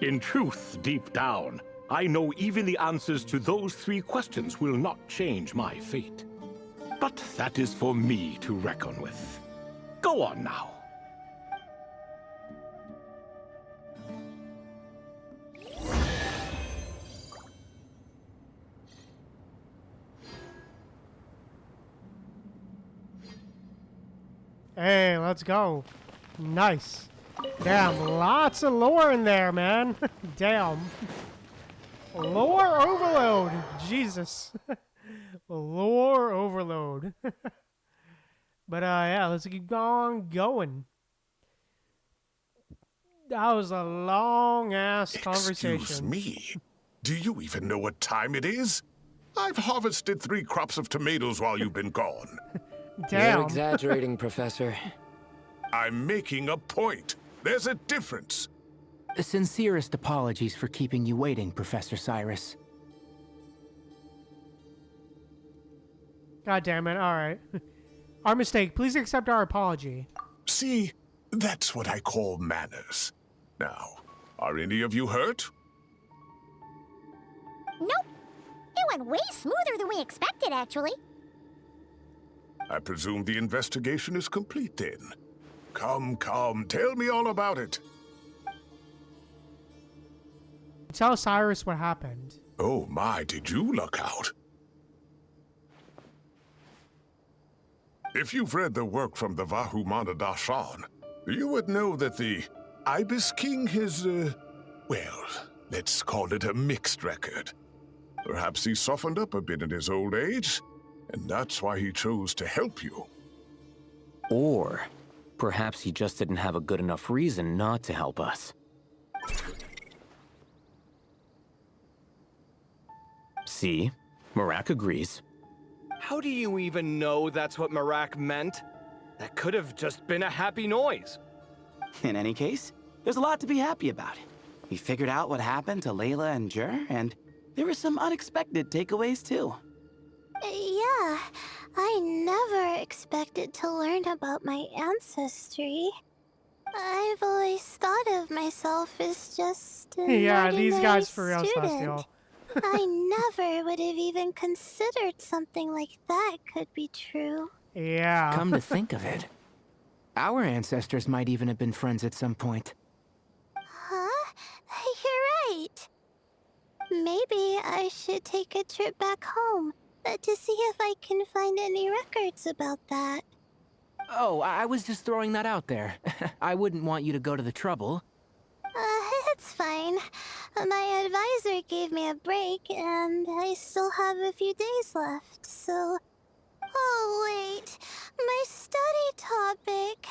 In truth, deep down, I know even the answers to those 3 questions will not change my fate. But that is for me to reckon with. Go on now. Hey, let's go. Nice. Damn, lots of lore in there, man. Damn. Lore overload. Jesus. Lore overload. But, yeah, let's keep on going. That was a long-ass conversation. Excuse me. Do you even know what time it is? I've harvested 3 crops of tomatoes while you've been gone. Damn. You're exaggerating, Professor. I'm making a point. There's a difference. Sincerest apologies for keeping you waiting, Professor Cyrus. God damn it. All right. Our mistake. Please accept our apology. See, that's what I call manners. Now, are any of you hurt? Nope. It went way smoother than we expected, actually. I presume the investigation is complete then. Come, tell me all about it. Tell Cyrus what happened. Oh my, did you luck out? If you've read the work from the Vahumana Dashan, you would know that the Ibis King is, well, let's call it a mixed record. Perhaps he softened up a bit in his old age, and that's why he chose to help you. Or perhaps he just didn't have a good enough reason not to help us. See? Marak agrees. How do you even know that's what Marak meant? That could have just been a happy noise. In any case, there's a lot to be happy about. We figured out what happened to Layla and Jur, and there were some unexpected takeaways too. Yeah, I never expected to learn about my ancestry. I've always thought of myself as just an Yeah, these ordinary guys for real, student. Celestial. I never would have even considered something like that could be true. Yeah. Come to think of it, our ancestors might even have been friends at some point. Huh? You're right. Maybe I should take a trip back home to see if I can find any records about that. Oh, I was just throwing that out there. I wouldn't want you to go to the trouble. It's fine. My advisor gave me a break, and I still have a few days left, so... Oh, wait. My study topic.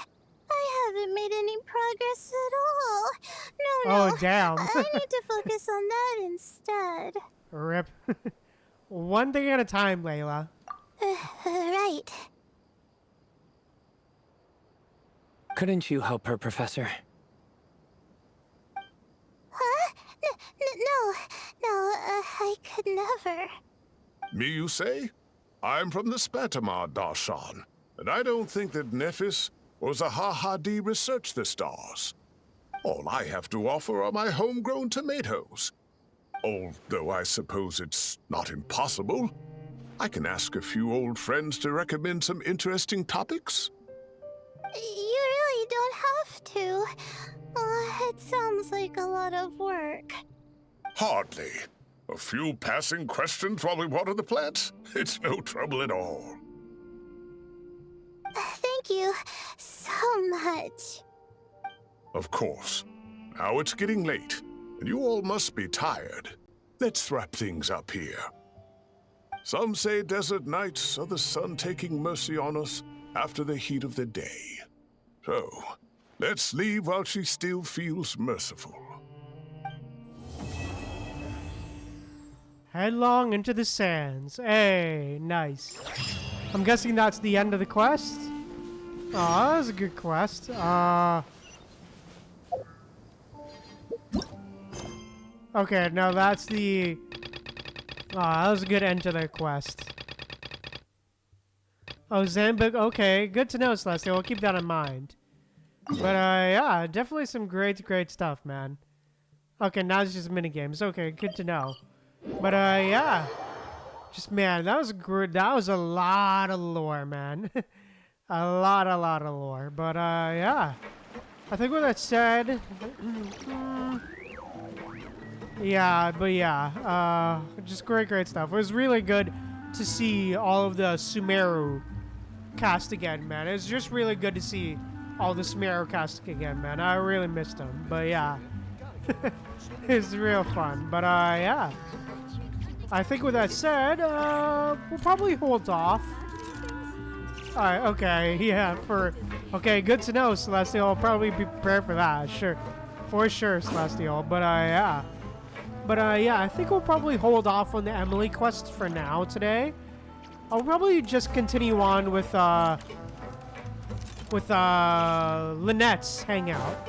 I haven't made any progress at all. No. Oh, damn. I need to focus on that instead. Rip. One thing at a time, Layla. Right. Couldn't you help her, Professor? Huh? No, I could never. Me, you say? I'm from the Spatamar Darshan, and I don't think that Nephis or Zahahadi researched the stars. All I have to offer are my homegrown tomatoes. Although I suppose it's not impossible. I can ask a few old friends to recommend some interesting topics. You really don't have to. It sounds like a lot of work. Hardly. A few passing questions while we water the plants? It's no trouble at all. Thank you so much. Of course. Now it's getting late, and you all must be tired. Let's wrap things up here. Some say desert nights are the sun taking mercy on us after the heat of the day. So, let's leave while she still feels merciful. Headlong into the sands. Hey, nice. I'm guessing that's the end of the quest? Oh, that was a good quest. Okay, no, that's the... that was a good end to the quest. Oh, Zambik, okay. Good to know, Celestial. We'll keep that in mind. But, yeah, definitely some great stuff, man. Okay, now it's just minigames. Okay, good to know. But, yeah. Just, man, that was good. That was a lot of lore, man. a lot of lore. But, yeah. I think with that said... yeah, but yeah. Just great stuff. It was really good to see all of the Sumeru cast again, man. It's just really good to see all the Sumeru cast again, man. I really missed them. But, yeah. It's real fun. But, yeah. I think with that said, we'll probably hold off. Alright, okay, yeah, okay, good to know, Celestial. I'll probably be prepared for that, sure. For sure, Celestial. But, yeah. But, yeah, I think we'll probably hold off on the Emily quest for now today. I'll probably just continue on with Lynette's Hangout.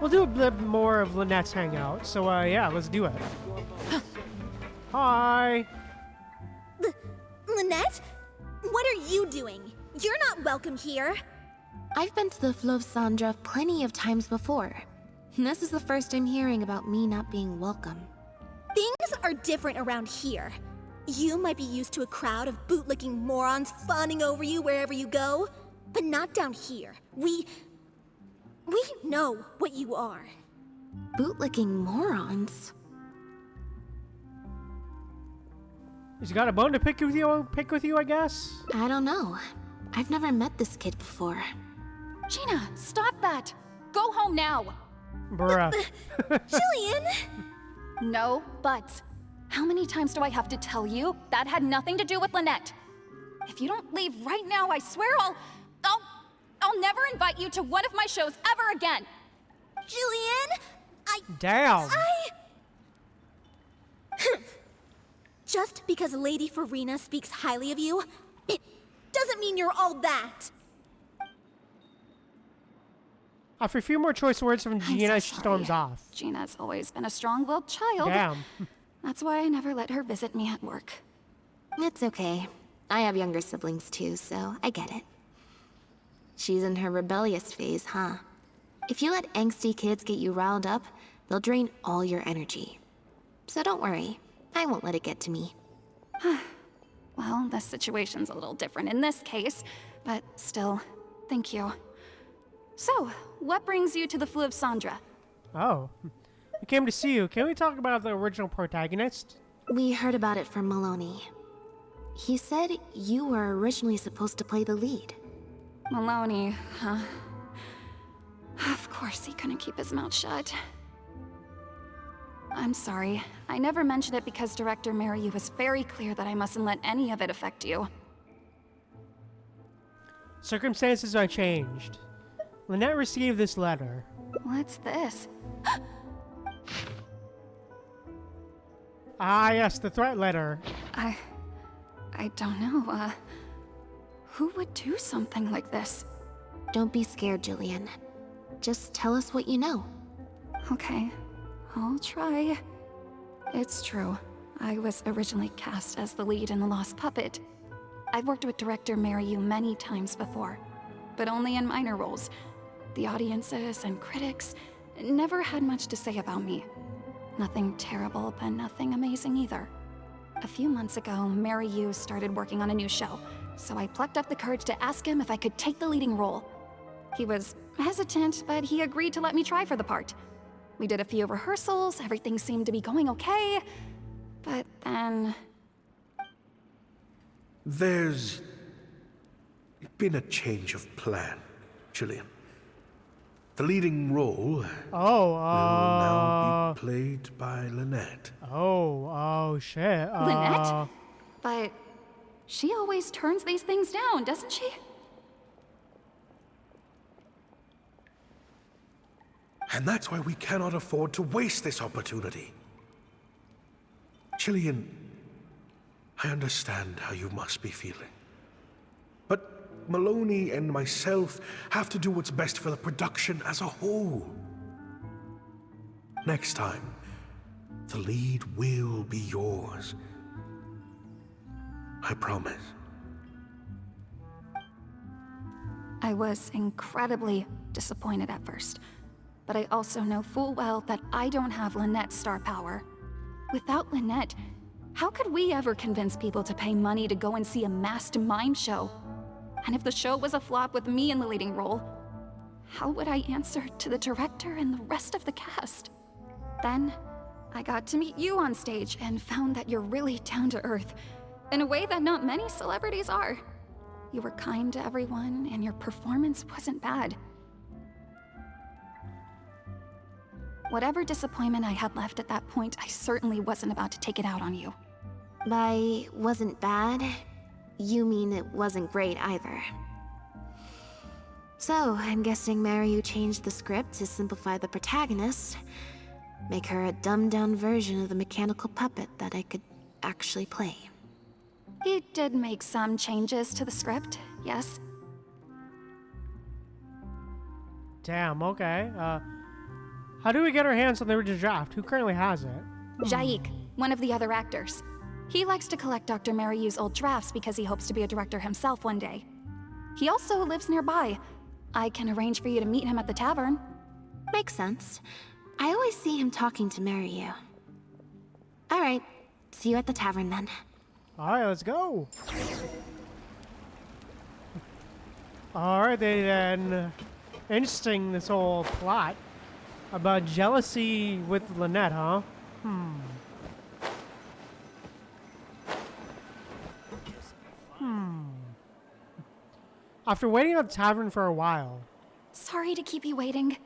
We'll do a bit more of Lynette's Hangout. So, yeah, let's do it. Hi. Lynette? What are you doing? You're not welcome here. I've been to the Fleuve Sandra plenty of times before. This is the first I'm hearing about me not being welcome. Things are different around here. You might be used to a crowd of bootlicking morons fawning over you wherever you go, but not down here. We know what you are. Bootlicking morons? He's got a bone to pick with you, I guess? I don't know. I've never met this kid before. Gina, stop that! Go home now! Bruh. Jillian! No buts. How many times do I have to tell you? That had nothing to do with Lynette. If you don't leave right now, I swear I'll never invite you to one of my shows ever again! Jillian! Damn! Just because Lady Farina speaks highly of you, it doesn't mean you're all that. After a few more choice words from Gina, she storms off. Gina's always been a strong-willed child. Damn. That's why I never let her visit me at work. It's okay. I have younger siblings too, so I get it. She's in her rebellious phase, huh? If you let angsty kids get you riled up, they'll drain all your energy. So don't worry. I won't let it get to me. Well, this situation's a little different in this case, but still, thank you. So, what brings you to the Fleuve Sandra? Oh. We came to see you. Can we talk about the original protagonist? We heard about it from Maloney. He said you were originally supposed to play the lead. Maloney, huh? Of course he couldn't keep his mouth shut. I'm sorry. I never mentioned it because Director Mariu was very clear that I mustn't let any of it affect you. Circumstances are changed. Lynette received this letter. What's this? Ah, yes, the threat letter. I don't know, who would do something like this? Don't be scared, Jillian. Just tell us what you know. Okay, I'll try. It's true. I was originally cast as the lead in The Lost Puppet. I've worked with director Mariu many times before, but only in minor roles. The audiences and critics never had much to say about me. Nothing terrible, but nothing amazing either. A few months ago, Mariu started working on a new show, so I plucked up the courage to ask him if I could take the leading role. He was hesitant, but he agreed to let me try for the part. We did a few rehearsals, everything seemed to be going okay, but then... There's been a change of plan, Jillian. The leading role will now be played by Lynette. Oh, shit. Lynette? But she always turns these things down, doesn't she? And that's why we cannot afford to waste this opportunity. Jillian, I understand how you must be feeling. But Maloney and myself have to do what's best for the production as a whole. Next time, the lead will be yours. I promise. I was incredibly disappointed at first, but I also know full well that I don't have Lynette's star power. Without Lynette, how could we ever convince people to pay money to go and see a masked mime show? And if the show was a flop with me in the leading role, how would I answer to the director and the rest of the cast? Then, I got to meet you on stage and found that you're really down to earth, in a way that not many celebrities are. You were kind to everyone, and your performance wasn't bad. Whatever disappointment I had left at that point, I certainly wasn't about to take it out on you. By wasn't bad, you mean it wasn't great either. So, I'm guessing Mariu changed the script to simplify the protagonist, make her a dumbed-down version of the mechanical puppet that I could actually play. He did make some changes to the script, yes. Damn, okay. How do we get our hands on the original draft? Who currently has it? Jaik, one of the other actors. He likes to collect Dr. Mariu's old drafts because he hopes to be a director himself one day. He also lives nearby. I can arrange for you to meet him at the tavern. Makes sense. I always see him talking to Mariu. Alright, see you at the tavern then. Alright, let's go. Alright, then. Interesting, this whole plot about jealousy with Lynette, huh? after waiting at the tavern for a while. Sorry to keep you waiting.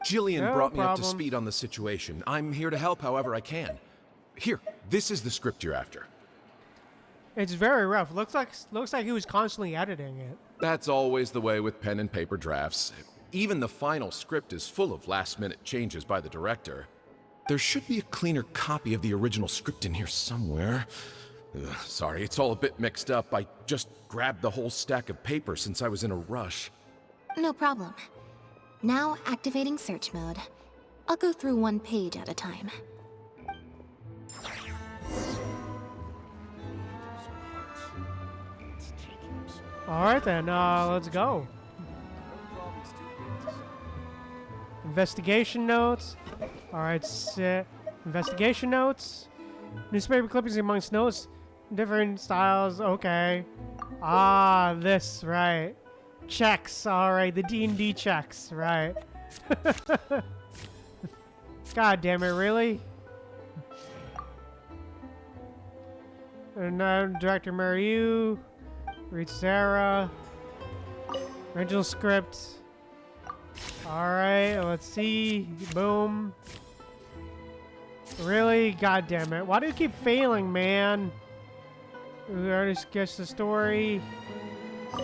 Jillian No brought me up to problem. speed on the situation. I'm here to help however I can. Here, this is the script you're after. It's very rough. Looks like he was constantly editing it. That's always the way with pen and paper drafts. Even the final script is full of last-minute changes by the director. There should be a cleaner copy of the original script in here somewhere. Sorry, it's all a bit mixed up. I just grabbed the whole stack of paper since I was in a rush. No problem. Now activating search mode. I'll go through one page at a time. Alright then, let's go. Investigation notes. Alright, investigation notes. Newspaper clippings amongst notes. Different styles, okay. Ah, this, right. Checks, alright, the D&D checks, right. God damn it, really? And director Mariu. Read Sarah. Original script. Alright, let's see. Boom. Really? God damn it. Why do you keep failing, man? We already sketched the story.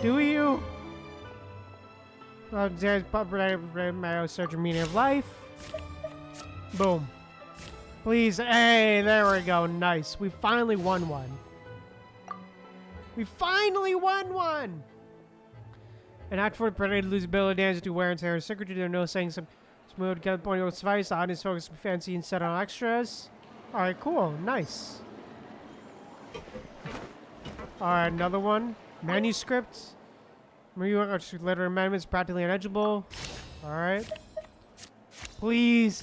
Do you? There's my search meaning of life. Boom. Please. Hey, there we go. Nice. We finally won one. We finally won one! An act for the predator to lose ability dance to wear and tear. Secretary, there are no saying some smooth, get the point of device. The audience focus fancy and set on extras. Alright, cool. Nice. Alright, another one. Manuscript. Letter amendments practically illegible. Alright. Please.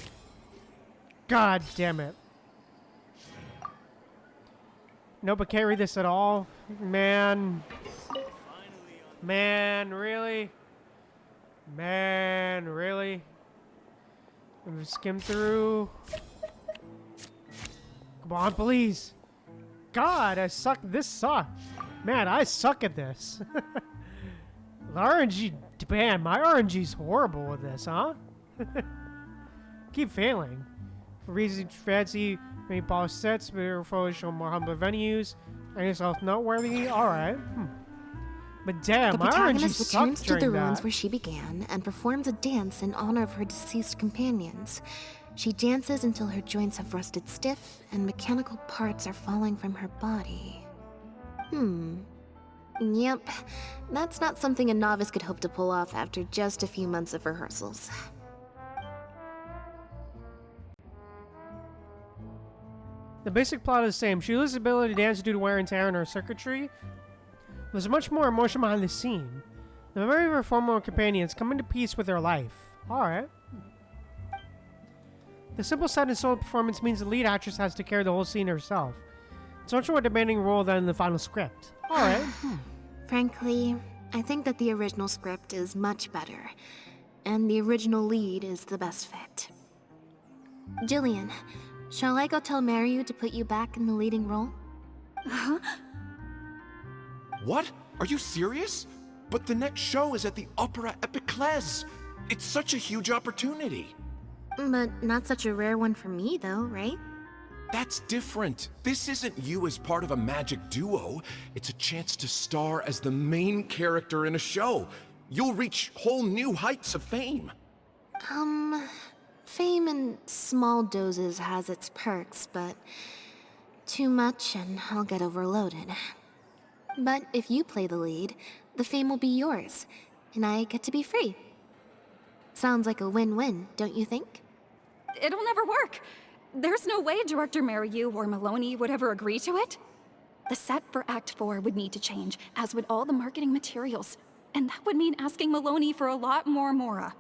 God damn it. Nope, I can't read this at all. Man. Man, really? Man, really? Let me skim through. Come on, please. God, I suck. This sucks. Man, I suck at this. The RNG, man, my RNG's horrible with this, huh? Keep failing. For reasons fancy, many polished sets, but your show more humble venues. And yourself noteworthy. Alright. But damn, the my RNG protagonist sucked returns to the during ruins that. where she began and performs a dance in honor of her deceased companions. She dances until her joints have rusted stiff and mechanical parts are falling from her body. Yep, that's not something a novice could hope to pull off after just a few months of rehearsals. The basic plot is the same. She loses the ability to dance due to wear and tear in her circuitry. There's much more emotion behind the scene. The memory of her former companions come into peace with her life. Alright. The simple set and solo performance means the lead actress has to carry the whole scene herself. It's much more a demanding role than in the final script. Alright. Frankly, I think that the original script is much better, and the original lead is the best fit. Jillian, shall I go tell Mariu to put you back in the leading role? Huh? What? Are you serious? But the next show is at the Opera Epiclese. It's such a huge opportunity. But not such a rare one for me, though, right? That's different. This isn't you as part of a magic duo. It's a chance to star as the main character in a show. You'll reach whole new heights of fame. Fame in small doses has its perks, but too much and I'll get overloaded. But if you play the lead, the fame will be yours, and I get to be free. Sounds like a win-win, don't you think? It'll never work. There's no way Director Mariu or Maloney would ever agree to it. The set for Act 4 would need to change, as would all the marketing materials. And that would mean asking Maloney for a lot more Mora.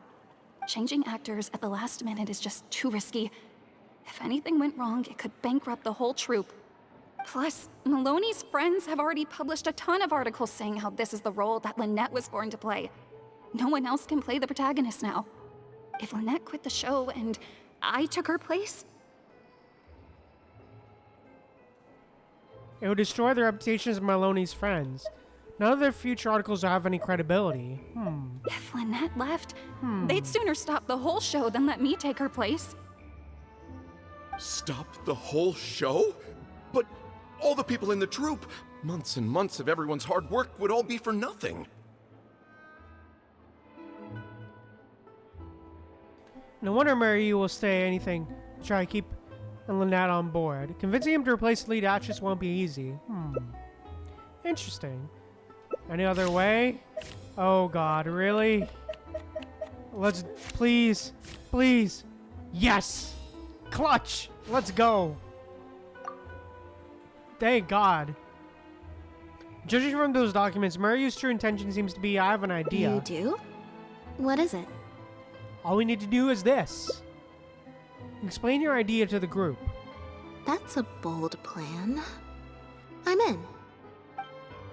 Changing actors at the last minute is just too risky. If anything went wrong, it could bankrupt the whole troupe. Plus, Maloney's friends have already published a ton of articles saying how this is the role that Lynette was born to play. No one else can play the protagonist now. If Lynette quit the show and I took her place, it would destroy the reputations of Maloney's friends. None of their future articles have any credibility. If Lynette left, they'd sooner stop the whole show than let me take her place. Stop the whole show? But all the people in the troupe, months and months of everyone's hard work would all be for nothing. No wonder Mary will say anything to try to keep Lynette on board. Convincing him to replace the lead actress won't be easy. Interesting. Any other way? Oh god, really? Let's, please, please. Yes! Clutch! Let's go! Thank god. Judging from those documents, Maryu's true intention seems to be, I have an idea. You do? What is it? All we need to do is this. Explain your idea to the group. That's a bold plan. I'm in.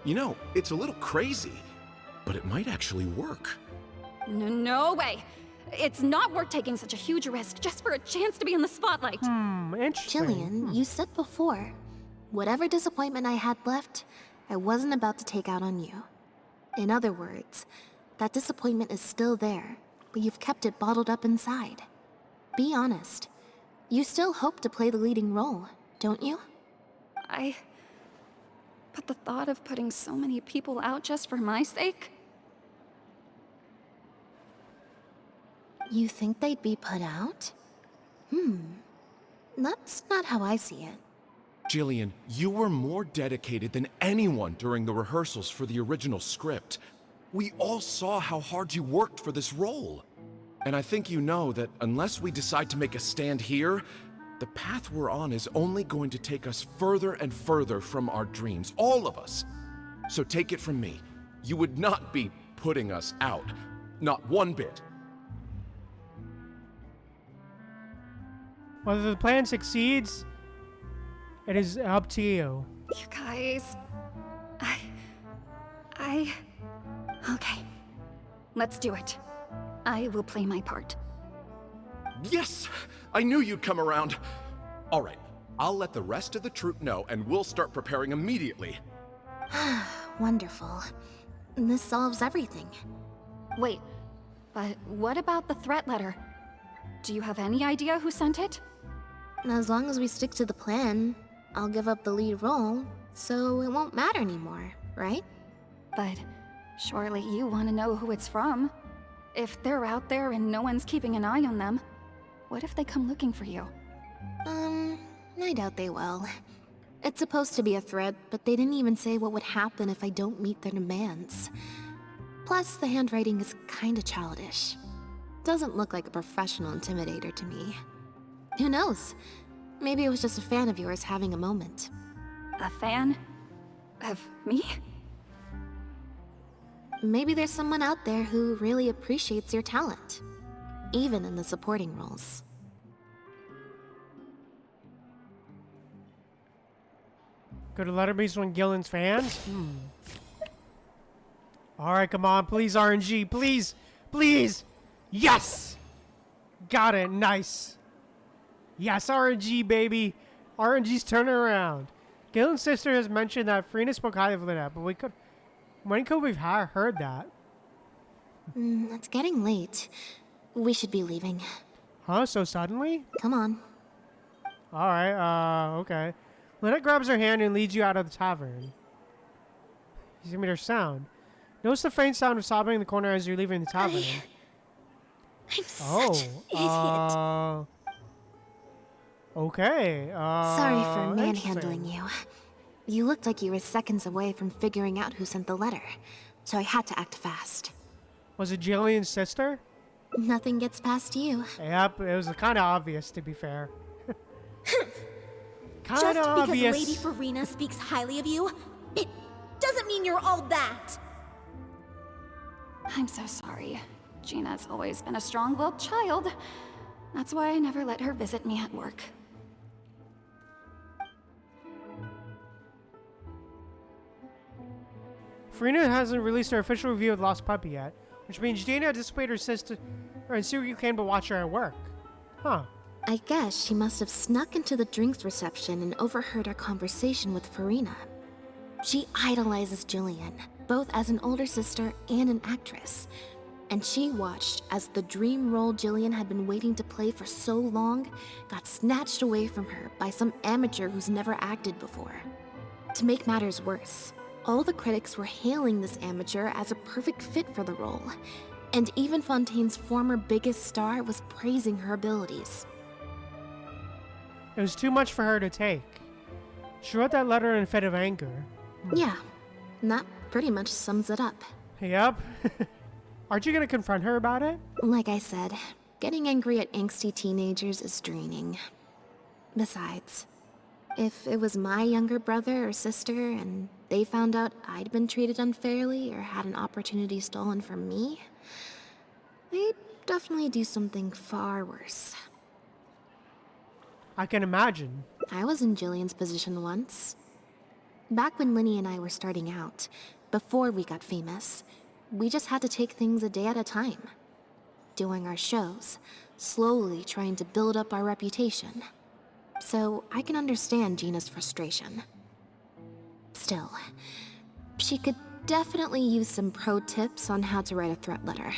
You know, it's a little crazy, but it might actually work. No way. It's not worth taking such a huge risk just for a chance to be in the spotlight. Interesting. Jillian, you said before, whatever disappointment I had left, I wasn't about to take out on you. In other words, that disappointment is still there, but you've kept it bottled up inside. Be honest. You still hope to play the leading role, don't you? But the thought of putting so many people out just for my sake? You think they'd be put out? That's not how I see it. Jillian, you were more dedicated than anyone during the rehearsals for the original script. We all saw how hard you worked for this role. And I think you know that unless we decide to make a stand here, the path we're on is only going to take us further and further from our dreams, all of us. So take it from me, you would not be putting us out. Not one bit. Whether the plan succeeds, it is up to you. You guys... Okay. Let's do it. I will play my part. Yes! I knew you'd come around. All right, I'll let the rest of the troupe know and we'll start preparing immediately. Wonderful. This solves everything. Wait, but what about the threat letter? Do you have any idea who sent it? As long as we stick to the plan, I'll give up the lead role, so it won't matter anymore, right? But surely you want to know who it's from. If they're out there and no one's keeping an eye on them, what if they come looking for you? I doubt they will. It's supposed to be a threat, but they didn't even say what would happen if I don't meet their demands. Plus, the handwriting is kinda childish. Doesn't look like a professional intimidator to me. Who knows? Maybe it was just a fan of yours having a moment. A fan? Of me? Maybe there's someone out there who really appreciates your talent, even in the supporting roles. Could a letter be from Gillen's fans? Alright, come on, please RNG, please! Please! Yes! Got it, nice. Yes, RNG, baby. RNG's turning around. Gillen's sister has mentioned that Farina spoke highly of Lynette, but when could we have heard that? It's getting late. We should be leaving. Huh? So suddenly? Come on. Alright, okay. Lynette grabs her hand and leads you out of the tavern. You give me her sound. Notice the faint sound of sobbing in the corner as you're leaving the tavern. I'm such an idiot. Okay, Sorry for manhandling you. You looked like you were seconds away from figuring out who sent the letter, so I had to act fast. Was it Jillian's sister? Nothing gets past you. Yep, it was kind of obvious, to be fair. Just because Lady Farina speaks highly of you, it doesn't mean you're all that. I'm so sorry. Gina's always been a strong-willed child. That's why I never let her visit me at work. Farina hasn't released her official review of Lost Puppy yet, which means Gina displayed her sister and secretly claimed to watch her at work. Huh. I guess she must have snuck into the drinks reception and overheard our conversation with Farina. She idolizes Jillian. both as an older sister and an actress. And she watched as the dream role Jillian had been waiting to play for so long got snatched away from her by some amateur who's never acted before. To make matters worse, all the critics were hailing this amateur as a perfect fit for the role, and even Fontaine's former biggest star was praising her abilities. It was too much for her to take. She wrote that letter in a fit of anger. Yeah, and that pretty much sums it up. Yep. Aren't you gonna confront her about it? Like I said, getting angry at angsty teenagers is draining. Besides, if it was my younger brother or sister and they found out I'd been treated unfairly or had an opportunity stolen from me, they'd definitely do something far worse. I can imagine. I was in Jillian's position once. Back when Linny and I were starting out, before we got famous, we just had to take things a day at a time. Doing our shows, slowly trying to build up our reputation. So I can understand Gina's frustration. Still, she could definitely use some pro tips on how to write a threat letter.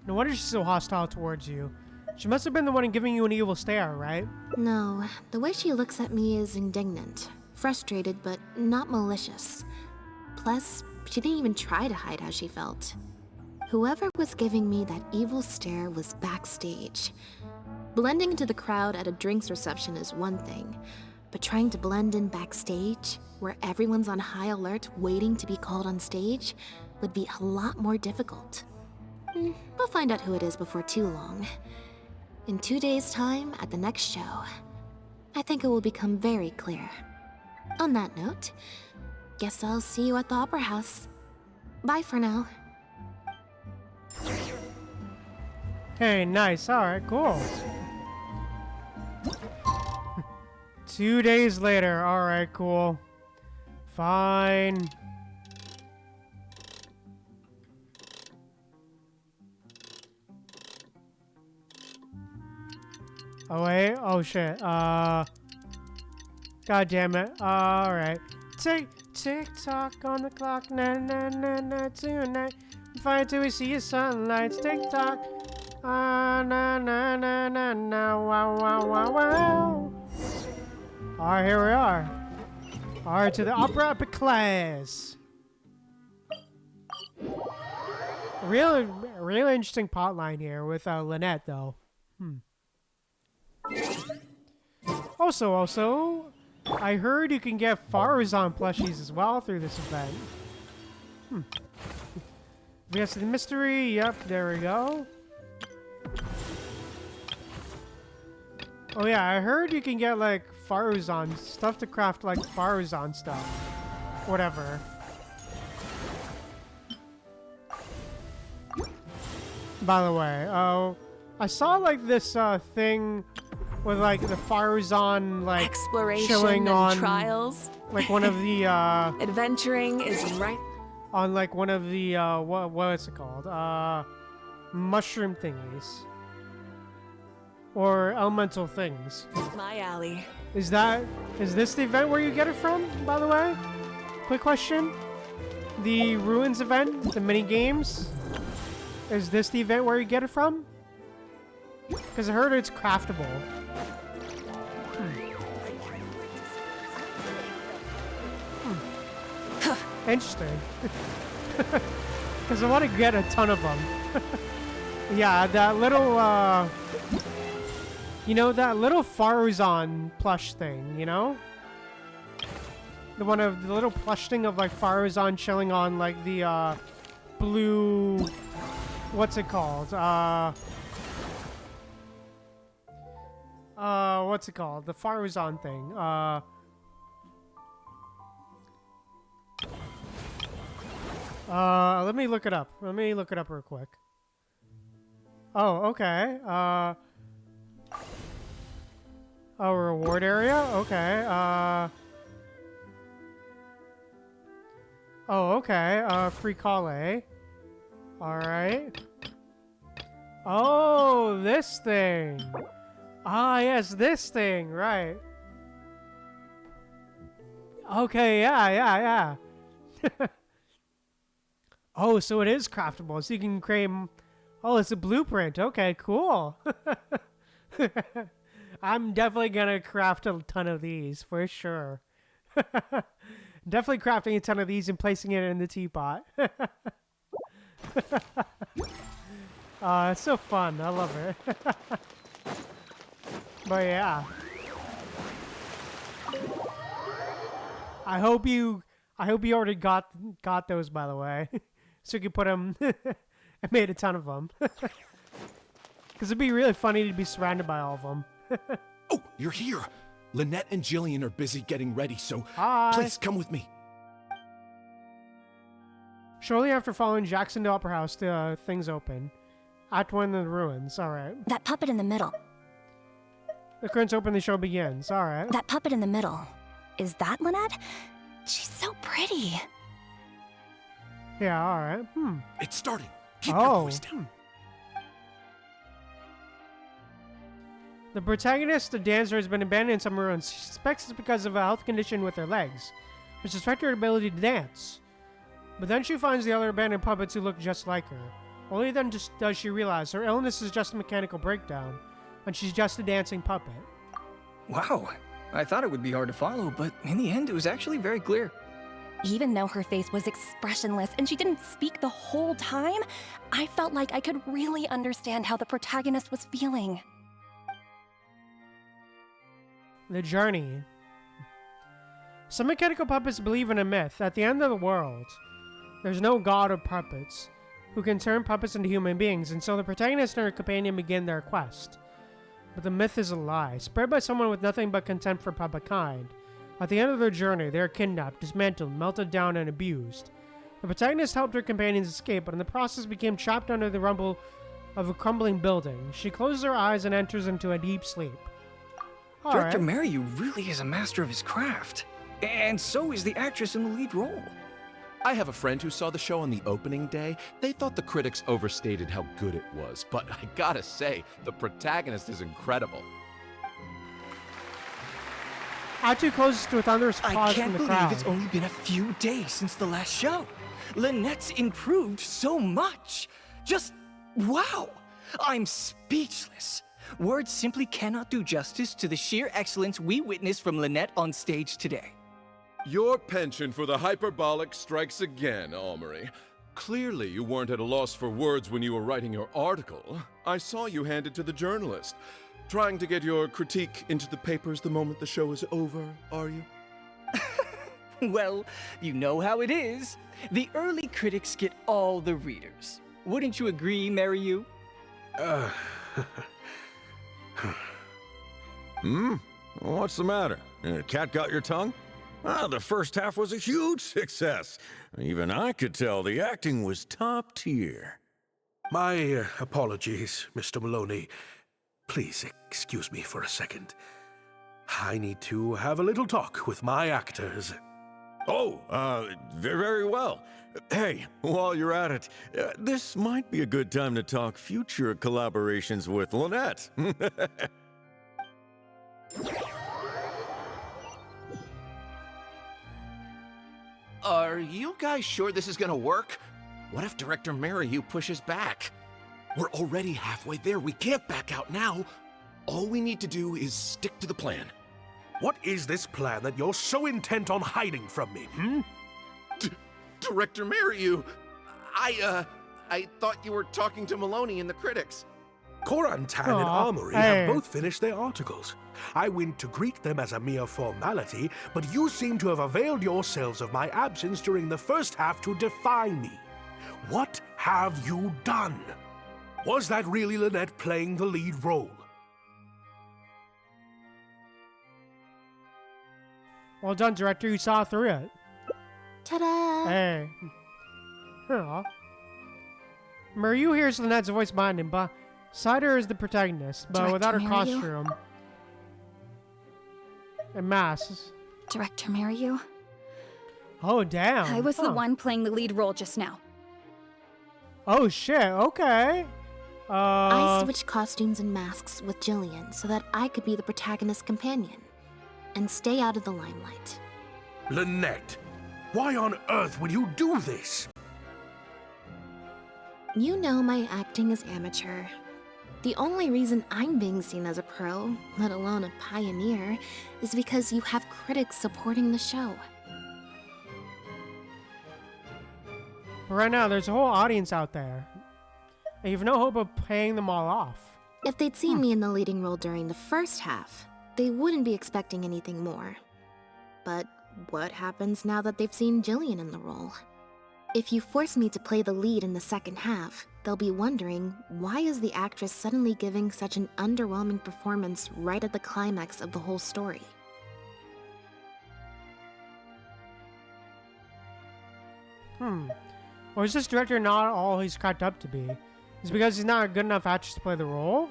No wonder she's so hostile towards you. She must have been the one giving you an evil stare, right? No, the way she looks at me is indignant, frustrated, but not malicious. Plus, she didn't even try to hide how she felt. Whoever was giving me that evil stare was backstage. Blending into the crowd at a drinks reception is one thing, but trying to blend in backstage, where everyone's on high alert waiting to be called on stage, would be a lot more difficult. We'll find out who it is before too long. In 2 days' time, at the next show, I think it will become very clear. On that note, guess I'll see you at the Opera House. Bye for now. Hey, nice. Alright, cool. 2 days later. Alright, cool. Fine. Oh, wait. Oh, shit. God damn it. Alright. Tick tock on the clock. Na na na na tonight. Fine till we see the sunlight. Tick tock. Na na na na na. Wow wow wow wow. Alright, here we are. Alright, to the opera epic class. Really interesting plotline here with Lynette, though. Also, I heard you can get Farazan plushies as well through this event. Yes, the mystery. Yep, there we go. Oh yeah, I heard you can get like Farazan stuff to craft like Farazan stuff. Whatever. By the way, I saw like this thing with like the Farazan like exploration chilling and on trials. Like one of the adventuring is right on like one of the what is it called? Mushroom thingies. Or elemental things. My alley. Is this the event where you get it from, by the way? Quick question. The Ruins event, the mini games. Is this the event where you get it from? Because I heard it's craftable. Interesting. Because I want to get a ton of them. Yeah, that little, you know, that little Farazan plush thing, you know? The little plush thing of, like, Farazan chilling on, like, the, blue... What's it called? What's it called? The Farazan thing. Let me look it up. Let me look it up real quick. Oh, okay. A reward area? Okay. Oh, okay. Free colei. Alright. Oh, this thing. Ah, yes, this thing. Right. Okay, yeah. Oh, so it is craftable. So you can create... Oh, it's a blueprint. Okay, cool. I'm definitely gonna craft a ton of these, for sure. Definitely crafting a ton of these and placing it in the teapot. It's so fun. I love it. But yeah. I hope you already got those, by the way. So you can put them... I made a ton of them. Because it'd be really funny to be surrounded by all of them. Oh, you're here. Lynette and Jillian are busy getting ready, so please come with me. Shortly after following Jackson to Opera House, the things open. Act 1 in the ruins. Alright. That puppet in the middle. The curtains open, the show begins. Alright. That puppet in the middle. Is that Lynette? She's so pretty. Yeah, alright. It's starting. Keep your voice down. The protagonist, the dancer, has been abandoned in some ruins. She suspects it's because of a health condition with her legs, which affected her ability to dance. But then she finds the other abandoned puppets who look just like her. Only then does she realize her illness is just a mechanical breakdown, and she's just a dancing puppet. Wow, I thought it would be hard to follow, but in the end it was actually very clear. Even though her face was expressionless and she didn't speak the whole time, I felt like I could really understand how the protagonist was feeling. The journey. Some mechanical puppets believe in a myth. At the end of the world, there's no god of puppets who can turn puppets into human beings, and so the protagonist and her companion begin their quest. But the myth is a lie, spread by someone with nothing but contempt for puppet kind. At the end of their journey, they are kidnapped, dismantled, melted down, and abused. The protagonist helped her companions escape, but in the process became trapped under the rumble of a crumbling building. She closes her eyes and enters into a deep sleep. Director Mariu really is a master of his craft. And so is the actress in the lead role. I have a friend who saw the show on the opening day. They thought the critics overstated how good it was, but I gotta say, the protagonist is incredible. Act 2 closes to a thunderous applause from the crowd. I can't believe it's only been a few days since the last show. Lynette's improved so much. Just wow! I'm speechless. Words simply cannot do justice to the sheer excellence we witnessed from Lynette on stage today. Your penchant for the hyperbolic strikes again, Almery. Clearly you weren't at a loss for words when you were writing your article. I saw you hand it to the journalist. Trying to get your critique into the papers the moment the show is over, are you? Well, you know how it is. The early critics get all the readers. Wouldn't you agree, Mariu? What's the matter? Cat got your tongue? Ah, the first half was a huge success. Even I could tell the acting was top tier. My apologies, Mr. Maloney. Please excuse me for a second. I need to have a little talk with my actors. Oh, very well. Hey, while you're at it, this might be a good time to talk future collaborations with Lynette. Are you guys sure this is gonna work? What if Director Mariu pushes back? We're already halfway there. We can't back out now. All we need to do is stick to the plan. What is this plan that you're so intent on hiding from me, Director Mariu, I thought you were talking to Maloney and the critics. Corantan and Armory have both finished their articles. I went to greet them as a mere formality, but you seem to have availed yourselves of my absence during the first half to defy me. What have you done? Was that really Lynette playing the lead role? Well done, director. You saw through it. Ta-da! Hey. Aw. Mariu hears Lynette's voice behind him, but Cider is the protagonist, but Director without her Mariu? costume and masks. Director Mariu? Oh, damn. I was the one playing the lead role just now. Oh, shit. Okay. I switched costumes and masks with Jillian so that I could be the protagonist's companion and stay out of the limelight. Lynette, why on earth would you do this? You know my acting is amateur. The only reason I'm being seen as a pro, let alone a pioneer, is because you have critics supporting the show. But right now, there's a whole audience out there. And you've no hope of paying them all off. If they'd seen me in the leading role during the first half, they wouldn't be expecting anything more. But what happens now that they've seen Jillian in the role? If you force me to play the lead in the second half, they'll be wondering, why is the actress suddenly giving such an underwhelming performance right at the climax of the whole story? Or is this director not all he's cracked up to be? Is it because he's not a good enough actress to play the role?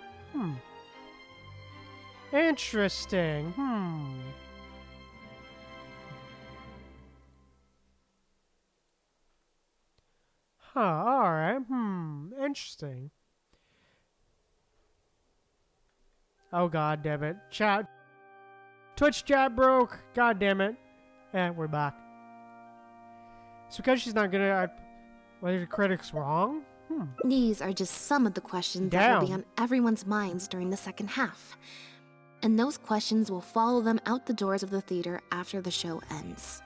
Interesting. Alright. Interesting. Oh, god damn it. Chat. Twitch chat broke. God damn it. And we're back. It's because she's not good at whether the critics wrong? These are just some of the questions that will be on everyone's minds during the second half. And those questions will follow them out the doors of the theater after the show ends.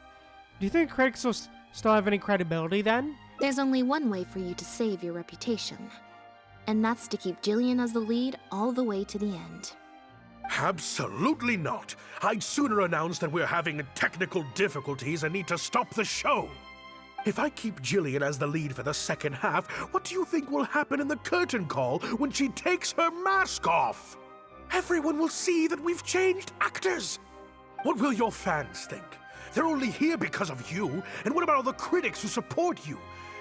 Do you think critics will still have any credibility then? There's only one way for you to save your reputation. And that's to keep Jillian as the lead all the way to the end. Absolutely not. I'd sooner announce that we're having technical difficulties and need to stop the show. If I keep Jillian as the lead for the second half, what do you think will happen in the curtain call when she takes her mask off? Everyone will see that we've changed actors. What will your fans think? They're only here because of you, and what about all the critics who support you?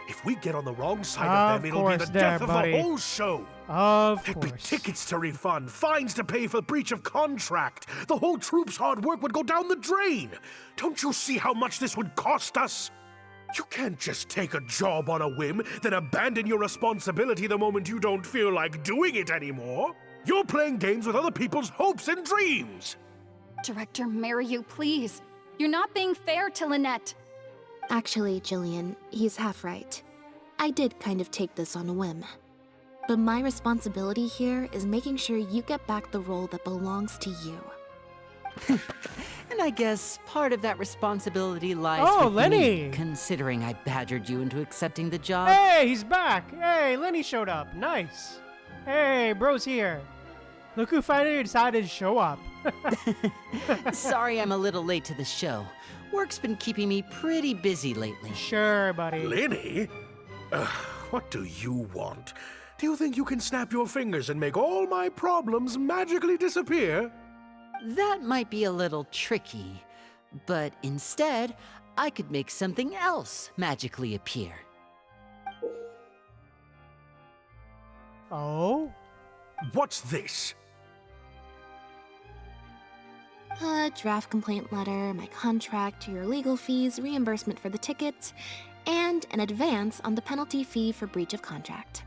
If we get on the wrong side of them, it'll be the death of the whole show. There'd be tickets to refund, fines to pay for breach of contract. The whole troupe's hard work would go down the drain. Don't you see how much this would cost us? You can't just take a job on a whim, then abandon your responsibility the moment you don't feel like doing it anymore. You're playing games with other people's hopes and dreams. Director Mariu, please. You're not being fair to Lynette. Actually, Jillian, he's half right. I did kind of take this on a whim. But my responsibility here is making sure you get back the role that belongs to you. And I guess part of that responsibility lies with Lenny! me, considering I badgered you into accepting the job. Hey, he's back! Hey, Lenny showed up. Nice. Hey, bro's here. Look who finally decided to show up. Sorry I'm a little late to the show. Work's been keeping me pretty busy lately. Sure, buddy. Lenny? What do you want? Do you think you can snap your fingers and make all my problems magically disappear? That might be a little tricky, but instead, I could make something else magically appear. Oh? What's this? A draft complaint letter, my contract, your legal fees, reimbursement for the tickets, and an advance on the penalty fee for breach of contract.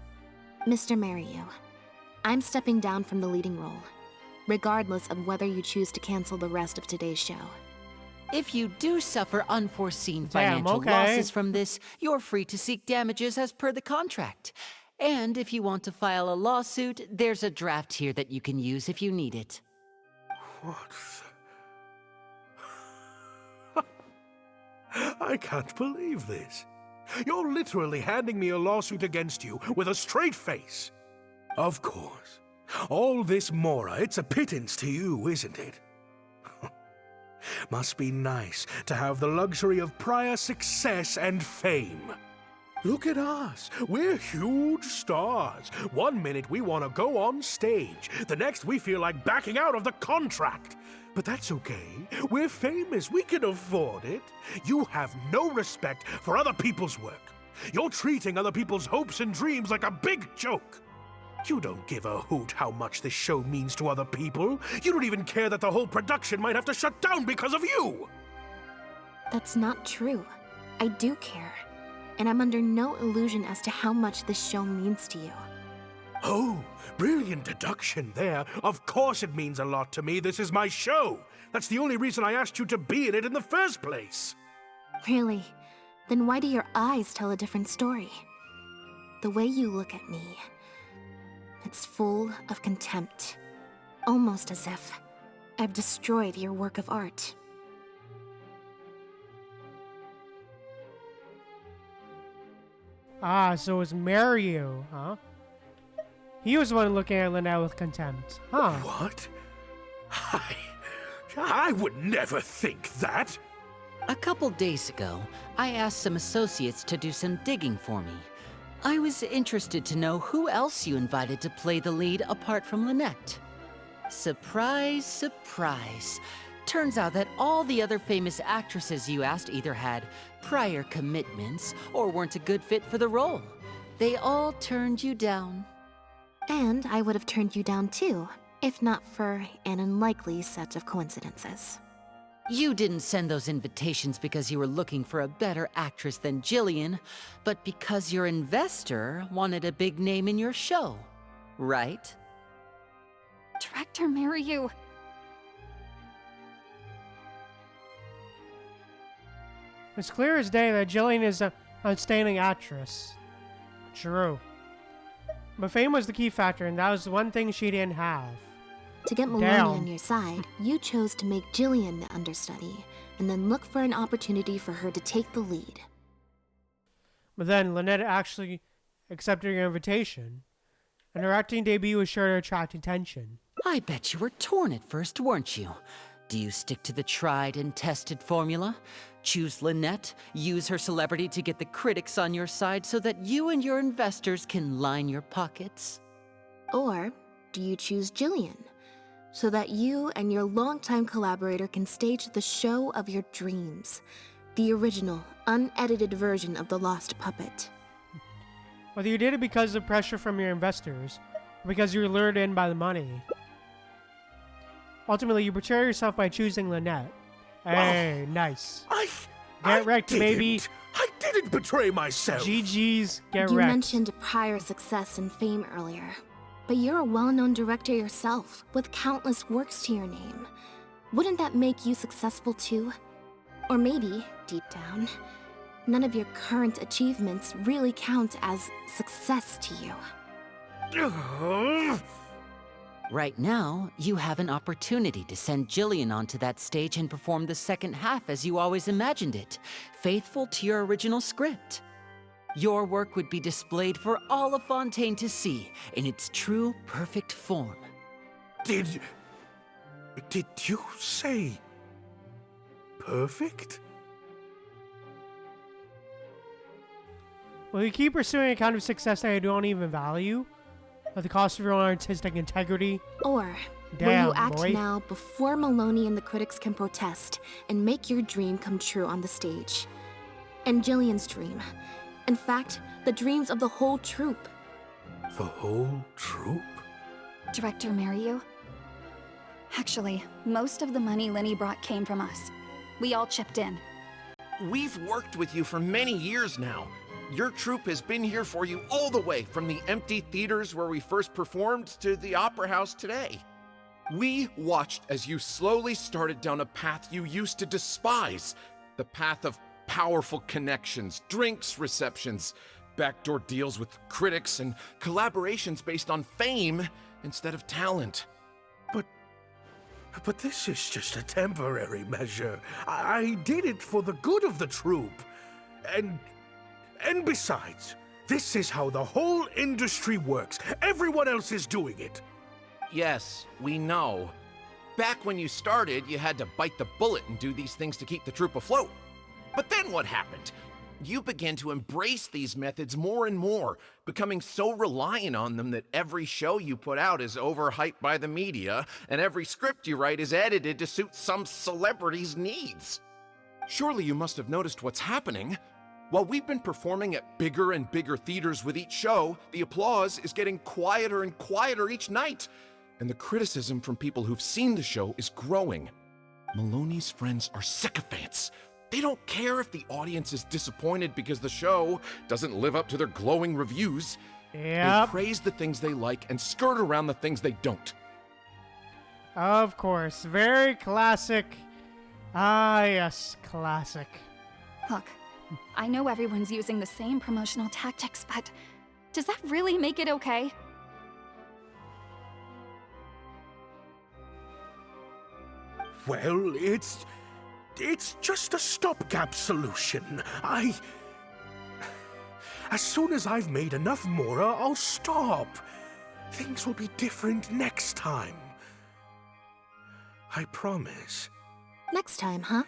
Mr. Mariu, I'm stepping down from the leading role, regardless of whether you choose to cancel the rest of today's show. If you do suffer unforeseen financial losses from this, you're free to seek damages as per the contract. And if you want to file a lawsuit, there's a draft here that you can use if you need it. What? I can't believe this. You're literally handing me a lawsuit against you with a straight face. Of course. All this Mora, it's a pittance to you, isn't it? Must be nice to have the luxury of prior success and fame. Look at us. We're huge stars. One minute we want to go on stage. The next we feel like backing out of the contract. But that's okay. We're famous. We can afford it. You have no respect for other people's work. You're treating other people's hopes and dreams like a big joke. You don't give a hoot how much this show means to other people. You don't even care that the whole production might have to shut down because of you. That's not true. I do care. And I'm under no illusion as to how much this show means to you. Oh, brilliant deduction there. Of course it means a lot to me. This is my show. That's the only reason I asked you to be in it in the first place. Really? Then why do your eyes tell a different story? The way you look at me, it's full of contempt. Almost as if I've destroyed your work of art. Ah, so it was Mario, huh? He was the one looking at Lynette with contempt, huh? What? I would never think that. A couple days ago, I asked some associates to do some digging for me. I was interested to know who else you invited to play the lead apart from Lynette. Surprise, surprise. Turns out that all the other famous actresses you asked either had prior commitments or weren't a good fit for the role. They all turned you down. And I would have turned you down too, if not for an unlikely set of coincidences. You didn't send those invitations because you were looking for a better actress than Jillian, but because your investor wanted a big name in your show, right? Director Mariu. It's clear as day that Jillian is an outstanding actress. True. But fame was the key factor, and that was the one thing she didn't have. To get Maloney on your side, you chose to make Jillian the understudy, and then look for an opportunity for her to take the lead. But then Lynette actually accepted your invitation, and her acting debut was sure to attract attention. I bet you were torn at first, weren't you? Do you stick to the tried and tested formula? Choose Lynette, use her celebrity to get the critics on your side so that you and your investors can line your pockets? Or do you choose Jillian, so that you and your longtime collaborator can stage the show of your dreams, the original, unedited version of The Lost Puppet? Whether you did it because of pressure from your investors, or because you were lured in by the money, ultimately you betray yourself by choosing Lynette. Hey, nice. Get wrecked, baby. I didn't betray myself. GG's, get You wrecked. mentioned prior success and fame earlier, but you're a well-known director yourself, with countless works to your name. Wouldn't that make you successful too? Or maybe, deep down, none of your current achievements really count as success to you. Right now, you have an opportunity to send Jillian onto that stage and perform the second half as you always imagined it, faithful to your original script. Your work would be displayed for all of Fontaine to see in its true, perfect form. Did you say perfect? Will you keep pursuing a kind of success that you don't even value? At the cost of your own artistic integrity? Or will you act now before Maloney and the critics can protest and make your dream come true on the stage? And Jillian's dream. In fact, the dreams of the whole troupe. The whole troupe? Director Mariu? Actually, most of the money Lenny brought came from us. We all chipped in. We've worked with you for many years now. Your troupe has been here for you all the way from the empty theaters where we first performed to the Opera House today. We watched as you slowly started down a path you used to despise. The path of powerful connections, drinks receptions, backdoor deals with critics, and collaborations based on fame instead of talent. But this is just a temporary measure. I did it for the good of the troupe. And besides, this is how the whole industry works. Everyone else is doing it. Yes, we know. Back when you started, you had to bite the bullet and do these things to keep the troupe afloat. But then what happened? You began to embrace these methods more and more, becoming so reliant on them that every show you put out is overhyped by the media, and every script you write is edited to suit some celebrity's needs. Surely you must have noticed what's happening. While we've been performing at bigger and bigger theaters with each show, the applause is getting quieter and quieter each night, and the criticism from people who've seen the show is growing. Maloney's friends are sycophants. They don't care if the audience is disappointed because the show doesn't live up to their glowing reviews. Yep. They praise the things they like and skirt around the things they don't. Of course. Very classic. Ah, yes. Classic. Look, I know everyone's using the same promotional tactics, but does that really make it okay? Well, it's just a stopgap solution. As soon as I've made enough Mora, I'll stop. Things will be different next time. I promise. Next time, huh?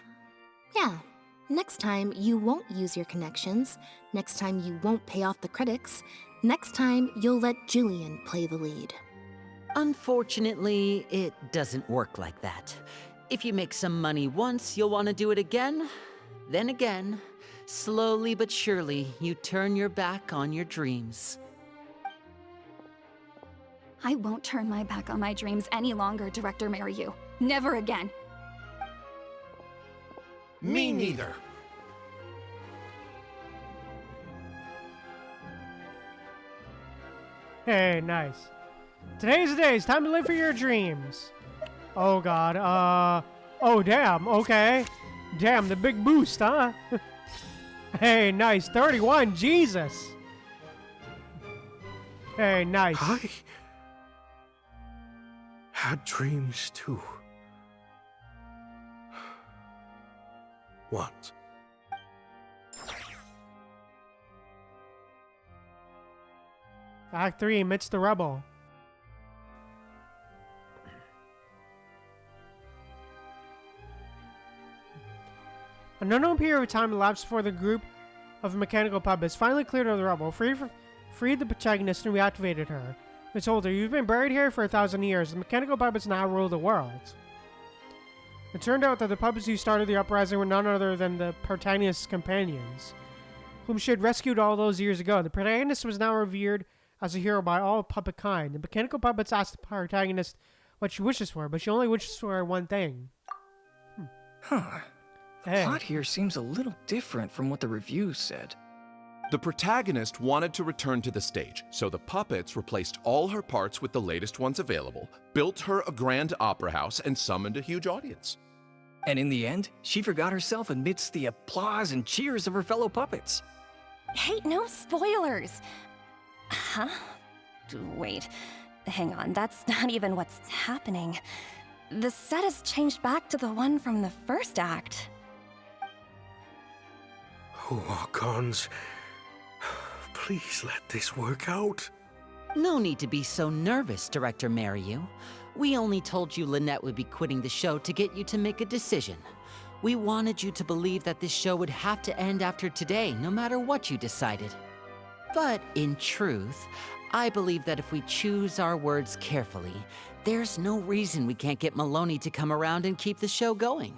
Yeah. Next time, you won't use your connections. Next time, you won't pay off the critics. Next time, you'll let Julian play the lead. Unfortunately, it doesn't work like that. If you make some money once, you'll want to do it again, then again. Slowly but surely, you turn your back on your dreams. I won't turn my back on my dreams any longer, Director Mariyu. Never again. Me neither. Hey, nice. Today's the day. It's time to live for your dreams. Oh, God. Oh, damn. Okay. Damn, the big boost, huh? Hey, nice. 31. Jesus. Hey, nice. I had dreams too. Once. Act 3, amidst the rubble. An unknown period of time elapsed before the group of mechanical puppets finally cleared out of the rubble, freed the protagonist, and reactivated her. They told her, "You've been buried here for 1,000 years. The mechanical puppets now rule the world." It turned out that the puppets who started the uprising were none other than the protagonist's companions, whom she had rescued all those years ago. The protagonist was now revered as a hero by all puppet kind. The mechanical puppets asked the protagonist what she wishes for, but she only wishes for one thing. Huh. The plot here seems a little different from what the reviews said. The protagonist wanted to return to the stage, so the puppets replaced all her parts with the latest ones available, built her a grand opera house, and summoned a huge audience. And in the end, she forgot herself amidst the applause and cheers of her fellow puppets. Hey, no spoilers! Huh? Wait, hang on, that's not even what's happening. The set has changed back to the one from the first act. Oh, Archons. Please let this work out. No need to be so nervous, Director Mariyu. We only told you Lynette would be quitting the show to get you to make a decision. We wanted you to believe that this show would have to end after today, no matter what you decided. But in truth, I believe that if we choose our words carefully, there's no reason we can't get Maloney to come around and keep the show going.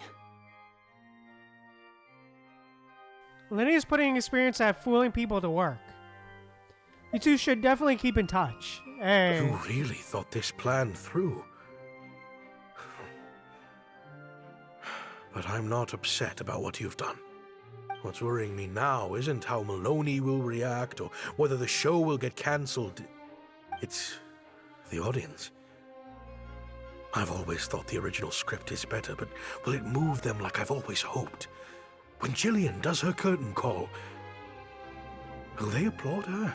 Lenny is putting experience at fooling people to work. You two should definitely keep in touch. Hey. You really thought this plan through. But I'm not upset about what you've done. What's worrying me now isn't how Maloney will react or whether the show will get cancelled. It's the audience. I've always thought the original script is better, but will it move them like I've always hoped? When Jillian does her curtain call, will they applaud her?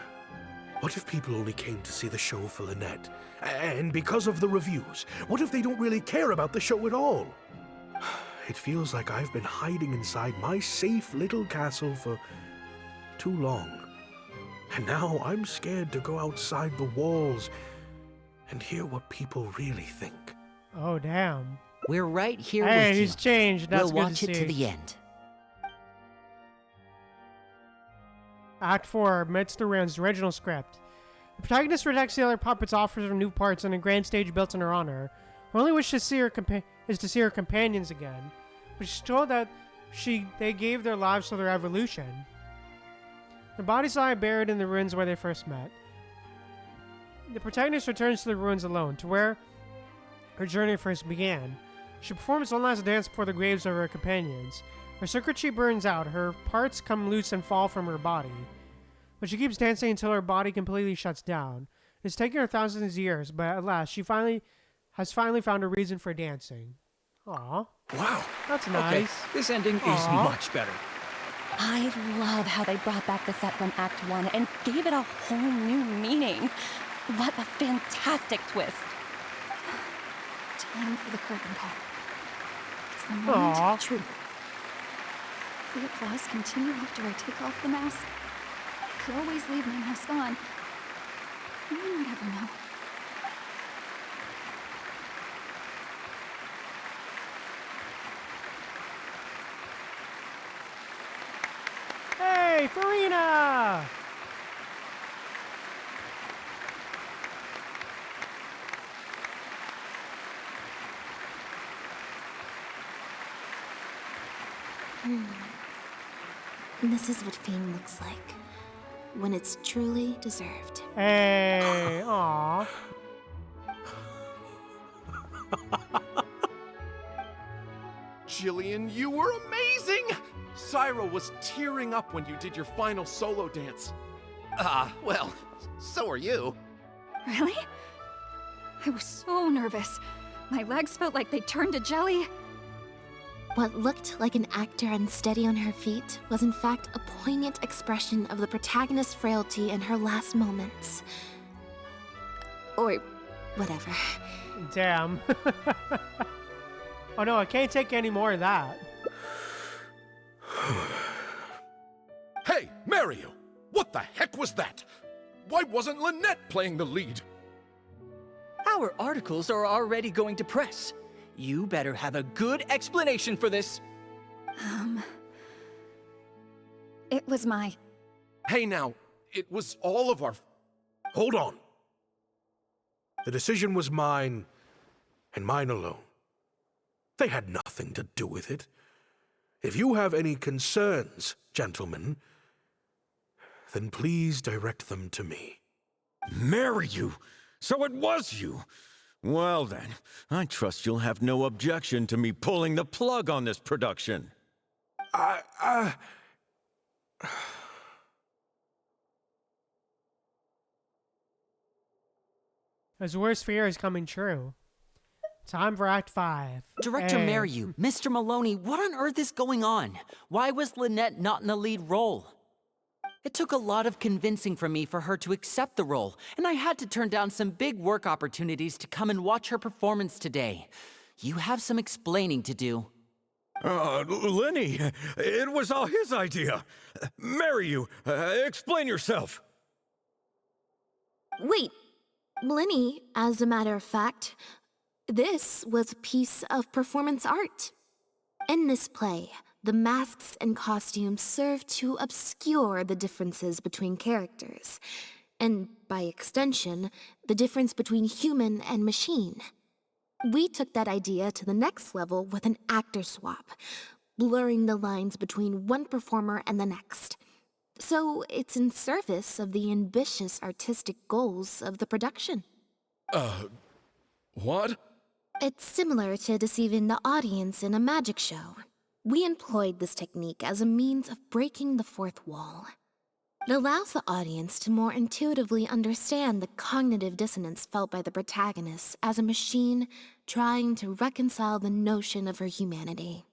What if people only came to see the show for Lynette? And because of the reviews, what if they don't really care about the show at all? It feels like I've been hiding inside my safe little castle for too long. And now I'm scared to go outside the walls and hear what people really think. Oh, damn. We're right here with you. Hey, he's changed. That's we'll good watch to it see. to the end. Act 4, amidst the ruins, original script. The protagonist rejects the other puppets' offers of new parts on a grand stage built in her honor. Her only wish to see her is to see her companions again, but she's told that they gave their lives to their evolution. The bodies lie buried in the ruins where they first met. The protagonist returns to the ruins alone, to where her journey first began. She performs one last dance before the graves of her companions. Her circuitry burns out, her parts come loose and fall from her body. but she keeps dancing until her body completely shuts down. It's taken her thousands of years, but at last she has finally found a reason for dancing. Aw. Wow. That's nice. Okay, this ending is much better. I love how they brought back the set from Act 1 and gave it a whole new meaning. What a fantastic twist. Time for the curtain call. It's the moment of truth. The applause continue after I take off the mask. I could always leave my mask on. No one would ever know. Hey, Farina! This is what fame looks like when it's truly deserved. Hey, aw. Jillian, you were amazing! Cyro was tearing up when you did your final solo dance. Well, so are you. Really? I was so nervous. My legs felt like they turned to jelly. What looked like an actor unsteady on her feet was in fact a poignant expression of the protagonist's frailty in her last moments. Or whatever. Damn. Oh no, I can't take any more of that. Hey, Mario! What the heck was that? Why wasn't Lynette playing the lead? Our articles are already going to press. You better have a good explanation for this. It was my... Hey now, it was all of our... Hold on. The decision was mine, and mine alone. They had nothing to do with it. If you have any concerns, gentlemen, then please direct them to me. Marry you? So it was you? Well then, I trust you'll have no objection to me pulling the plug on this production. His worst fear is coming true. Time for Act 5. Director Mariu, Mr. Maloney, what on earth is going on? Why was Lynette not in the lead role? It took a lot of convincing from me for her to accept the role, and I had to turn down some big work opportunities to come and watch her performance today. You have some explaining to do. Lenny, it was all his idea. Mariu, explain yourself. Wait, Lenny, as a matter of fact, this was a piece of performance art. In this play, the masks and costumes serve to obscure the differences between characters, and by extension, the difference between human and machine. We took that idea to the next level with an actor swap, blurring the lines between one performer and the next. So it's in service of the ambitious artistic goals of the production. What? It's similar to deceiving the audience in a magic show. We employed this technique as a means of breaking the fourth wall. It allows the audience to more intuitively understand the cognitive dissonance felt by the protagonist as a machine trying to reconcile the notion of her humanity.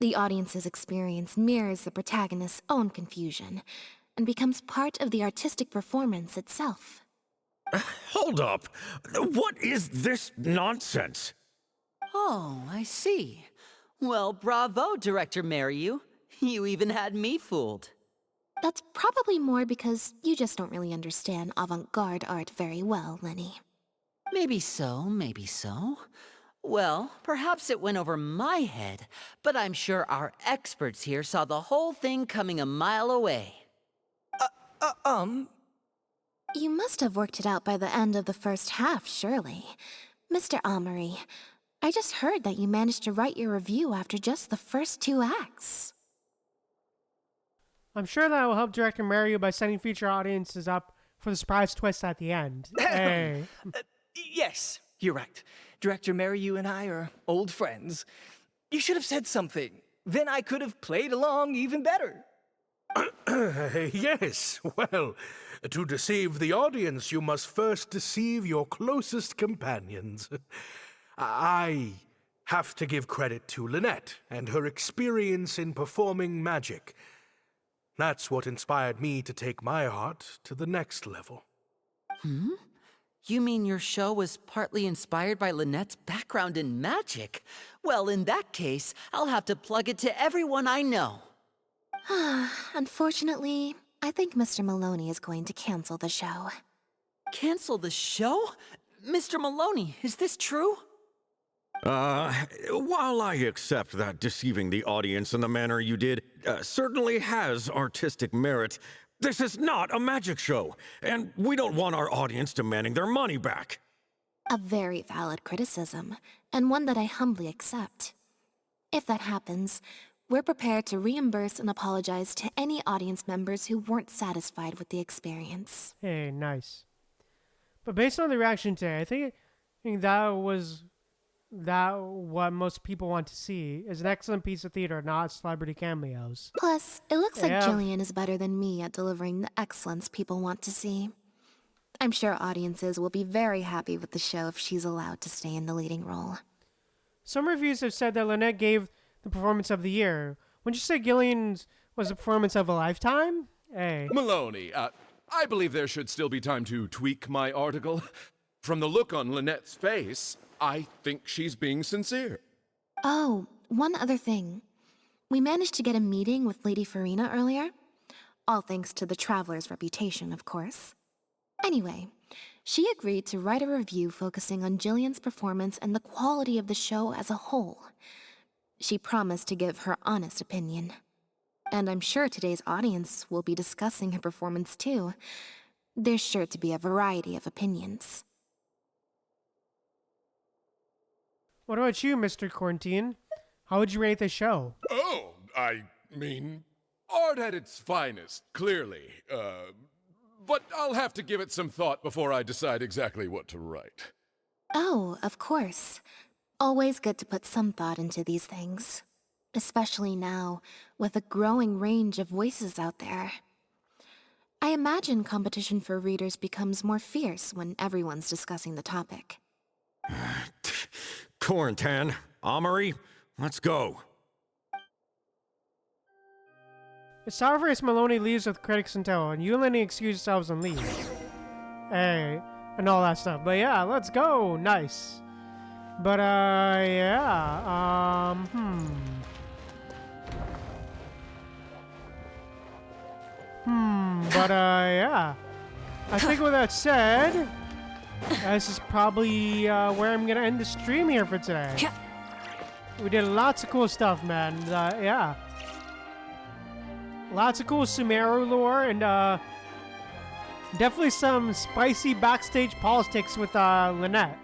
The audience's experience mirrors the protagonist's own confusion and becomes part of the artistic performance itself. Hold up! What is this nonsense? Oh, I see. Well, bravo, Director Mariu. You even had me fooled. That's probably more because you just don't really understand avant-garde art very well, Lenny. Maybe so, maybe so. Well, perhaps it went over my head, but I'm sure our experts here saw the whole thing coming a mile away. You must have worked it out by the end of the first half, surely. Mr. Amory, I just heard that you managed to write your review after just the first 2 acts. I'm sure that will help Director Mario by setting future audiences up for the surprise twist at the end. Hey. Yes, you're right. Director Mariu and I are old friends. You should have said something. Then I could have played along even better. Yes, well, to deceive the audience, you must first deceive your closest companions. I have to give credit to Lynette and her experience in performing magic. That's what inspired me to take my art to the next level. Hmm? You mean your show was partly inspired by Lynette's background in magic? Well, in that case, I'll have to plug it to everyone I know. Unfortunately, I think Mr. Maloney is going to cancel the show. Cancel the show? Mr. Maloney, is this true? While I accept that deceiving the audience in the manner you did certainly has artistic merit, this is not a magic show, and we don't want our audience demanding their money back. A very valid criticism, and one that I humbly accept. If that happens, we're prepared to reimburse and apologize to any audience members who weren't satisfied with the experience. Hey, nice. But based on the reaction today, I think that was what most people want to see is an excellent piece of theater, not celebrity cameos. Plus, it looks like Jillian is better than me at delivering the excellence people want to see. I'm sure audiences will be very happy with the show if she's allowed to stay in the leading role. Some reviews have said that Lynette gave the performance of the year. Wouldn't you say Gillian's was the performance of a lifetime? Hey. Maloney, I believe there should still be time to tweak my article. From the look on Lynette's face, I think she's being sincere. Oh, one other thing. We managed to get a meeting with Lady Farina earlier. All thanks to the Traveler's reputation, of course. Anyway, she agreed to write a review focusing on Jillian's performance and the quality of the show as a whole. She promised to give her honest opinion. And I'm sure today's audience will be discussing her performance too. There's sure to be a variety of opinions. What about you, Mr. Quarantine? How would you rate the show? Oh, I mean, art at its finest, clearly. But I'll have to give it some thought before I decide exactly what to write. Oh, of course. Always good to put some thought into these things. Especially now, with a growing range of voices out there. I imagine competition for readers becomes more fierce when everyone's discussing the topic. Quarantine, Amory, let's go. It's time for Maloney leaves with critics in tow, and you and Lenny excuse yourselves and leave. Hey, and all that stuff. But yeah, let's go. Nice. But yeah, yeah. I think with that said, this is probably where I'm gonna end the stream here for today. We did lots of cool stuff, man. Yeah. Lots of cool Sumeru lore, and definitely some spicy backstage politics with Lynette.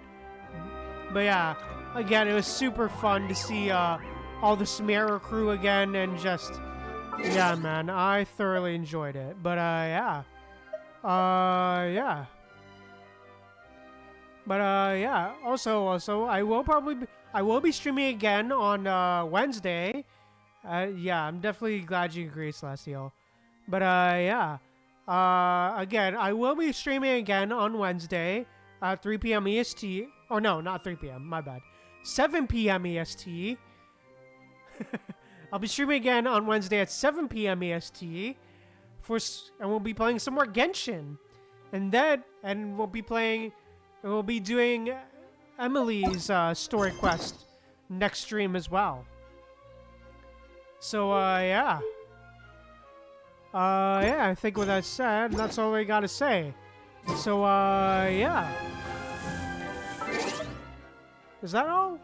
But yeah, again, it was super fun to see all the Sumeru crew again, and just, yeah, man, I thoroughly enjoyed it. But yeah. Yeah. But yeah, also, I will be streaming again on Wednesday. Yeah, I'm definitely glad you agree, Celestial. But yeah, again, I will be streaming again on Wednesday at 3 p.m. EST. Oh no, not 3 p.m. My bad. 7 p.m. EST. I'll be streaming again on Wednesday at 7 p.m. EST. And we'll be playing some more Genshin, and we'll be doing Emily's story quest next stream as well. So, yeah. Yeah, I think with that said, that's all we gotta say. So, yeah. Is that all?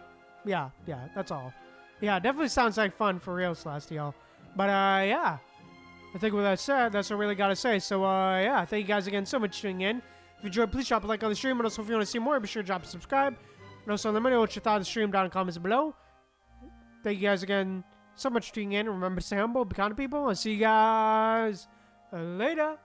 Yeah, that's all. Yeah, definitely sounds like fun for real, Celestial. But, yeah. I think with that said, that's all I really gotta say. So, yeah, thank you guys again so much for tuning in. If you enjoyed, please drop a like on the stream. And also, if you want to see more, be sure to drop a subscribe. And also, let me know what you thought of the stream down in the comments below. Thank you guys again so much for tuning in. Remember to stay humble, be kind to people. I'll see you guys later.